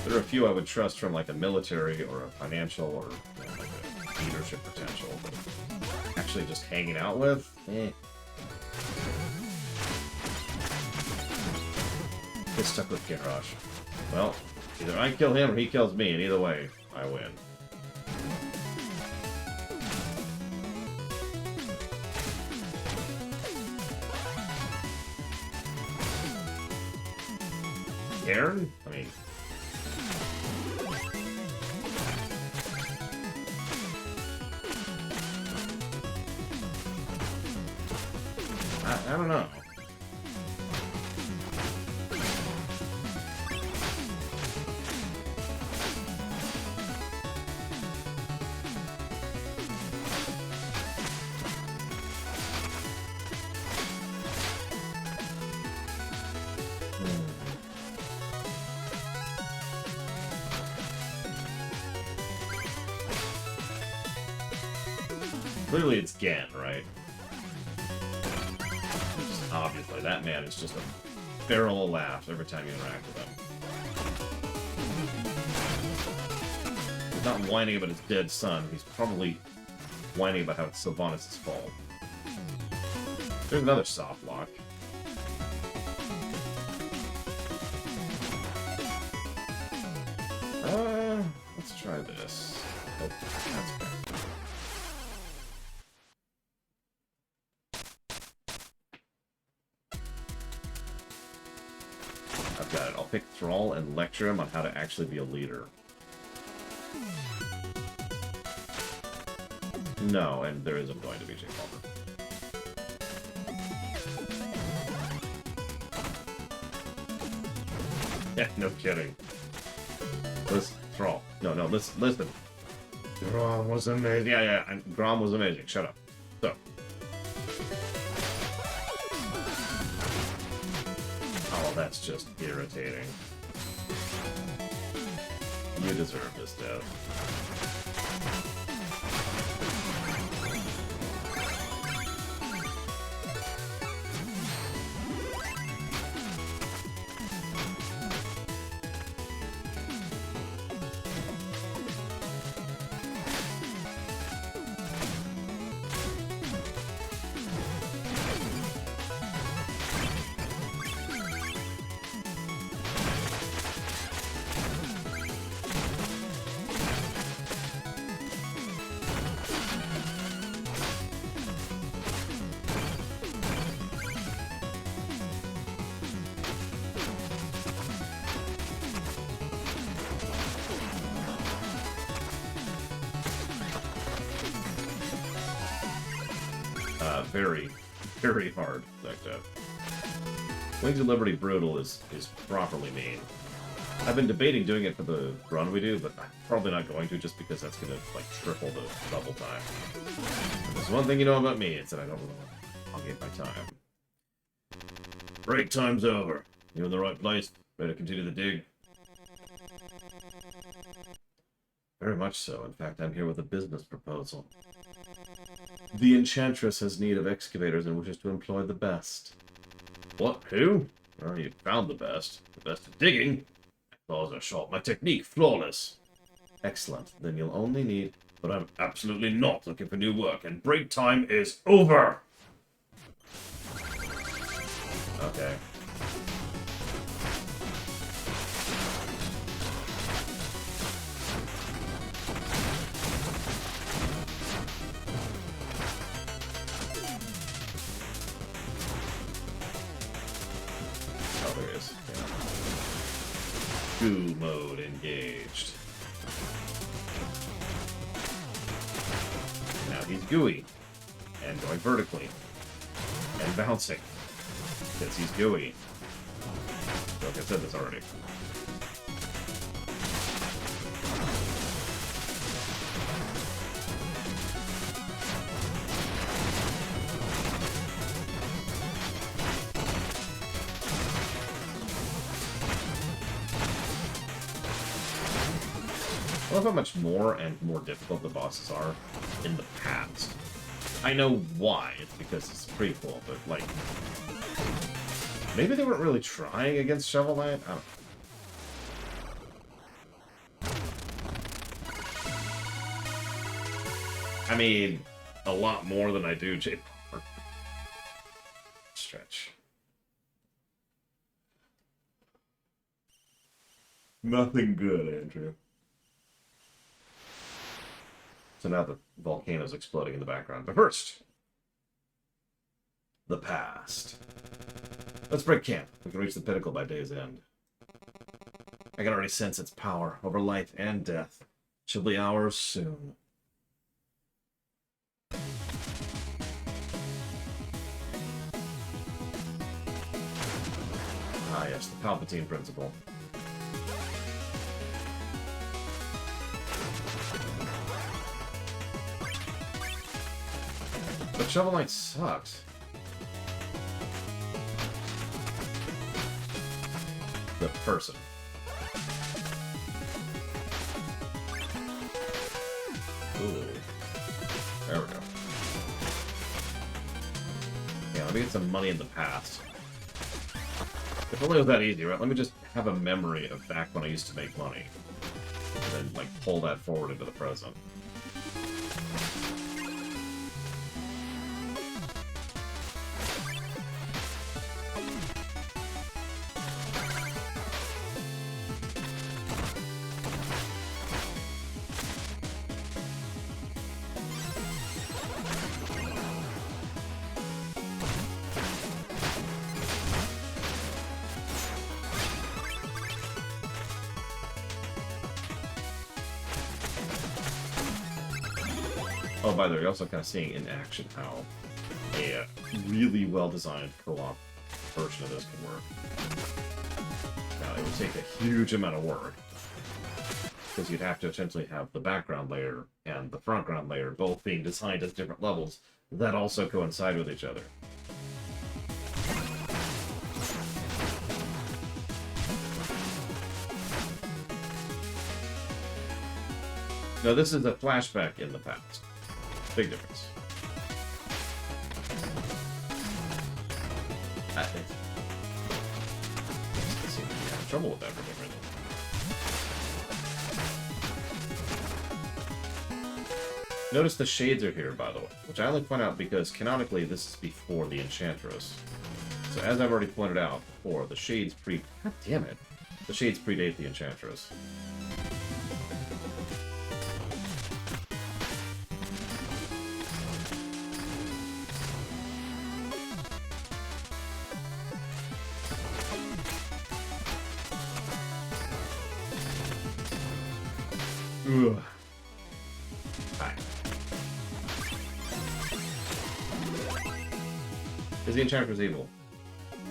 There are a few I would trust from, like, a military or a financial or, you know, like a leadership potential, but actually just hanging out with? Eh. Get stuck with Garrosh. Well, either I kill him or he kills me, and either way, I win. Aaron? I mean... I don't know. Clearly it's Gen, right? Just obviously, that man is just a barrel of laughs every time you interact with him. He's not whining about his dead son, he's probably whining about how it's Sylvanas' fault. There's another soft lock. Let's try this. Oh, that's better. I've got it. I'll pick Thrall and lecture him on how to actually be a leader. No, and there isn't going to be Jake Palmer. Yeah, no kidding. Listen, Thrall. No, listen. Grom was amazing. Yeah, Grom was amazing. Shut up. So. Oh, that's just irritating. You deserve this death. very, very hard like that. Wings of Liberty Brutal is properly mean. I've been debating doing it for the run we do, but I'm probably not going to just because that's gonna like triple the level time. And there's one thing you know about me, it's that I don't really want to elongate my time. Break time's over. You're in the right place. Ready to continue the dig? Very much so. In fact, I'm here with a business proposal. The Enchantress has need of excavators and wishes to employ the best. What? Who? Well, you found the best. The best at digging. My claws are sharp. My technique flawless. Excellent. Then you'll only need... But I'm absolutely not looking for new work, and break time is over! Okay. Oh, there it is. Yeah. Goo mode engaged. Now he's gooey. And going vertically. And bouncing. Because he's gooey. Like I said this already. I love how much more and more difficult the bosses are in the past. I know why. It's because it's prequel, but like... Maybe they weren't really trying against Shovel Knight? I don't know. I mean, a lot more than I do J-Park. Stretch. Nothing good, Andrew. So now the volcano's exploding in the background. But first, the past. Let's break camp. We can reach the pinnacle by day's end. I can already sense its power over life and death. It shall be ours soon. Ah, yes, the Palpatine principle. But Shovel Knight sucks. The person. Ooh. There we go. Yeah, let me get some money in the past. If only it was that easy, right? Let me just have a memory of back when I used to make money. And then, like, pull that forward into the present. Oh, by the way, you're also kind of seeing in action how a really well-designed co-op version of this can work. Now, it would take a huge amount of work, because you'd have to essentially have the background layer and the foreground layer both being designed as different levels that also coincide with each other. Now, this is a flashback in the past. Big difference. I think. I seem to be having trouble with that for some reason. Notice the shades are here, by the way, which I only point out because canonically this is before the Enchantress. So as I've already pointed out before, the shades God damn it. The shades predate the Enchantress. Ugh. Hi. Is the Enchantress evil?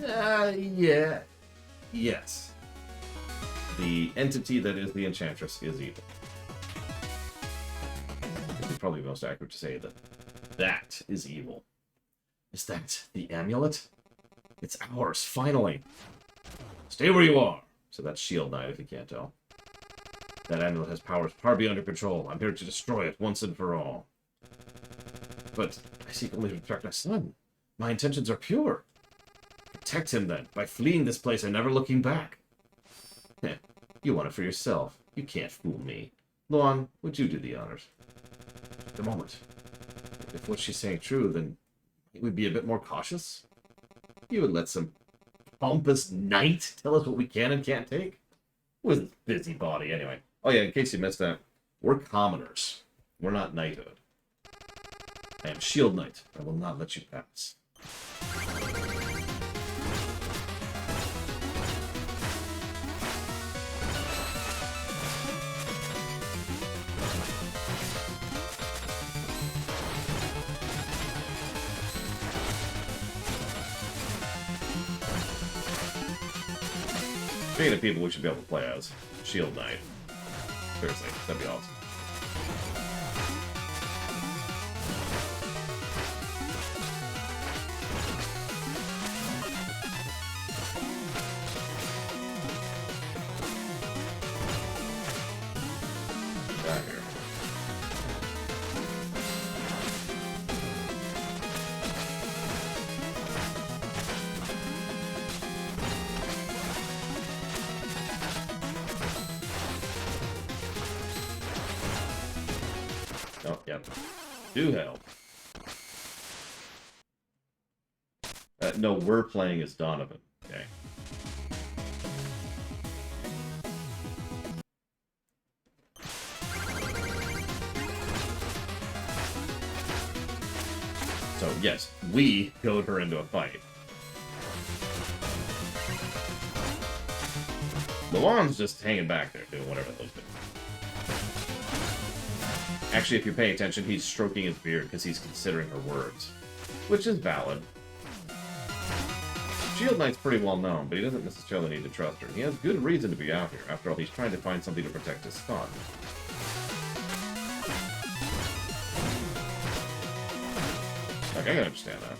Yeah. Yes. The entity that is the Enchantress is evil. It's probably most accurate to say that that is evil. Is that the amulet? It's ours, finally. Stay where you are. So that's Shield Knight, if you can't tell. That amulet has powers far beyond your control. I'm here to destroy it once and for all. But I seek only to protect my son. My intentions are pure. Protect him, then, by fleeing this place and never looking back. Heh, you want it for yourself. You can't fool me. Luan, would you do the honors? At the moment. If what she's saying true, then it would be a bit more cautious. You would let some pompous knight tell us what we can and can't take? With his busybody, anyway. Oh yeah, in case you missed that, we're commoners. We're not knighthood. I am Shield Knight. I will not let you pass. Speaking of people we should be able to play as, Shield Knight. Seriously, that'd be awesome. Back here. Oh, yep. Do help. No, we're playing as Donovan. Okay. So, yes, we goad her into a fight. Luan's just hanging back there doing whatever those do. Actually, if you pay attention, he's stroking his beard because he's considering her words. Which is valid. Shield Knight's pretty well known, but he doesn't necessarily need to trust her. He has good reason to be out here. After all, he's trying to find something to protect his son. Like, I can understand that.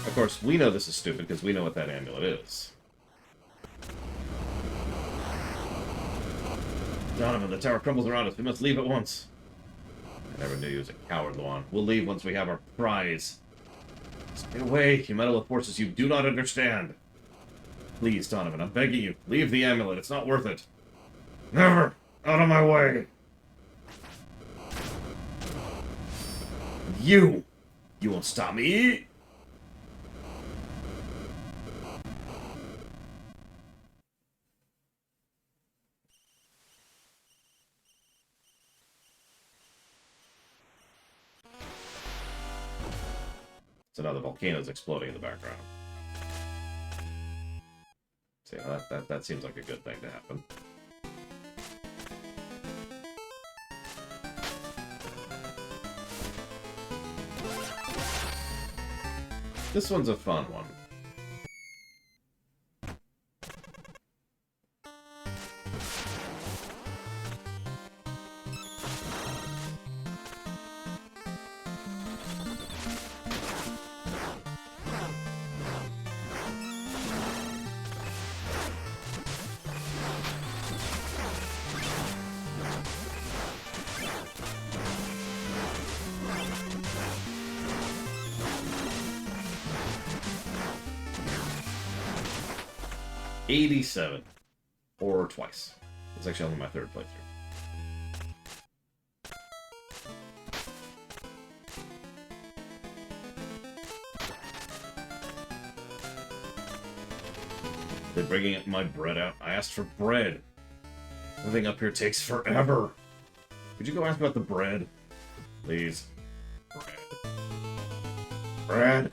Of course, we know this is stupid because we know what that amulet is. Donovan, the tower crumbles around us. We must leave at once. I never knew you was a coward, Luan. We'll leave once we have our prize. Stay away. You meddle with forces you do not understand. Please, Donovan, I'm begging you. Leave the amulet. It's not worth it. Never! Out of my way! You! You won't stop me! So now the volcano's exploding in the background. See, that seems like a good thing to happen. This one's a fun one. '87. Or twice. It's actually only my third playthrough. They're bringing my bread out. I asked for bread. Living up here takes forever. Could you go ask about the bread? Please. Bread. Bread.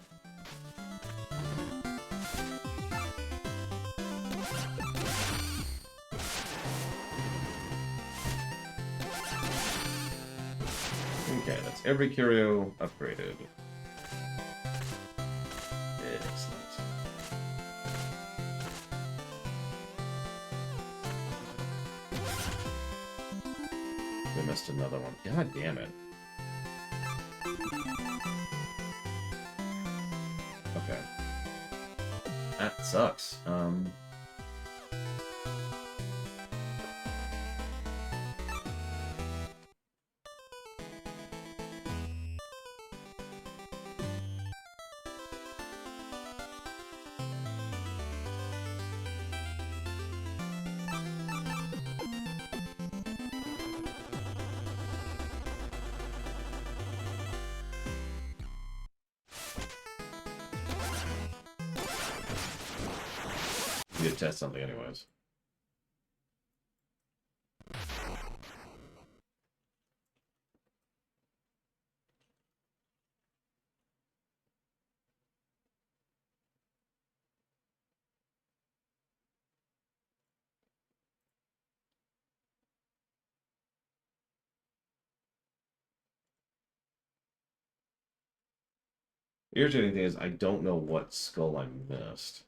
Okay, that's Gets every curio upgraded. Excellent. We missed another one. God damn it. Okay. That sucks. We did test something anyways. The irritating thing is I don't know what skull I missed.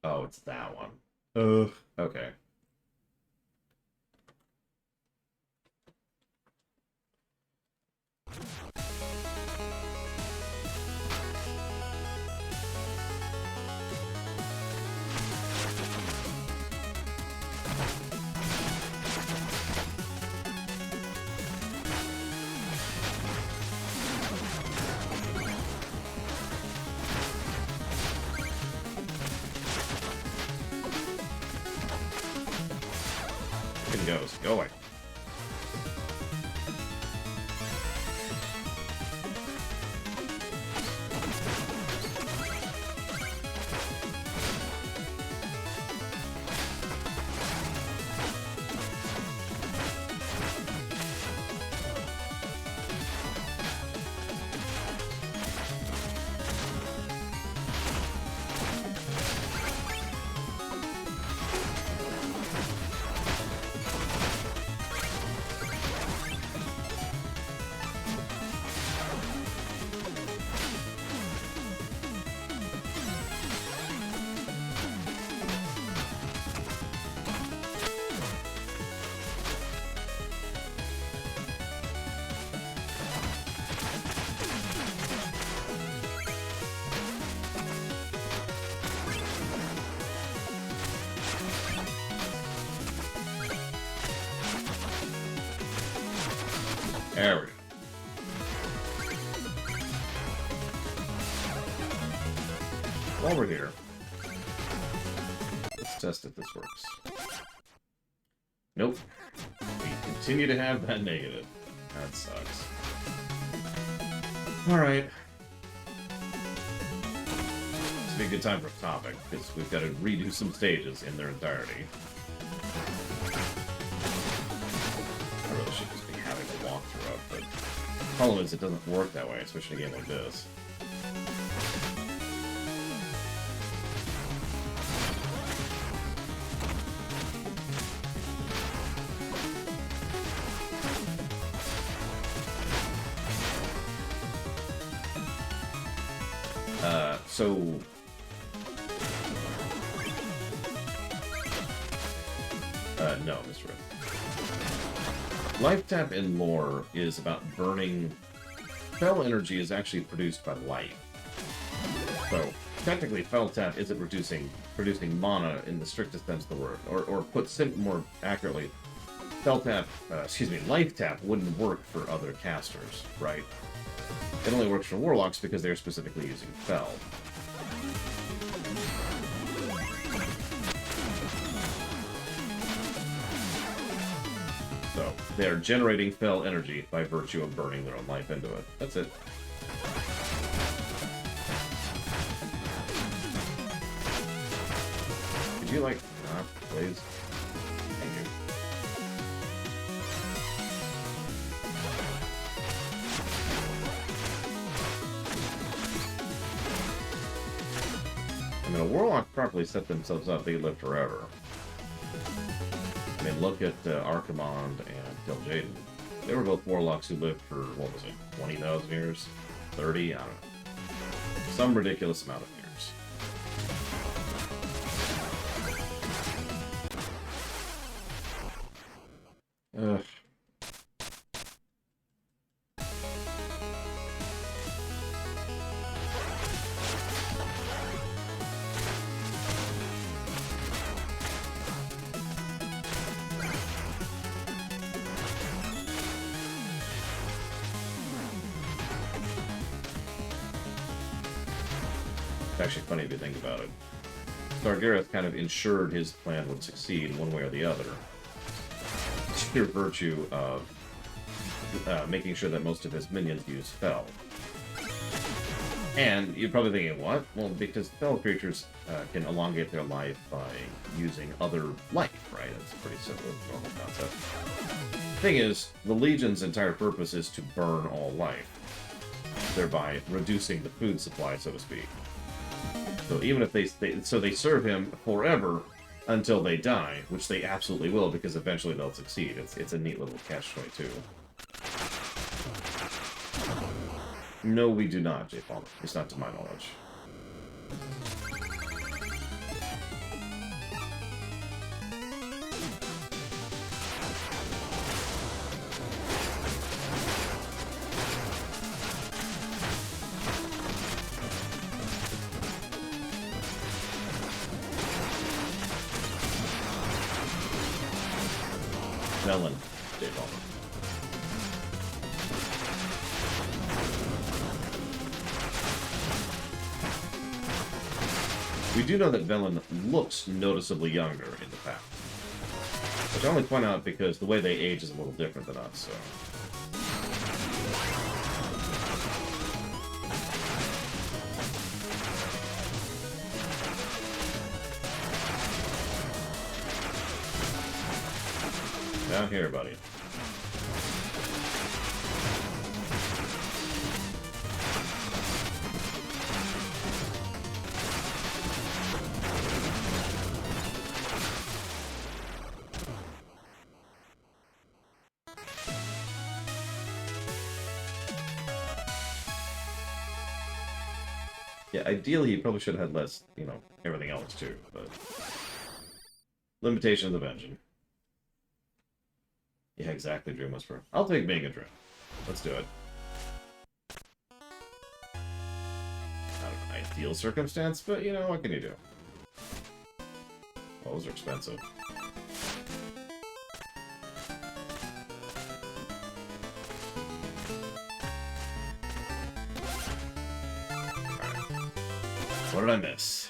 Oh, it's that one. Ugh. Okay. It goes. Go away. There we go. While we're here, let's test if this works. Nope. We continue to have that negative. That sucks. Alright. This would be a good time for a topic, because we've got to redo some stages in their entirety. I really should just be having a walkthrough of, but the problem is it doesn't work that way, especially in a game like this. So... no, Mr. Red. Life Tap in lore is about burning... Fel energy is actually produced by light. So, technically, Fel Tap isn't producing mana in the strictest sense of the word. Or put more accurately, Life Tap wouldn't work for other casters, right? It only works for warlocks because they're specifically using Fel. So, they're generating Fel energy by virtue of burning their own life into it. That's it. Could you, like, not, please? Thank you. I mean, a warlock properly set themselves up, they live forever. mean, look at Archimonde and Tel'Jaeden. They were both warlocks who lived for, what was it, 20,000 years? 30? I don't know. Some ridiculous amount of years. Ugh. It's actually funny if you think about it. Sargeras kind of ensured his plan would succeed one way or the other. Sheer virtue of making sure that most of his minions use Fel. And you're probably thinking, what? Well, because Fel creatures can elongate their life by using other life, right? It's a pretty simple, normal concept. Thing is, the Legion's entire purpose is to burn all life, thereby reducing the food supply, so to speak. So even if they serve him forever until they die, which they absolutely will, because eventually they'll succeed. It's a neat little catch-22. No, we do not, J. Palmer. It's not to my knowledge. Velen, J. Palmer. We do know that Velen looks noticeably younger in the past. Which I only point out because the way they age is a little different than us, so... Down here, buddy. Yeah, ideally, he probably should have had less, you know, everything else too, but... Limitations of engine. Yeah, exactly, Dream Whisperer. I'll take Mega Dream. Let's do it. Not an ideal circumstance, but, you know, what can you do? Well, those are expensive. Alright. What did I miss?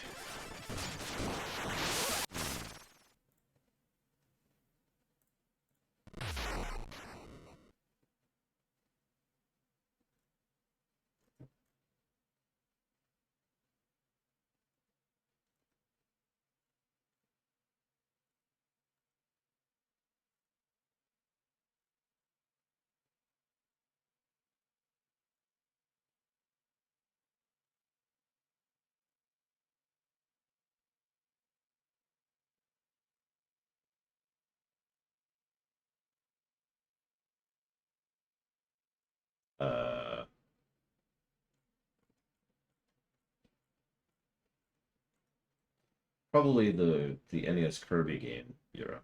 Probably the NES Kirby game era,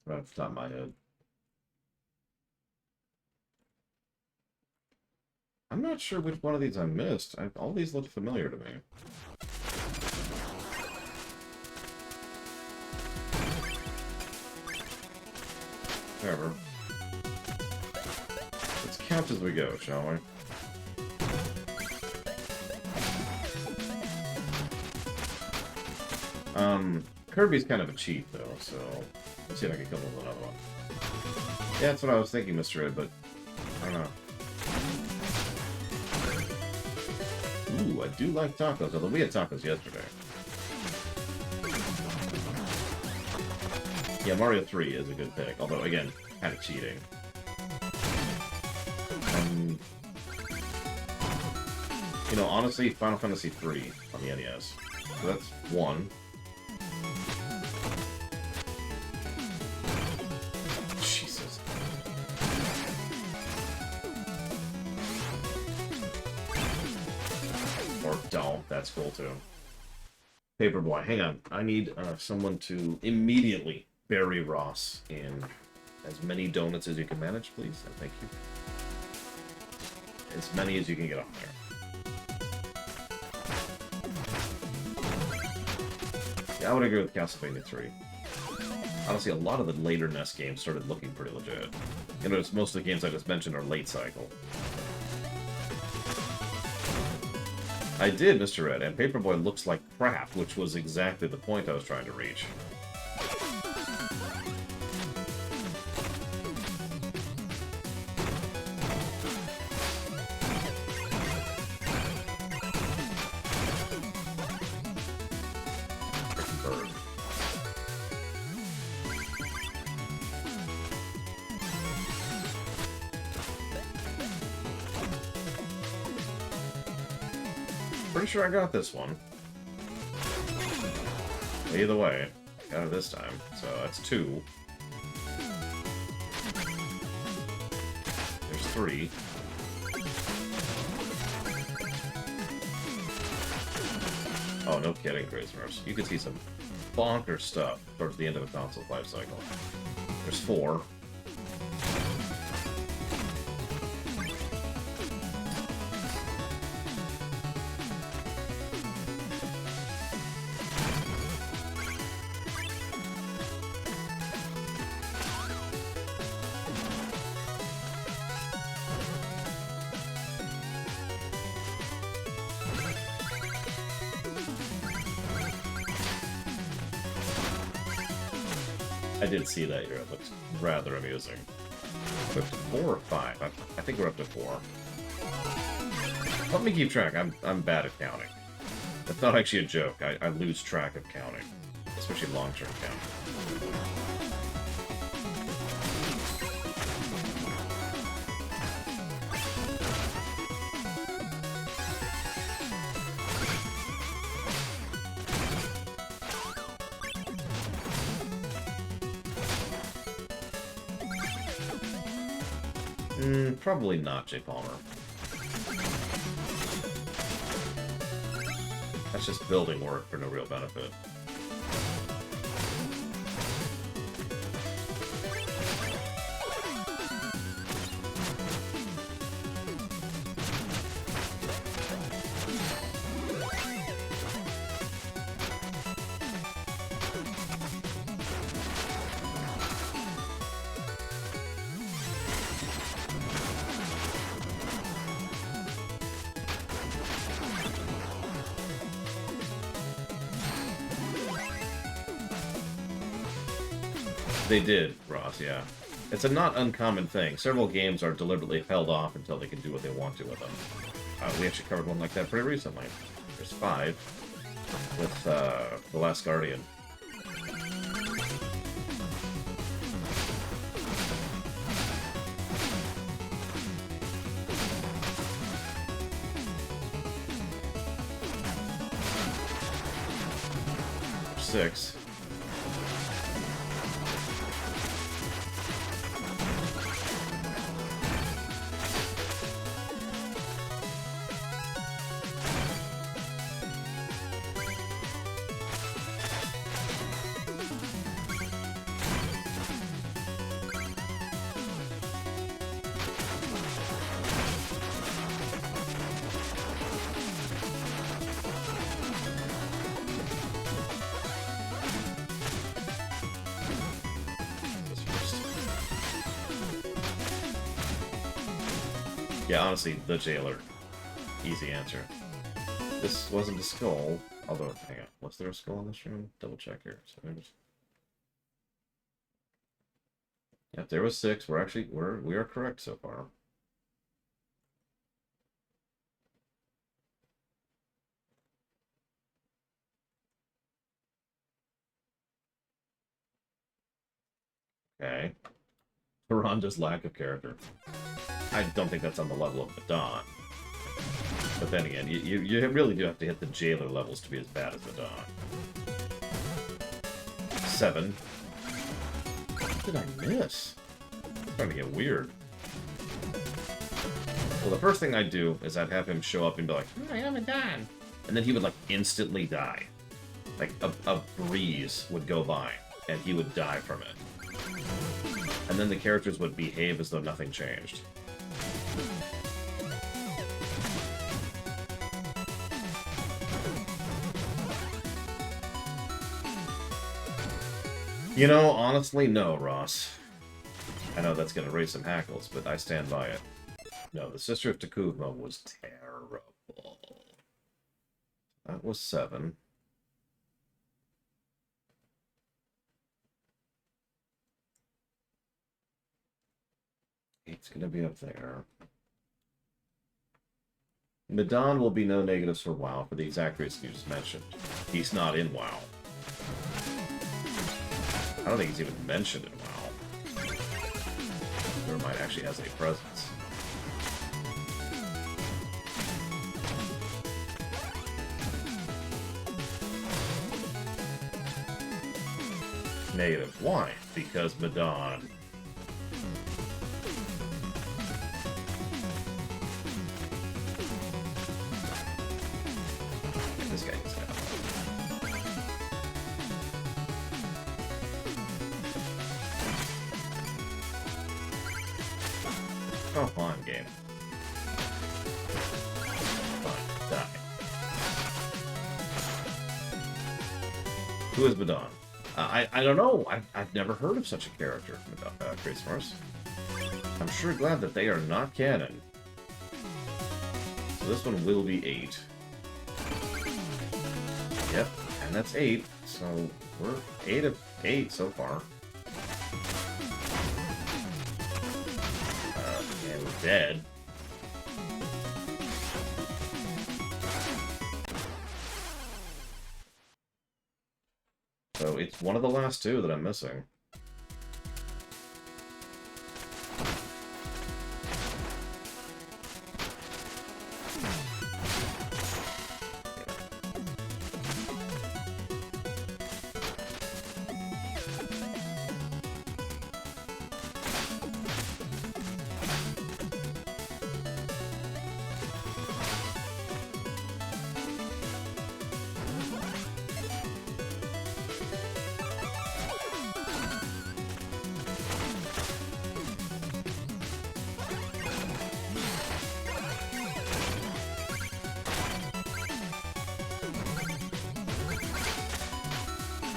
right off the top of my head. I'm not sure which one of these I missed. All these look familiar to me. Whatever. Let's count as we go, shall we? Kirby's kind of a cheat, though, so let's see if I can come up with another one. Yeah, that's what I was thinking, Mr. Ed, but I don't know. Ooh, I do like tacos, although we had tacos yesterday. Yeah, Mario 3 is a good pick, although, again, kind of cheating. You know, honestly, Final Fantasy 3 on the NES. So that's one. That's cool too. Paperboy, hang on. I need someone to immediately bury Ross in as many donuts as you can manage, please. Thank you. As many as you can get on there. Yeah, I would agree with Castlevania 3. Honestly, a lot of the later NES games started looking pretty legit. You notice most of the games I just mentioned are late cycle. I did, Mr. Red, and Paperboy looks like crap, which was exactly the point I was trying to reach. Bird. Pretty sure I got this one. Either way, got it this time. So that's 2. There's 3. Oh, no kidding, Crazimers. You could see some bonker stuff towards the end of a console's life cycle. There's 4. I did see that here. It looks rather amusing. We're up to 4 or 5? I think we're up to 4. Help me keep track. I'm bad at counting. That's not actually a joke. I lose track of counting. Especially long-term counting. Probably not, Jay Palmer. That's just building work for no real benefit. They did, Ross, yeah. It's a not uncommon thing. Several games are deliberately held off until they can do what they want to with them. We actually covered one like that pretty recently. There's 5 with The Last Guardian. There's 6. Yeah, honestly, the jailer. Easy answer. This wasn't a skull, although, hang on, was there a skull in this room? Double check here. So yep, there was 6. We are correct so far. Okay. Miranda's lack of character. I don't think that's on the level of the Dawn. But then again, you really do have to hit the jailer levels to be as bad as the Dawn. 7. What did I miss? It's starting to get weird. Well, the first thing I'd do is I'd have him show up and be like, I haven't done. and then he would like instantly die. Like a breeze would go by, and he would die from it. And then the characters would behave as though nothing changed. You know, honestly, no, Ross. I know that's gonna raise some hackles, but I stand by it. No, the Sister of Takuvma was terrible. That was 7. It's gonna be up there. Medon will be no negatives for WoW for the exact reason you just mentioned. He's not in WoW. I don't think he's even mentioned in WoW. Nevermind actually has a presence. Negative. Why? Because Medon. This guy is out. Oh, come on, game. Fine, die. Who is Medon? I don't know. I've never heard of such a character, Crazy Mars. I'm sure glad that they are not canon. So this one will be 8. Yep, and that's 8. So we're 8 of 8 so far. And we're dead. So it's one of the last 2 that I'm missing.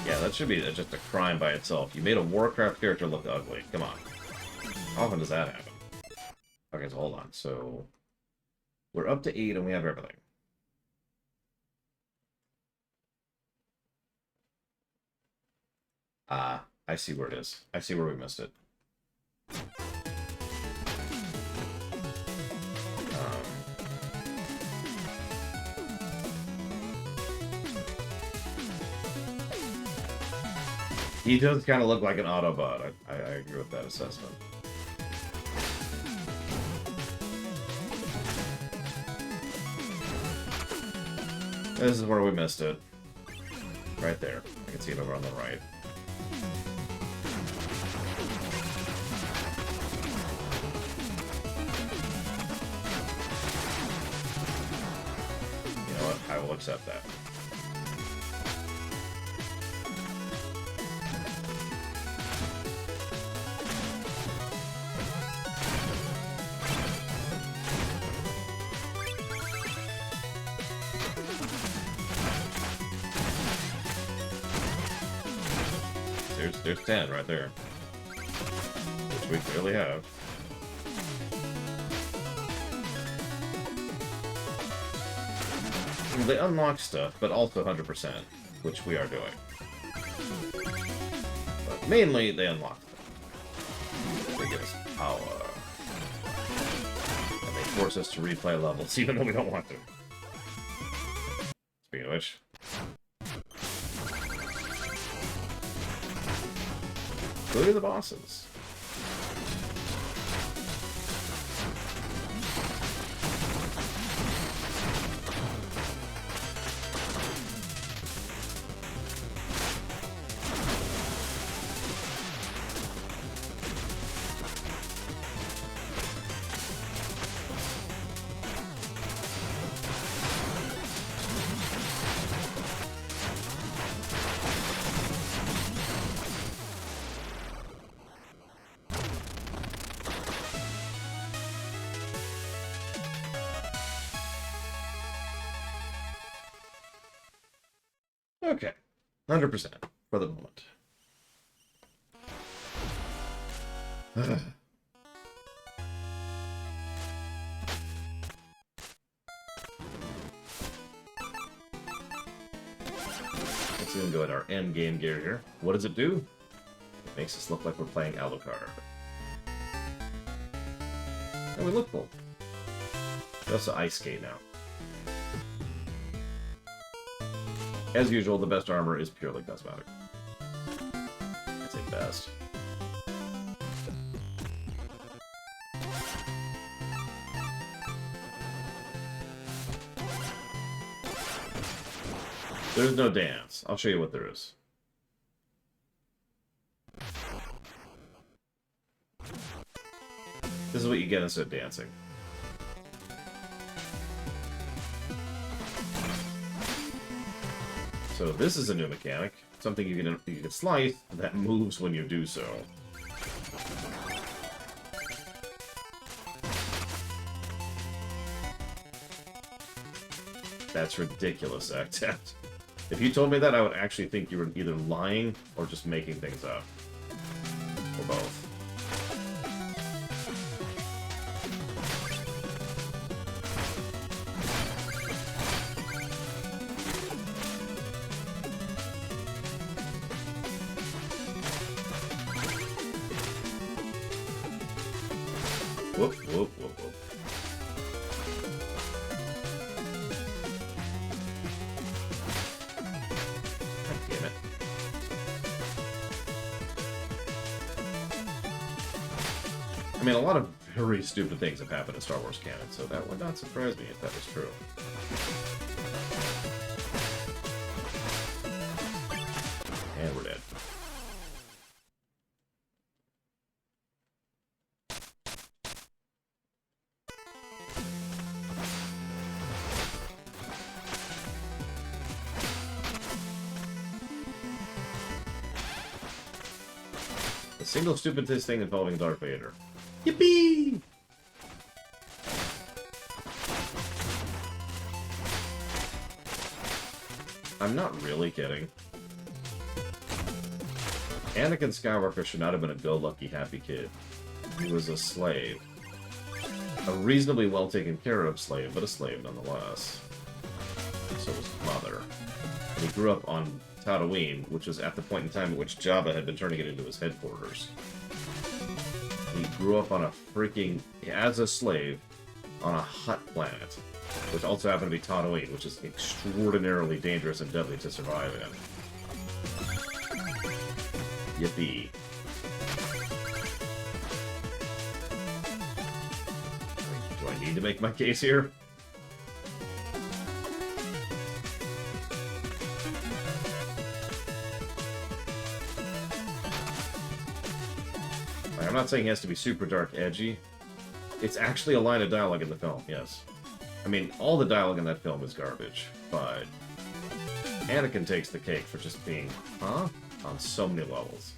Yeah, that should be just a crime by itself. You made a Warcraft character look ugly. Come on. How often does that happen? Okay, so hold on. So we're up to 8 and we have everything. I see where it is. I see where we missed it. He does kind of look like an Autobot. I agree with that assessment. This is where we missed it. Right there. I can see it over on the right. You know what? I will accept that. There's 10 right there. Which we clearly have. They unlock stuff, but also 100%, which we are doing. But mainly, they unlock them. They give us power. And they force us to replay levels, even though we don't want to. Speaking of which... Go to the bosses. Okay. 100% for the moment. Let's even go at our end game gear here. What does it do? It makes us look like we're playing Alucard. And we look cool. We also ice skate now. As usual, the best armor is purely cosmetic. I'd say best. There's no dance. I'll show you what there is. This is what you get instead of dancing. So this is a new mechanic. Something you can slice that moves when you do so. That's ridiculous, Actat. If you told me that, I would actually think you were either lying or just making things up. Or both. Whoop, whoop, whoop, whoop. God damn it. I mean, a lot of very stupid things have happened in Star Wars canon, so that would not surprise me if that was true. And we're dead. The single stupidest thing involving Darth Vader. Yippee! I'm not really kidding. Anakin Skywalker should not have been a go-lucky happy kid. He was a slave. A reasonably well taken care of slave, but a slave nonetheless. So was his mother. And he grew up on Tatooine, which was at the point in time at which Jabba had been turning it into his headquarters. He grew up on a freaking, as a slave, on a hut planet, which also happened to be Tatooine, which is extraordinarily dangerous and deadly to survive in. Yippee. Do I need to make my case here? I'm not saying he has to be super dark edgy. It's actually a line of dialogue in the film, yes. I mean, all the dialogue in that film is garbage, but Anakin takes the cake for just being, huh? On so many levels.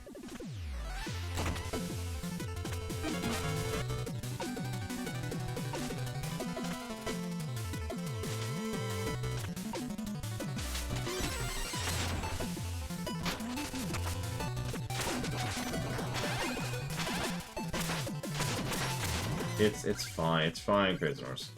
It's fine. It's fine, prisoners.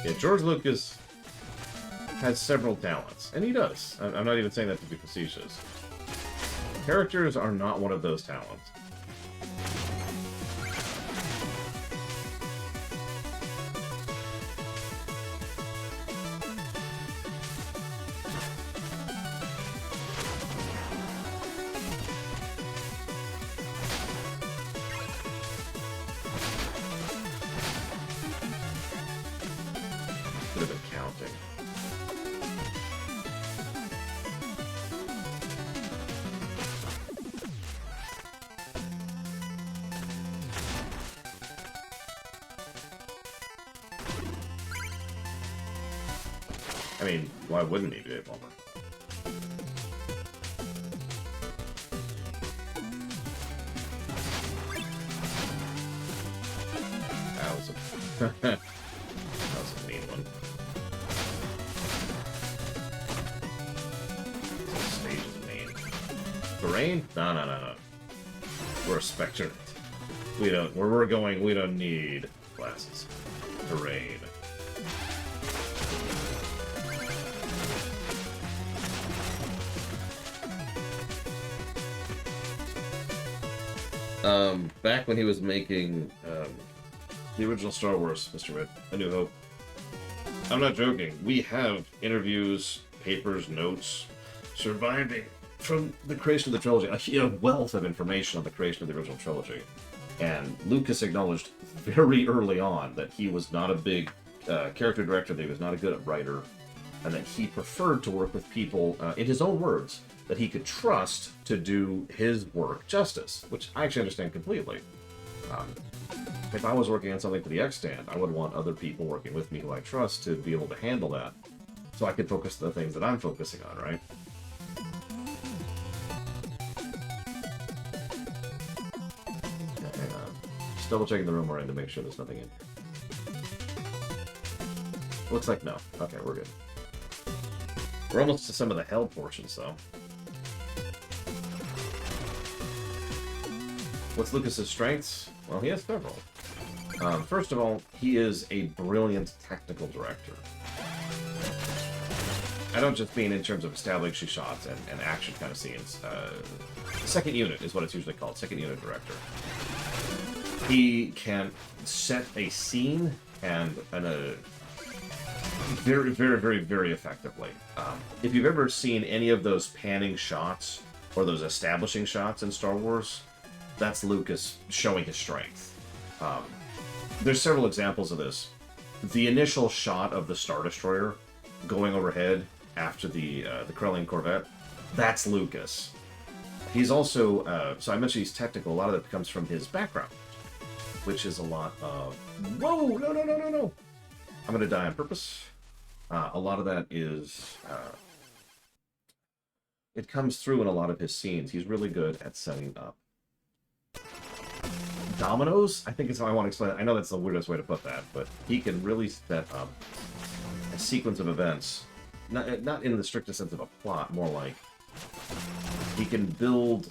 Yeah, George Lucas has several talents, and he does. I'm not even saying that to be facetious. Characters are not one of those talents. Bit of accounting. I mean, why wouldn't he be Jake Palmer? That was a that was a mean one. This stage is mean. Terrain? No. We're a Spectre. We don't. Where we're going, we don't need glasses. Terrain. Back when he was making the original Star Wars, Mr. Red, A New Hope. I'm not joking. We have interviews, papers, notes, surviving from the creation of the trilogy. A wealth of information on the creation of the original trilogy. And Lucas acknowledged very early on that he was not a big character director, that he was not a good writer, and that he preferred to work with people, in his own words, that he could trust to do his work justice, which I actually understand completely. If I was working on something for the X-Stand, I would want other people working with me who I trust to be able to handle that, so I could focus on the things that I'm focusing on, right? Hang on. Just double checking the room we're in to make sure there's nothing in here. Looks like no. Okay, we're good. We're almost to some of the hell portions, though. What's Lucas's strengths? Well, he has several. First of all, he is a brilliant technical director. I don't just mean in terms of establishing shots and action kind of scenes. Second unit is what it's usually called, second unit director. He can set a scene and a very, very, very, very effectively. If you've ever seen any of those panning shots or those establishing shots in Star Wars, that's Lucas showing his strength. There's several examples of this. The initial shot of the Star Destroyer going overhead after the Krellian Corvette, that's Lucas. He's also, so I mentioned he's technical, a lot of that comes from his background, which is a lot of, whoa, no. I'm gonna die on purpose. A lot of that is, it comes through in a lot of his scenes. He's really good at setting up dominoes, I think is how I want to explain it. I know that's the weirdest way to put that, but he can really set up a sequence of events, not in the strictest sense of a plot, more like he can build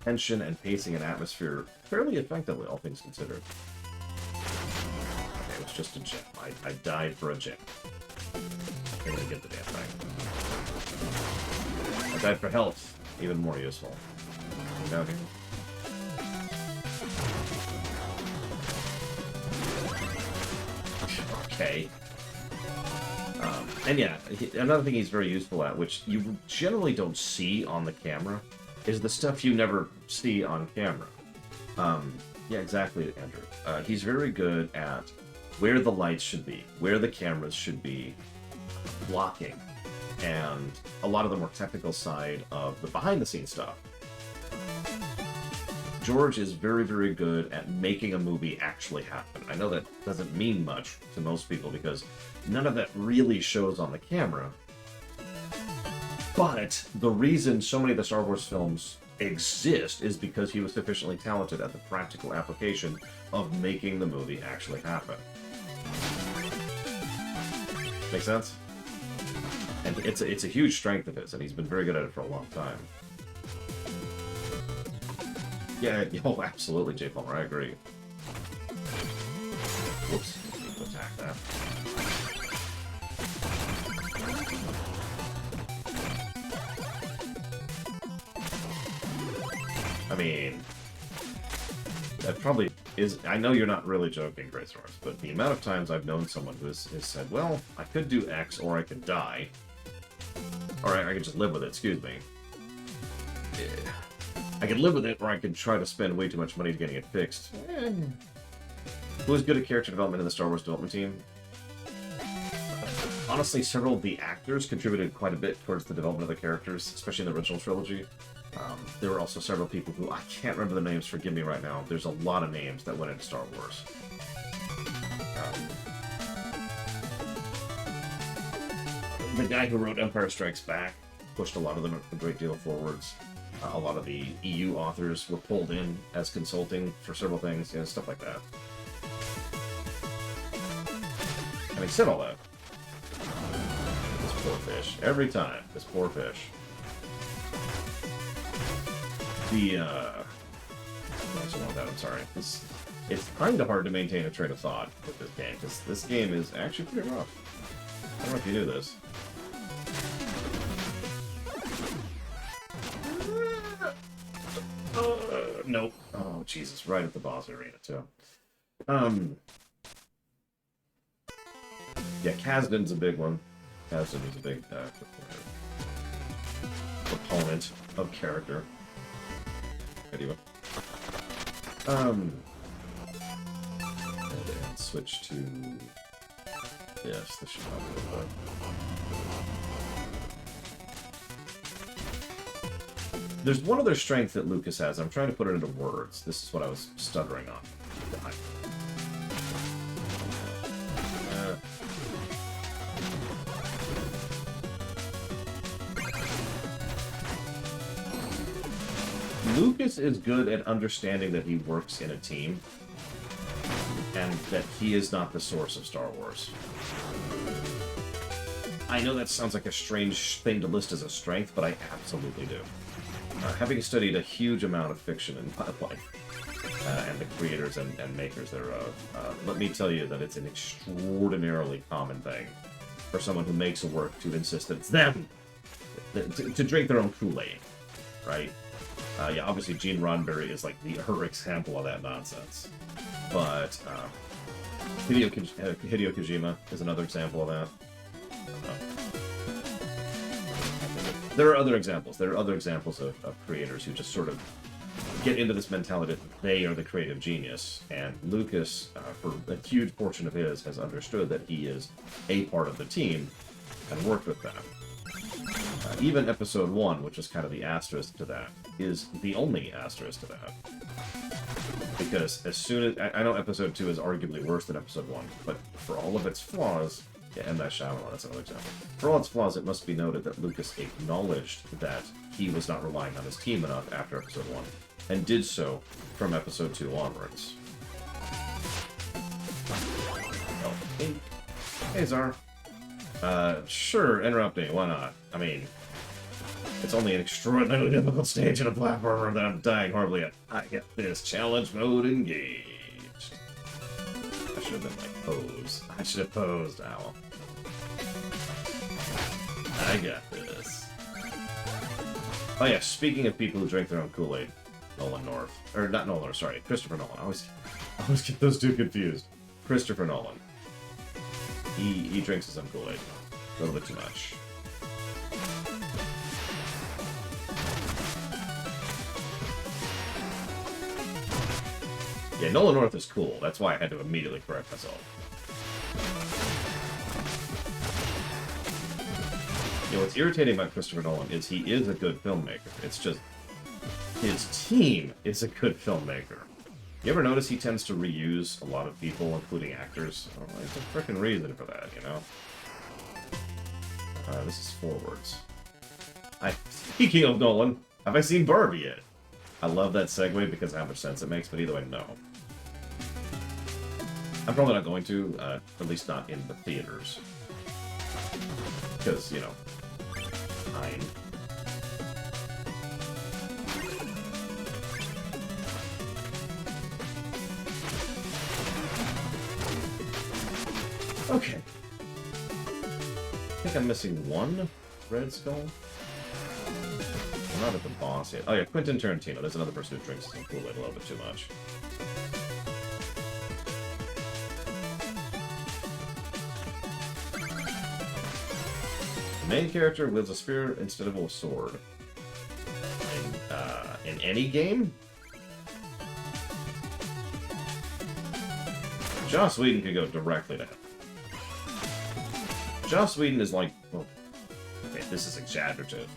tension and pacing and atmosphere fairly effectively, all things considered. Okay, it was just a gem. I died for a gem. I'm gonna get the damn thing. I died for health, even more useful. Okay. Okay. And yeah, another thing he's very useful at, which you generally don't see on the camera, is the stuff you never see on camera. Yeah, exactly, Andrew. He's very good at where the lights should be, where the cameras should be, blocking, and a lot of the more technical side of the behind-the-scenes stuff. George is very, very good at making a movie actually happen. I know that doesn't mean much to most people because none of that really shows on the camera. But the reason so many of the Star Wars films exist is because he was sufficiently talented at the practical application of making the movie actually happen. Make sense? And it's a huge strength of his, and he's been very good at it for a long time. Yeah, oh, absolutely, J. Palmer, I agree. Whoops, attack that. I mean, that probably is, I know you're not really joking, Grey Source, but the amount of times I've known someone who has said, well, I could do X, or I could die. Or I could just live with it, excuse me. Yeah. I could live with it, or I could try to spend way too much money getting it fixed. Who was good at character development in the Star Wars development team? Honestly, several of the actors contributed quite a bit towards the development of the characters, especially in the original trilogy. There were also several people who, I can't remember the names, forgive me right now. There's a lot of names that went into Star Wars. The guy who wrote Empire Strikes Back pushed a lot of them a great deal forwards. A lot of the EU authors were pulled in as consulting for several things, stuff like that. Having said all that, this poor fish. Every time, this poor fish. I'm sorry. It's kind of hard to maintain a train of thought with this game, because this game is actually pretty rough. I don't know if you knew this. Nope. Oh, Jesus. Right at the boss arena, too. Yeah, Kasdan's a big one. Kasdan is a big proponent of character. Anyway. And switch to... Yes, this should probably work. There's one other strength that Lucas has. I'm trying to put it into words. This is what I was stuttering on. Lucas is good at understanding that he works in a team, and that he is not the source of Star Wars. I know that sounds like a strange thing to list as a strength, but I absolutely do. Having studied a huge amount of fiction in my life, and the creators and makers thereof, let me tell you that it's an extraordinarily common thing for someone who makes a work to insist that it's them to drink their own Kool-Aid, right? Yeah, obviously Gene Roddenberry is like her example of that nonsense. But Hideo Kojima is another example of that. There are other examples. There are other examples of creators who just sort of get into this mentality that they are the creative genius. And Lucas, for a huge portion of his, has understood that he is a part of the team and worked with them. Even Episode 1, which is kind of the asterisk to that, is the only asterisk to that. Because as soon as... I know Episode 2 is arguably worse than Episode 1, but for all of its flaws... Yeah, M. Night Shyamalan, that's another example. For all its flaws, it must be noted that Lucas acknowledged that he was not relying on his team enough after Episode 1, and did so from Episode 2 onwards. Oh, hey, Zar. Sure, interrupt me, why not? I mean... It's only an extraordinarily difficult stage in a platformer that I'm dying horribly at. I get this. Challenge mode engaged. I should have been like pose. I should have posed, Owl. I got this. Oh yeah, speaking of people who drink their own Kool-Aid, Nolan North. Or not Nolan North, sorry. Christopher Nolan. I always get those two confused. Christopher Nolan. He drinks his own Kool-Aid. A little bit too much. Yeah, Nolan North is cool. That's why I had to immediately correct myself. You know, what's irritating about Christopher Nolan is he is a good filmmaker. It's just his team is a good filmmaker. You ever notice he tends to reuse a lot of people, including actors? Oh, there's a frickin' reason for that, you know? This is forwards. Speaking of Nolan, have I seen Barbie yet? I love that segue because of how much sense it makes, but either way, no. I'm probably not going to, at least not in the theaters. Because, you know, time. Okay. I think I'm missing one Red Skull. I'm not at the boss yet. Oh yeah, Quentin Tarantino. There's another person who drinks some Kool-Aid a little bit too much. The main character wields a spear instead of a sword. In any game? Joss Whedon could go directly to him. Joss Whedon is like... Well, okay, this is exaggerative.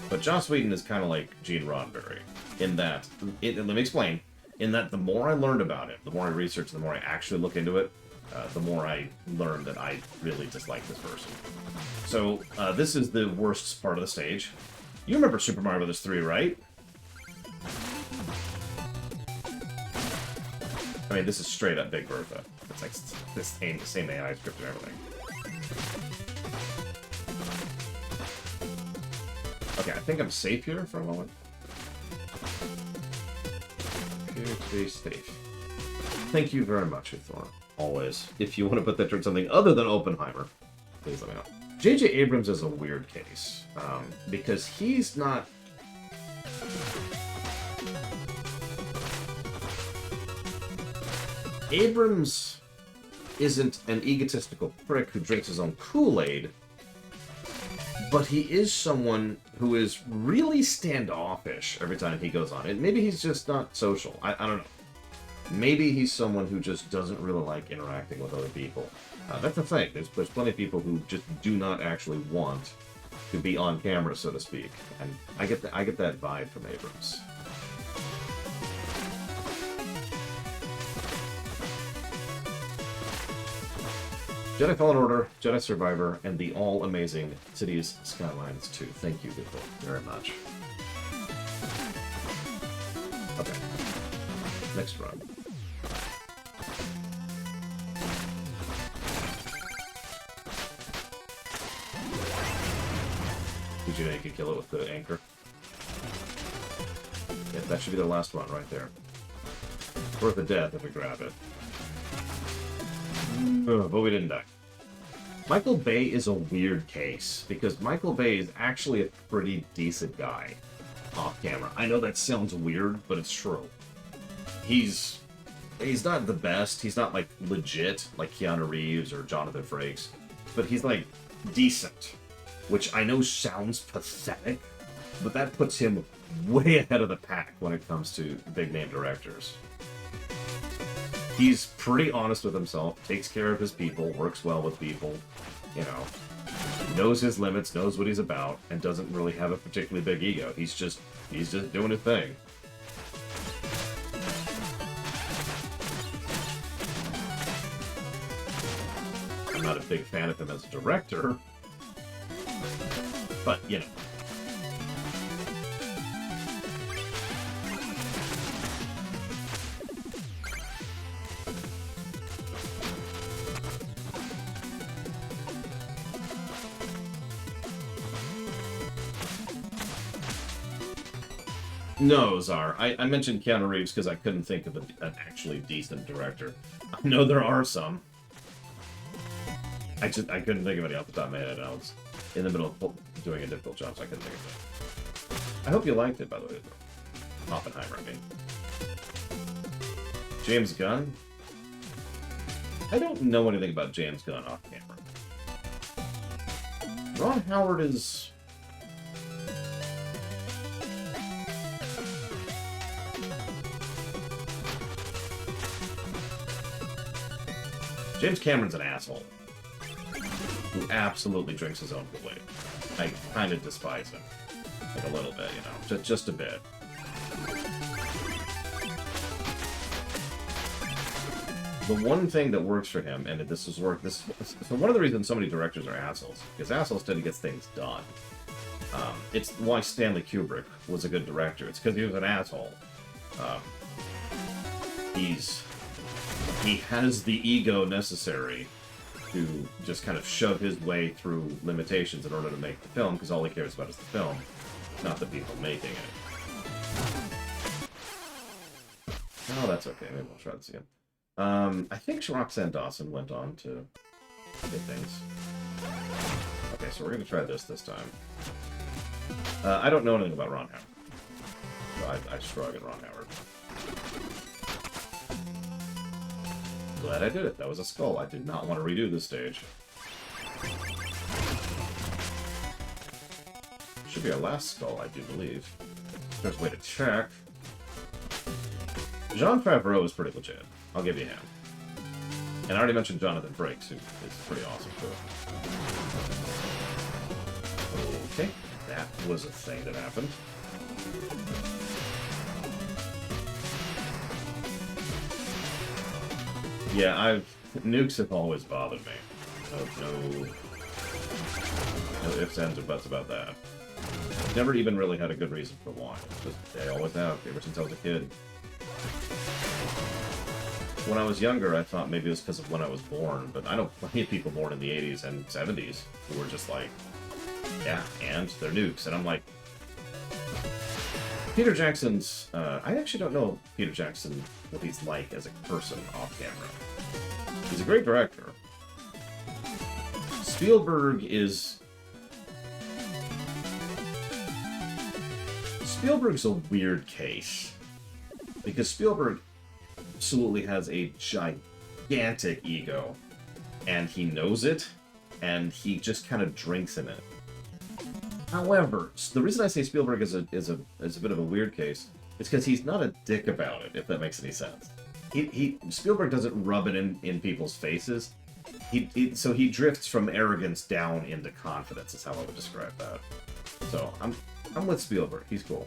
But Joss Whedon is kind of like Gene Roddenberry, in that... let me explain. In that the more I learned about it, the more I researched, the more I actually look into it, the more I learn that I really dislike this person. So, this is the worst part of the stage. You remember Super Mario Bros. 3, right? I mean, this is straight up Big Bertha. It's like the same AI script and everything. Okay, I think I'm safe here for a moment. Appear to be safe. Thank you very much, Uthor. Always. If you want to put that towards something other than Oppenheimer, please let me know. J.J. Abrams is a weird case, because he's not... Abrams isn't an egotistical prick who drinks his own Kool-Aid, but he is someone who is really standoffish every time he goes on. And maybe he's just not social. I don't know. Maybe he's someone who just doesn't really like interacting with other people. That's the thing. There's plenty of people who just do not actually want to be on camera, so to speak. And I get that vibe from Abrams. Jedi Fallen Order, Jedi Survivor, and the all-amazing Cities Skylines 2. Thank you, people, very much. Okay. Next run. Did you know you could kill it with the anchor? Yeah, that should be the last one right there. Worth the death if we grab it. But we didn't die. Michael Bay is a weird case, because Michael Bay is actually a pretty decent guy off camera. I know that sounds weird, but it's true. He's not the best. He's not, like, legit, like Keanu Reeves or Jonathan Frakes, but he's, like, decent, which I know sounds pathetic, but that puts him way ahead of the pack when it comes to big-name directors. He's pretty honest with himself, takes care of his people, works well with people, you know, knows his limits, knows what he's about, and doesn't really have a particularly big ego. He's just doing his thing. I'm not a big fan of him as a director, but, you know. No, Czar. I mentioned Keanu Reeves because I couldn't think of an actually decent director. I know there are some. I couldn't think of any off the top of my head. I was in the middle of doing a difficult job, so I couldn't think of it. I hope you liked it, by the way. Oppenheimer, I mean. James Gunn? I don't know anything about James Gunn off camera. Ron Howard is... James Cameron's an asshole who absolutely drinks his own Kool-Aid. I kind of despise him. Like a little bit, you know. Just a bit. The one thing that works for him, and this has worked, so one of the reasons so many directors are assholes, because assholes tend to get things done. It's why Stanley Kubrick was a good director. It's because he was an asshole. He has the ego necessary to just kind of shove his way through limitations in order to make the film, because all he cares about is the film, not the people making it. Oh, that's okay. Maybe we'll try this again. I think Roxanne Dawson went on to get things. Okay, so we're going to try this time. I don't know anything about Ron Howard. So I shrug at Ron Howard. Glad I did it. That was a skull. I did not want to redo this stage. Should be our last skull, I do believe. There's a way to check. Jon Favreau is pretty legit. I'll give you him. And I already mentioned Jonathan Frakes, who is pretty awesome, too. Okay, that was a thing that happened. Yeah, Nukes have always bothered me. No ifs, ands, or buts about that. Never even really had a good reason for why. Just, they always have, ever since I was a kid. When I was younger, I thought maybe it was because of when I was born, but I know plenty of people born in the 80s and 70s who were just like, yeah, and they're nukes. And I'm like, Peter Jackson's... I actually don't know Peter Jackson, what he's like as a person off camera. He's a great director. Spielberg's a weird case. Because Spielberg absolutely has a gigantic ego. And he knows it, and he just kind of drinks in it. However, the reason I say Spielberg is a bit of a weird case is because he's not a dick about it, if that makes any sense. Spielberg doesn't rub it in people's faces. So he drifts from arrogance down into confidence, is how I would describe that. So I'm with Spielberg. He's cool.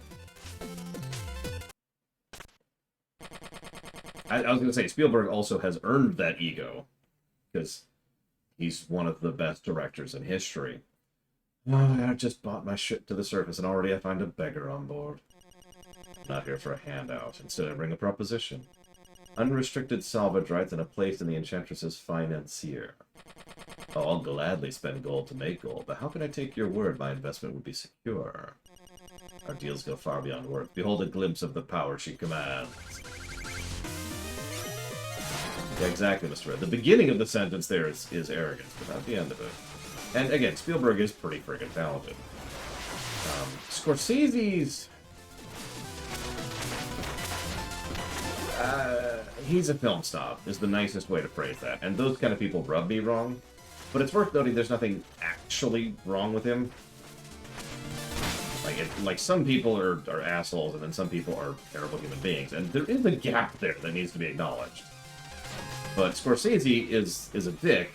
I was going to say, Spielberg also has earned that ego, because he's one of the best directors in history. Oh, I just bought my shit to the surface, and already I find a beggar on board. Not here for a handout. Instead, I bring a proposition. Unrestricted salvage rights and a place in the Enchantress's financier. Oh, I'll gladly spend gold to make gold, but how can I take your word my investment would be secure? Our deals go far beyond work. Behold a glimpse of the power she commands. Yeah, exactly, Mr. Red. The beginning of the sentence there is arrogance, but not the end of it. And again, Spielberg is pretty friggin' talented. Scorsese's... he's a film snob, is the nicest way to phrase that. And those kind of people rub me wrong. But it's worth noting there's nothing actually wrong with him. Like some people are assholes, and then some people are terrible human beings. And there is a gap there that needs to be acknowledged. But Scorsese is a dick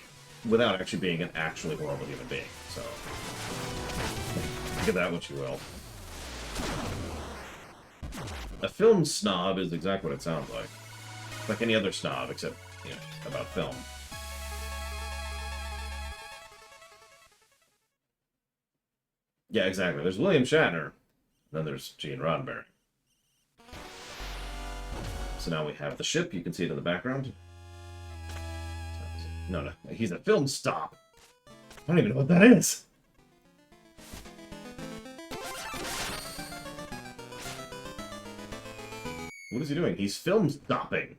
without actually being an actually horrible human being. So, give that what you will. A film snob is exactly what it sounds like. Like any other snob, except, you know, about film. Yeah, exactly. There's William Shatner. Then there's Gene Roddenberry. So now we have the ship. You can see it in the background. No, he's a film snob. I don't even know what that is. What is he doing? He's film stopping.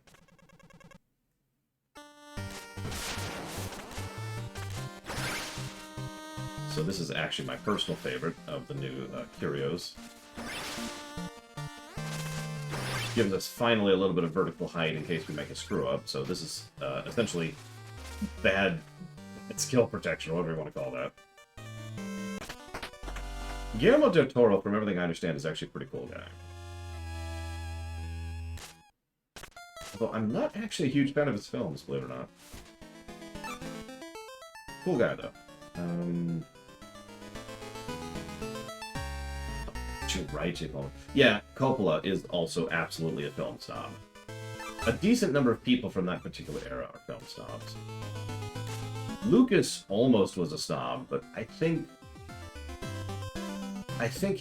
So this is actually my personal favorite of the new Curios. Gives us finally a little bit of vertical height in case we make a screw up. So this is essentially bad skill protection, whatever you want to call that. Guillermo del Toro, from everything I understand, is actually a pretty cool guy. Although I'm not actually a huge fan of his films, believe it or not. Cool guy, though. Yeah, Coppola is also absolutely a film snob. A decent number of people from that particular era are film snobs. Lucas almost was a snob, but I think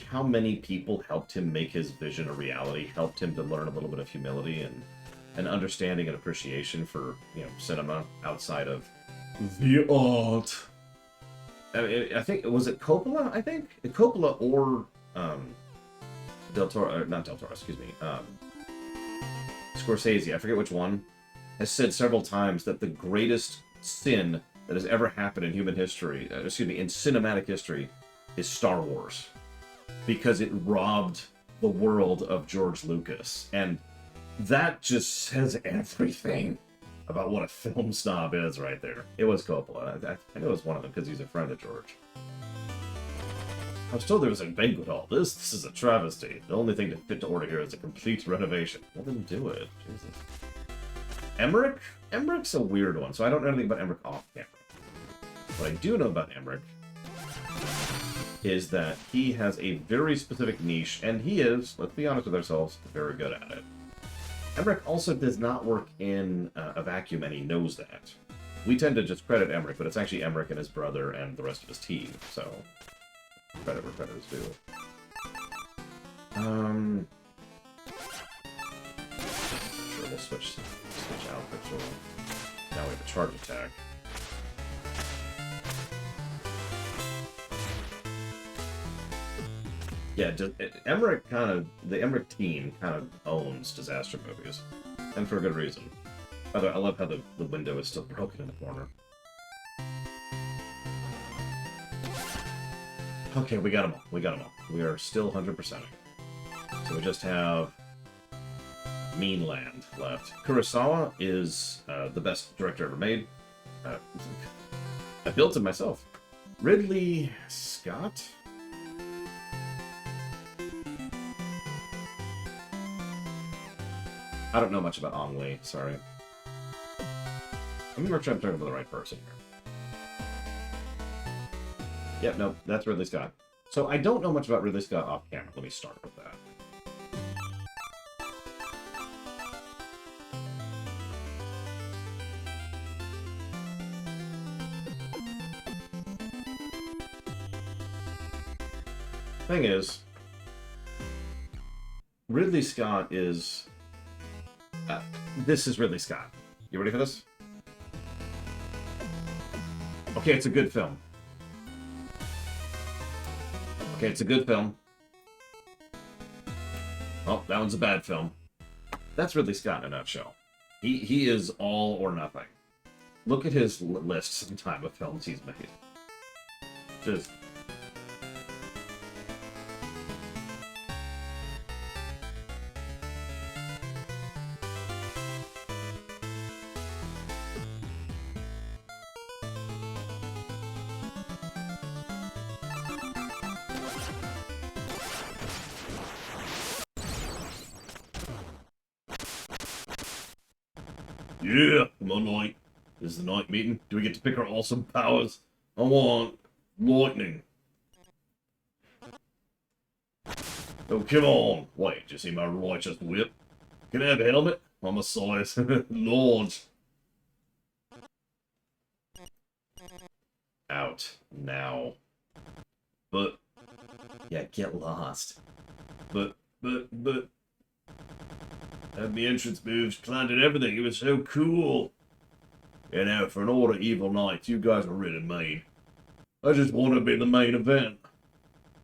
how many people helped him make his vision a reality, helped him to learn a little bit of humility and an understanding and appreciation for, you know, cinema outside of the art. I think, was it Coppola? I think Coppola or Del Toro, not Del Toro, excuse me, Scorsese, I forget which one, has said several times that the greatest sin that has ever happened in human history, in cinematic history, is Star Wars. Because it robbed the world of George Lucas. And that just says everything about what a film snob is right there. It was Coppola. I know it was one of them because he's a friend of George. I was told there was a banquet hall. This is a travesty. The only thing to fit to order here is a complete renovation. Well, then do it. Jesus. Emmerich? Emmerich's a weird one, so I don't know anything about Emmerich off camera. What I do know about Emmerich is that he has a very specific niche, and he is, let's be honest with ourselves, very good at it. Emmerich also does not work in a vacuum, and he knows that. We tend to just credit Emmerich, but it's actually Emmerich and his brother and the rest of his team, so credit where credit is due. Sure, we'll switch outfits. Now we have a charge attack. Yeah, Emmerich the Emmerich team kind of owns disaster movies, and for a good reason. By the way, I love how the window is still broken in the corner. Okay, we got them all. We got them all. We are still 100%ing. So we just have Meanland left. Kurosawa is the best director ever made. I built him myself. Ridley Scott? I don't know much about Ang Lee, sorry. I'm sure I'm talking about the right person here. Yep, no, that's Ridley Scott. So I don't know much about Ridley Scott off camera. Let me start with that. Thing is, Ridley Scott is... this is Ridley Scott. You ready for this? Okay, it's a good film. Okay, it's a good film. Oh, that one's a bad film. That's Ridley Scott in a nutshell. He is all or nothing. Look at his list sometime of films he's made. Just... yeah, come on, Knight. This is the night meeting. Do we get to pick our awesome powers? I want lightning. Oh, come on. Wait, did you see my righteous whip? Can I have a helmet? I'm a size large. Out now. But, yeah, get lost. But. Had the entrance moves, planned and everything. It was so cool. You know, for an order evil knight, you guys are really mean. I just want to be the main event.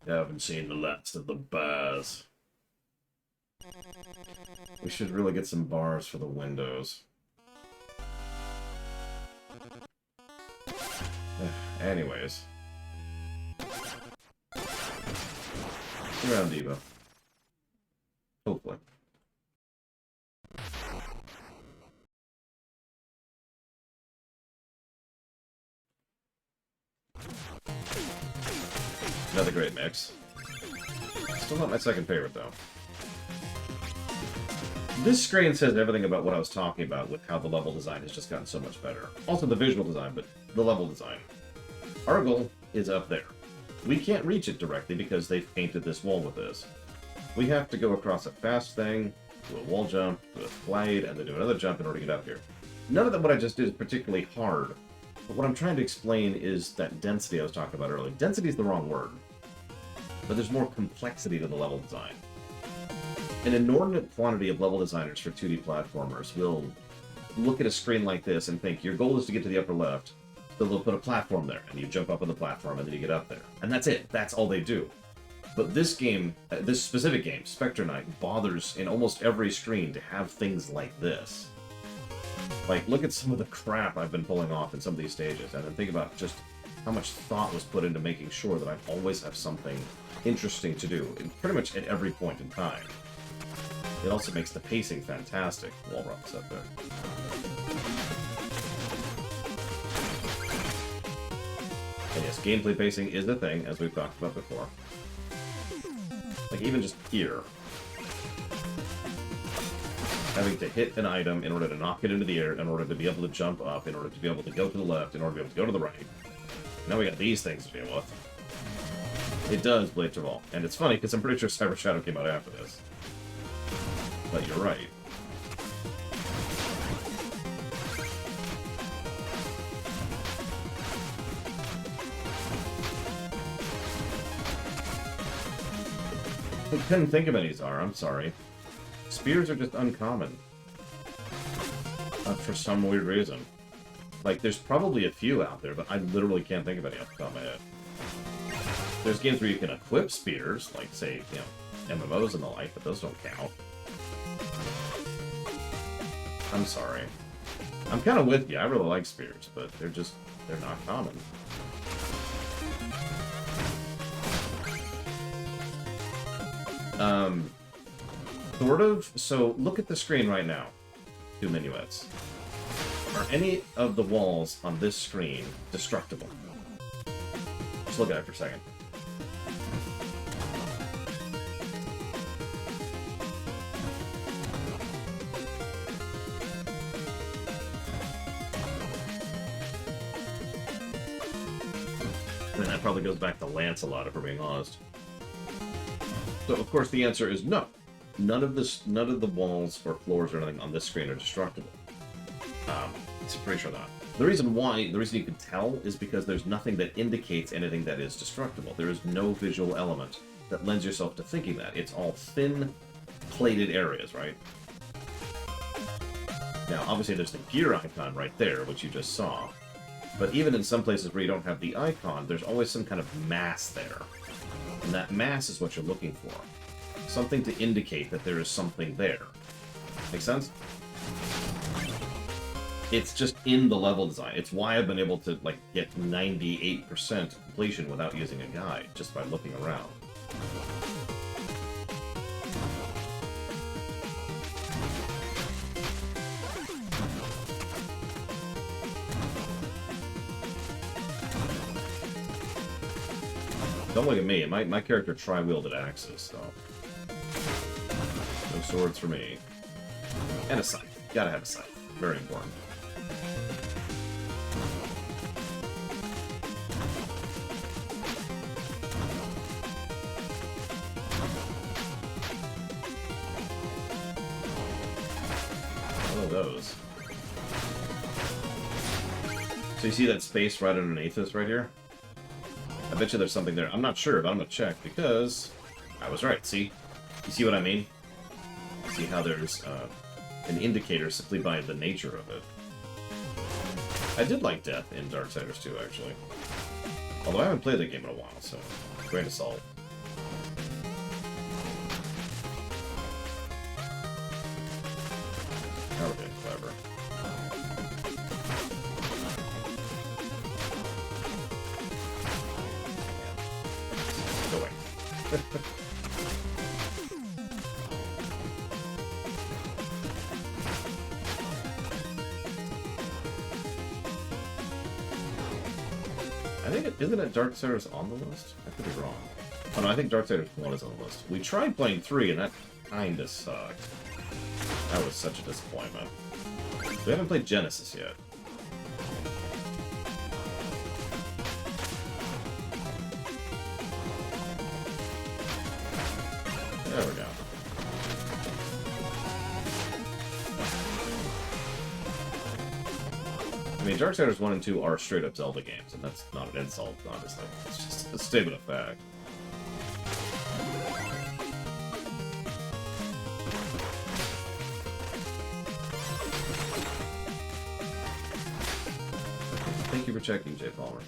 You haven't seen the last of the bars. We should really get some bars for the windows. Anyways. See you around, Diva. Hopefully. Another great mix. Still not my second favorite, though. This screen says everything about what I was talking about with how the level design has just gotten so much better. Also the visual design, but the level design. Our goal is up there. We can't reach it directly because they've painted this wall with this. We have to go across a fast thing, do a wall jump, do a slide, and then do another jump in order to get up here. None of what I just did is particularly hard. But what I'm trying to explain is that density I was talking about earlier. Density is the wrong word. But there's more complexity to the level design. An inordinate quantity of level designers for 2D platformers will look at a screen like this and think, your goal is to get to the upper left, so they'll put a platform there, and you jump up on the platform, and then you get up there. And that's it. That's all they do. But this game, this specific game, Spectre Knight, bothers in almost every screen to have things like this. Like, look at some of the crap I've been pulling off in some of these stages, and then think about just how much thought was put into making sure that I always have something interesting to do, pretty much at every point in time. It also makes the pacing fantastic. Wall rocks up there. And yes, gameplay pacing is a thing, as we've talked about before. Like, even just here. Having to hit an item in order to knock it into the air, in order to be able to jump up, in order to be able to go to the left, in order to be able to go to the right. Now we got these things to deal with. It does, Blade Traval. And it's funny, because I'm pretty sure Cyber Shadow came out after this. But you're right. I couldn't think of any, Zara. I'm sorry. Spears are just uncommon. For some weird reason. Like, there's probably a few out there, but I literally can't think of any off the top of my head. There's games where you can equip spears, like, say, you know, MMOs and the like, but those don't count. I'm sorry. I'm kind of with you. I really like spears, but they're not common. Sort of. So, look at the screen right now. 2 minuets. Are any of the walls on this screen destructible? Just look at it for a second. I mean, that probably goes back to Lancelot, if we're being honest. So, of course, the answer is no. None of the walls or floors or anything on this screen are destructible. I'm pretty sure not. The reason you can tell is because there's nothing that indicates anything that is destructible. There is no visual element that lends yourself to thinking that. It's all thin, plated areas, right? Now, obviously, there's the gear icon right there, which you just saw. But even in some places where you don't have the icon, there's always some kind of mass there. And that mass is what you're looking for. Something to indicate that there is something there. Make sense? It's just in the level design. It's why I've been able to, like, get 98% completion without using a guide, just by looking around. Don't look at me. My character tri-wielded axes, so... No swords for me. And a scythe. Gotta have a scythe. Very important. What are those? So you see that space right underneath us right here? I bet you there's something there. I'm not sure, but I'm gonna check, because I was right, see? You see what I mean? See how there's an indicator simply by the nature of it. I did like death in Darksiders 2, actually. Although I haven't played that game in a while, so grain of salt. Now we're getting clever. Go away. Isn't it Darksiders on the list? I could be wrong. Oh no, I think Darksiders 1 is on the list. We tried playing 3, and that kinda sucked. That was such a disappointment. We haven't played Genesis yet. There we go. I mean, Darksiders 1 and 2 are straight-up Zelda games, and that's not an insult, honestly. It's just a statement of fact. Thank you for checking, Jay Palmer.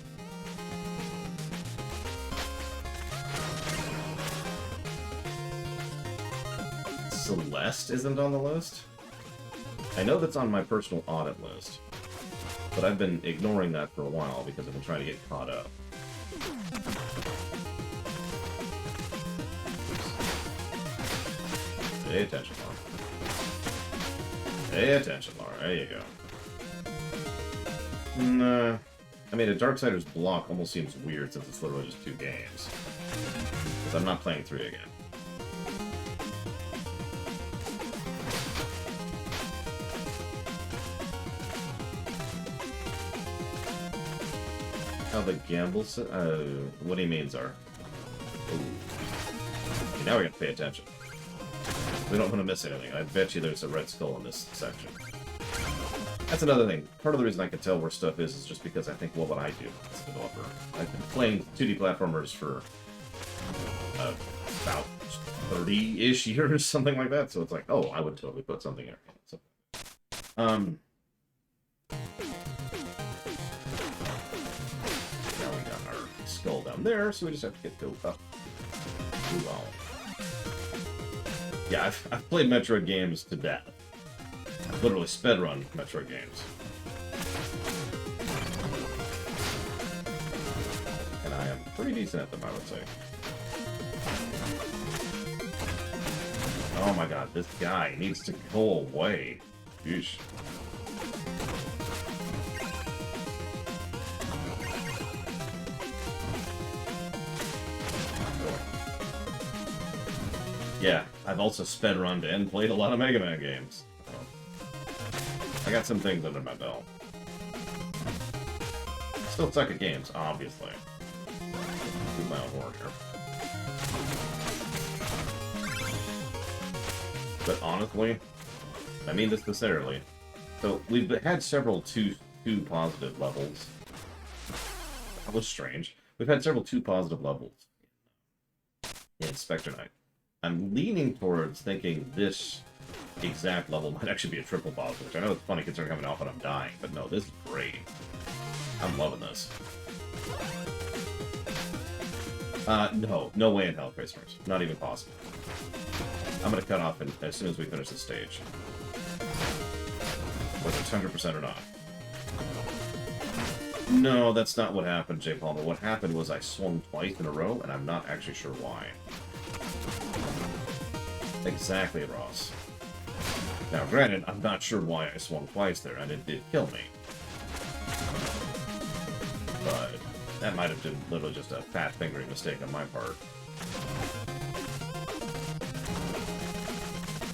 Celeste isn't on the list? I know that's on my personal audit list. But I've been ignoring that for a while because I've been trying to get caught up. Pay attention, Laura. Pay attention, Laura. There you go. Nah. I mean, a Darksiders block almost seems weird since it's literally just 2 games. Because I'm not playing 3 again. How the gamble... what do you mean, Czar? Ooh. Okay, now we gotta pay attention. We don't want to miss anything. I bet you there's a red skull in this section. That's another thing. Part of the reason I can tell where stuff is just because I think, well, what I do as a developer. I've been playing 2D platformers for about 30-ish years, something like that. So it's like, oh, I would totally put something there. So, now we got our skull down there, so we just have to get filled up. Ooh, wow. Yeah, I've played Metroid games to death. I've literally sped-run Metroid games. And I am pretty decent at them, I would say. Oh my god, this guy needs to go away. Yeesh. Yeah, I've also sped-runned and played a lot of Mega Man games. So I got some things under my belt. Still suck at games, obviously. Do my own horn here. But honestly, I mean this sincerely. So we've had several two positive levels. That was strange. We've had several 2 positive levels in Spectre Knight. I'm leaning towards thinking this exact level might actually be a triple positive, which I know it's funny considering how often I'm dying, but no, this is great. I'm loving this. No way in hell, Prisoners. Not even possible. I'm gonna cut off as soon as we finish this stage. Whether it's 100% or not. No, that's not what happened, J. Palmer. What happened was I swung twice in a row, and I'm not actually sure why. Exactly, Ross. Now, granted, I'm not sure why I swung twice there, and it did kill me. But that might have been literally just a fat fingering mistake on my part.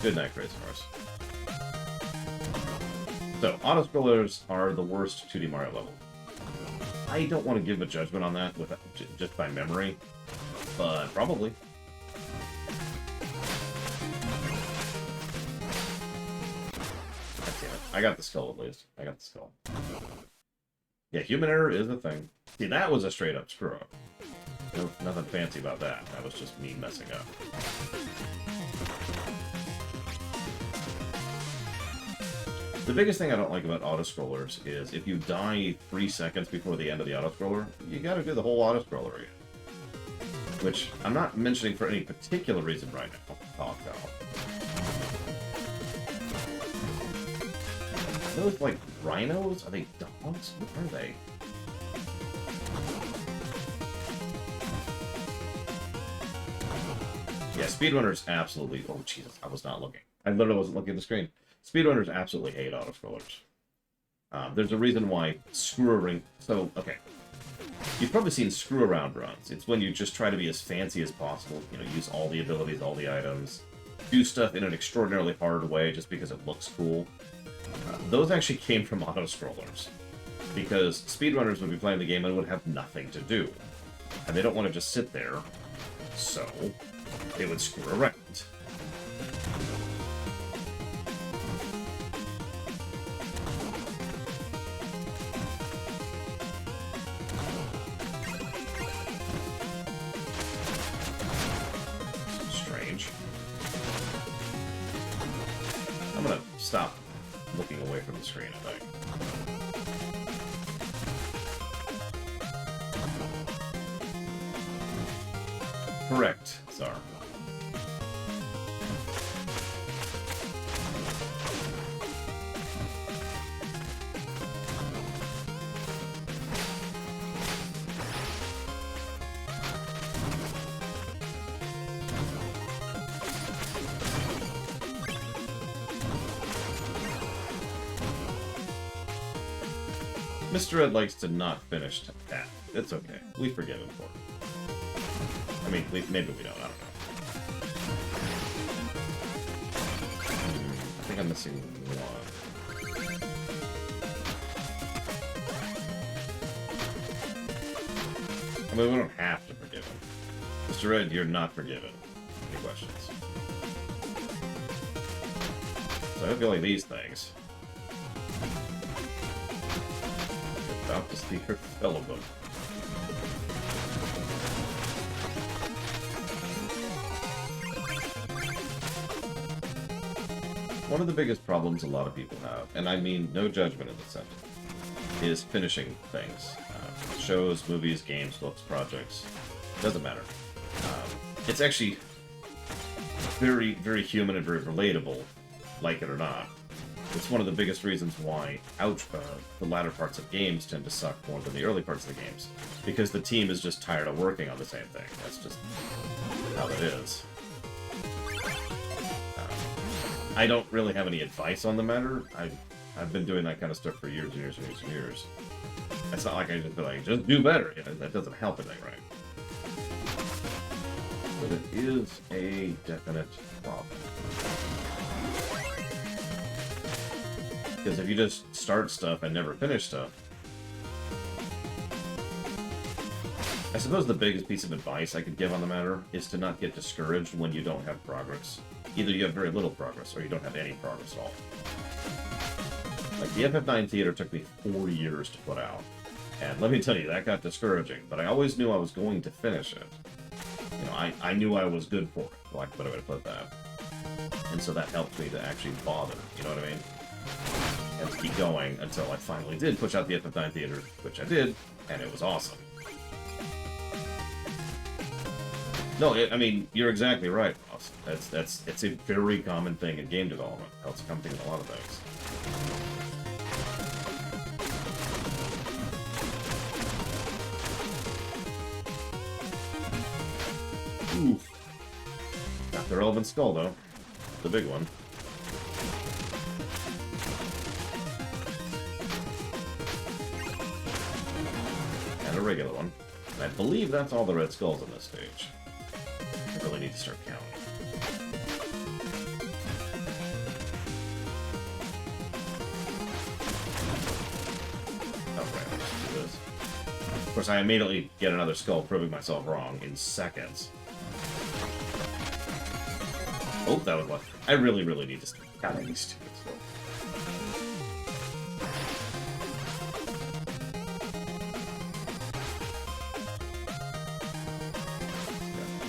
Good night, Crazy Horse. So, auto-scrollers are the worst 2D Mario level. I don't want to give a judgment on that with just by memory, but probably. I got the skull, at least. I got the skull. Yeah, human error is a thing. See, that was a straight-up screw-up. No, nothing fancy about that. That was just me messing up. The biggest thing I don't like about auto-scrollers is if you die 3 seconds before the end of the auto-scroller, you gotta do the whole auto-scroller again. Which I'm not mentioning for any particular reason right now. Talk about. Are those, like, rhinos? Are they dogs? What are they? Yeah, speedrunners absolutely... Oh, Jesus, I was not looking. I literally wasn't looking at the screen. Speedrunners absolutely hate auto-scrollers. There's a reason why screw-around... So, okay. You've probably seen screw-around runs. It's when you just try to be as fancy as possible. You know, use all the abilities, all the items. Do stuff in an extraordinarily hard way just because it looks cool. Those actually came from auto-scrollers. Because speedrunners would be playing the game and would have nothing to do. And they don't want to just sit there. So, they would screw around. Strange. I'm gonna stop looking away from the screen, I think. Correct, Czar. Mr. Ed likes to not finish that. It's okay. We forgive him for it. I mean, maybe we don't. I don't know. I think I'm missing one. I mean, we don't have to forgive him. Mr. Ed, you're not forgiven. Any questions? So I feel like these things. About to see her fellow book. one of the biggest problems a lot of people have, and I mean no judgment in this sentence, is finishing things. Shows, movies, games, books, projects. Doesn't matter. It's actually very, very human and very relatable, like it or not. It's one of the biggest reasons why the latter parts of games tend to suck more than the early parts of the games. Because the team is just tired of working on the same thing. That's just how it is. I don't really have any advice on the matter. I've been doing that kind of stuff for years and years and years and years. It's not like I just be like, just do better. You know, that doesn't help anything, right? But it is a definite problem. Because if you just start stuff and never finish stuff... I suppose the biggest piece of advice I could give on the matter is to not get discouraged when you don't have progress. Either you have very little progress, or you don't have any progress at all. Like, the FF9 Theater took me 4 years to put out. And let me tell you, that got discouraging, but I always knew I was going to finish it. You know, I knew I was good for it, for lack of a better way to put that. And so that helped me to actually bother, you know what I mean? And to keep going until I finally did push out the FF9 Theater, which I did, and it was awesome. No, I mean, you're exactly right, Ross. It's a very common thing in game development. It's a common thing in a lot of things. Oof. Got the relevant skull, though. The big one. And a regular one. And I believe that's all the red skulls on this stage. I really need to start counting. Oh, right, I'll just do this. Of course, I immediately get another skull, proving myself wrong in seconds. Oh, that was one. I really, really need to start counting these stupid skulls.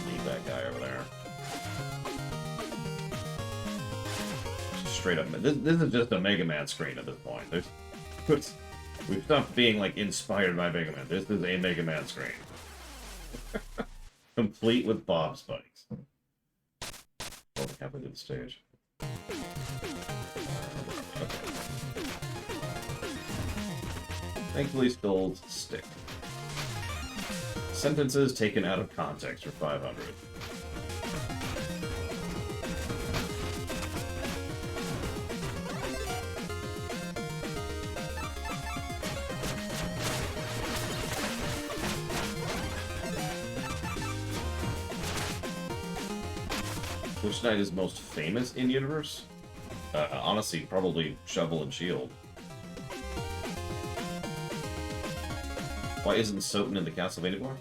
Leave that guy over there. Just straight up. This is just a Mega Man screen at this point. We've stopped being, like, inspired by Mega Man. This is a Mega Man screen. Complete with bob spikes. Oh, halfway to the stage. Okay. Thankfully, skulls stick. Sentences taken out of context for 500. Which knight is most famous in universe? Honestly, probably Shovel and Shield. Why isn't Soten in the Castlevania block?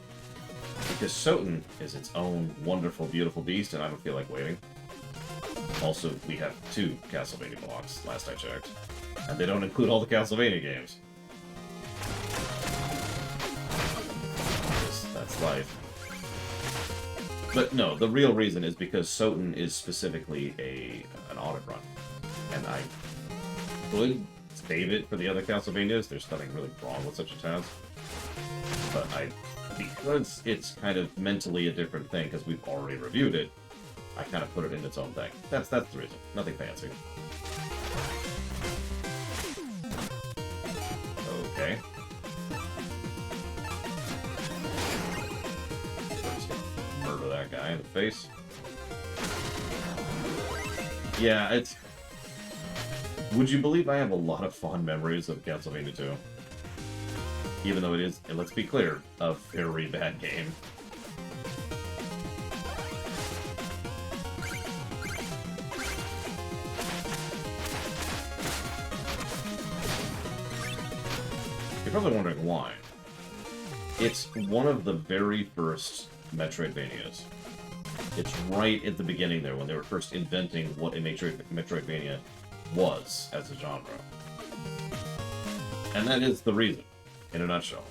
Because Soten is its own wonderful, beautiful beast, and I don't feel like waiting. Also, we have 2 Castlevania blocks, last I checked. And they don't include all the Castlevania games. That's life. But no, the real reason is because Soten is specifically an audit run. And I would save it for the other Castlevanias. There's nothing really wrong with such a task. But because it's kind of mentally a different thing, because we've already reviewed it, I kind of put it in its own thing. That's the reason. Nothing fancy. Okay. Murder that guy in the face. Yeah, it's... Would you believe I have a lot of fond memories of Castlevania 2? Even though it is, and let's be clear, a very bad game. You're probably wondering why. It's one of the very first Metroidvanias. It's right at the beginning there, when they were first inventing what a Metroidvania was as a genre. And that is the reason, in a nutshell.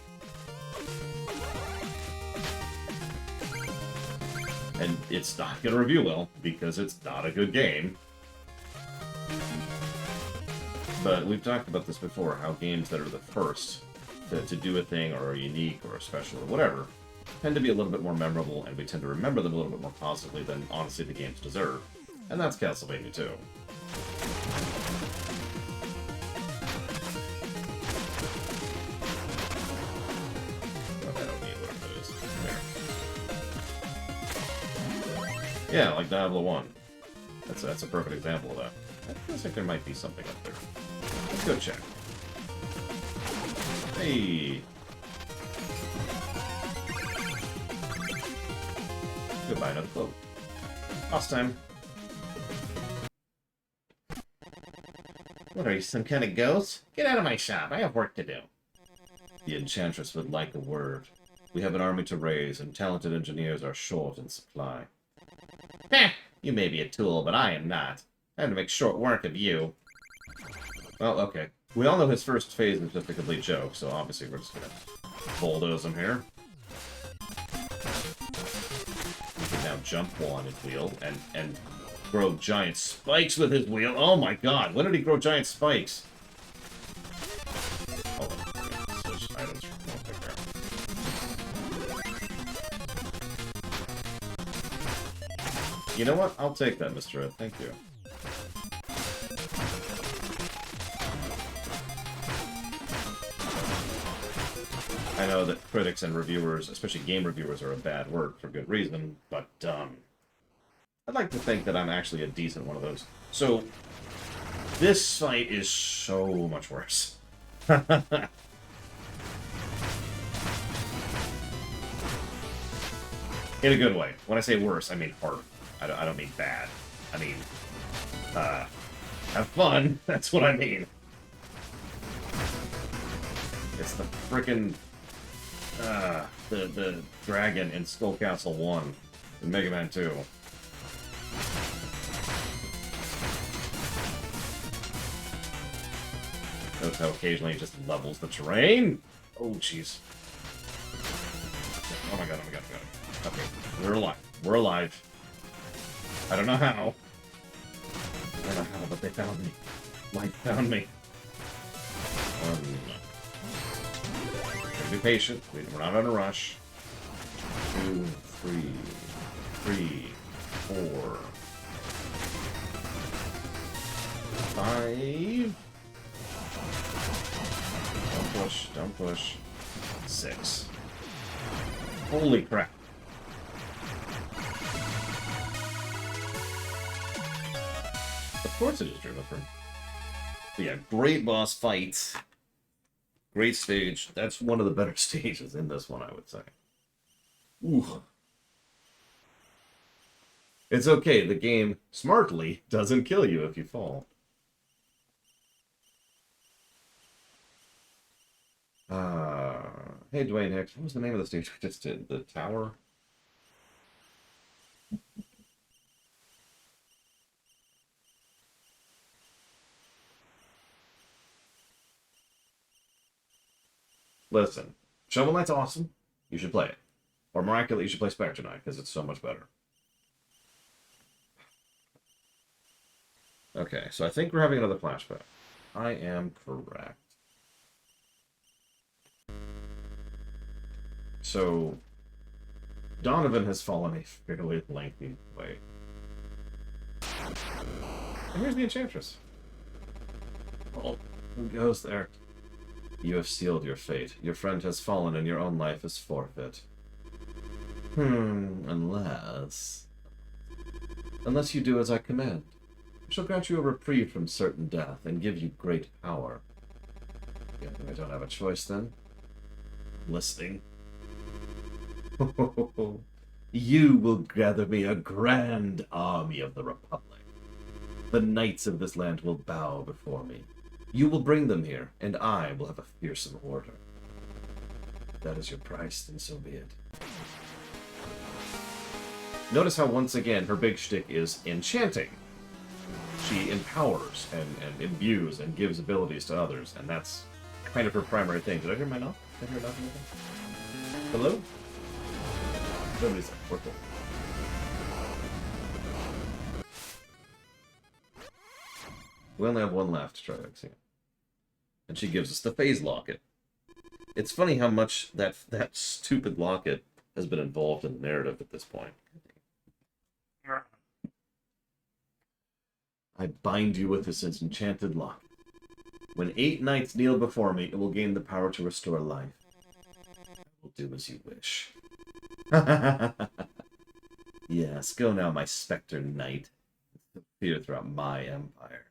And it's not going to review well, because it's not a good game. But we've talked about this before, how games that are the first to do a thing or are unique or special or whatever tend to be a little bit more memorable, and we tend to remember them a little bit more positively than, honestly, the games deserve. And that's Castlevania 2. Yeah, like Diablo 1. That's a perfect example of that. I feels like there might be something up there. Let's go check. Hey! Goodbye, another cloak. Boss time. What are you, some kind of ghost? Get out of my shop, I have work to do. The Enchantress would like a word. We have an army to raise, and talented engineers are short in supply. Heh! You may be a tool, but I am not. I have to make short work of you. Well, okay. We all know his first phase is just a complete joke, so obviously we're just gonna bulldoze him here. He can now jump on his wheel and grow giant spikes with his wheel. Oh my god, when did he grow giant spikes? Hold on. Switch items real quick there. You know what? I'll take that, Mr. Ed. Thank you. I know that critics and reviewers, especially game reviewers, are a bad word for good reason, but I'd like to think that I'm actually a decent one of those. So, this fight is so much worse. In a good way. When I say worse, I mean harder. I don't mean bad. I mean, have fun. That's what I mean. It's the frickin' the dragon in Skull Castle 1 in Mega Man 2. Notice how occasionally it just levels the terrain? Oh, jeez. Oh my god, oh my god, oh my god. Okay, we're alive. We're alive. I don't know how. I don't know how, but they found me. Light found me. Be patient. We're not in a rush. 2, 3, 4, 5. Don't push. Don't push. 6. Holy crap. Of course it is Driven. But yeah, great boss fight. Great stage. That's one of the better stages in this one, I would say. Ooh. It's okay. The game, smartly, doesn't kill you if you fall. Hey, Dwayne Hicks. What was the name of the stage we just did? The Tower? Listen, Shovel Knight's awesome. You should play it. Or Miraculous, you should play Spectre Knight, because it's so much better. Okay, so I think we're having another flashback. I am correct. So, Donovan has fallen a fairly lengthy way. And here's the Enchantress. Oh, who goes there? You have sealed your fate. Your friend has fallen and your own life is forfeit. Unless you do as I command. I shall grant you a reprieve from certain death and give you great power. Yeah, I don't have a choice then. I'm listening. You will gather me a grand army of the Republic. The knights of this land will bow before me. You will bring them here, and I will have a fearsome order. If that is your price, then so be it. Notice how, once again, her big shtick is enchanting. She empowers and imbues and gives abilities to others, and that's kind of her primary thing. Did I hear my knock? Did I hear nothing? Hello? Nobody's there. We're cool. We only have one left to try to see. And she gives us the phase locket. It's funny how much that stupid locket has been involved in the narrative at this point. I bind you with this enchanted locket. When 8 knights kneel before me, it will gain the power to restore life. I will do as you wish. Yes, go now, my Spectre Knight. Fear throughout my empire.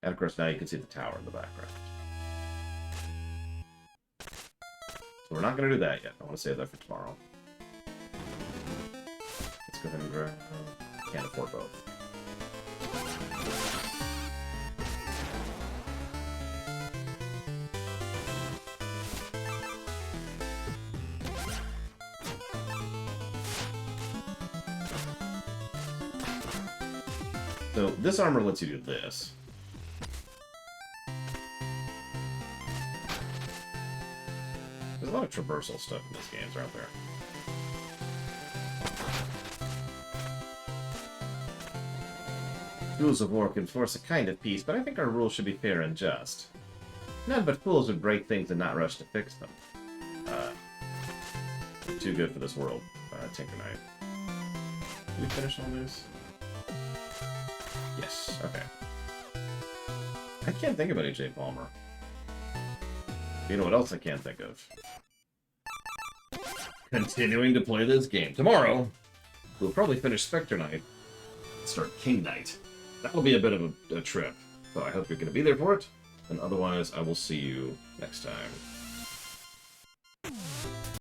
And of course, now you can see the tower in the background. So we're not going to do that yet. I want to save that for tomorrow. Let's go ahead and grab... Can't afford both. So this armor lets you do this. There's a lot of traversal stuff in this game, aren't there? Rules of war can force a kind of peace, but I think our rules should be fair and just. None but fools would break things and not rush to fix them. Too good for this world, Tinker Knight. Did we finish all this? Yes, okay. I can't think of any J. Palmer. You know what else I can't think of? Continuing to play this game. Tomorrow, we'll probably finish Spectre Knight and start King Knight. That'll be a bit of a trip, so I hope you're going to be there for it, and otherwise I will see you next time.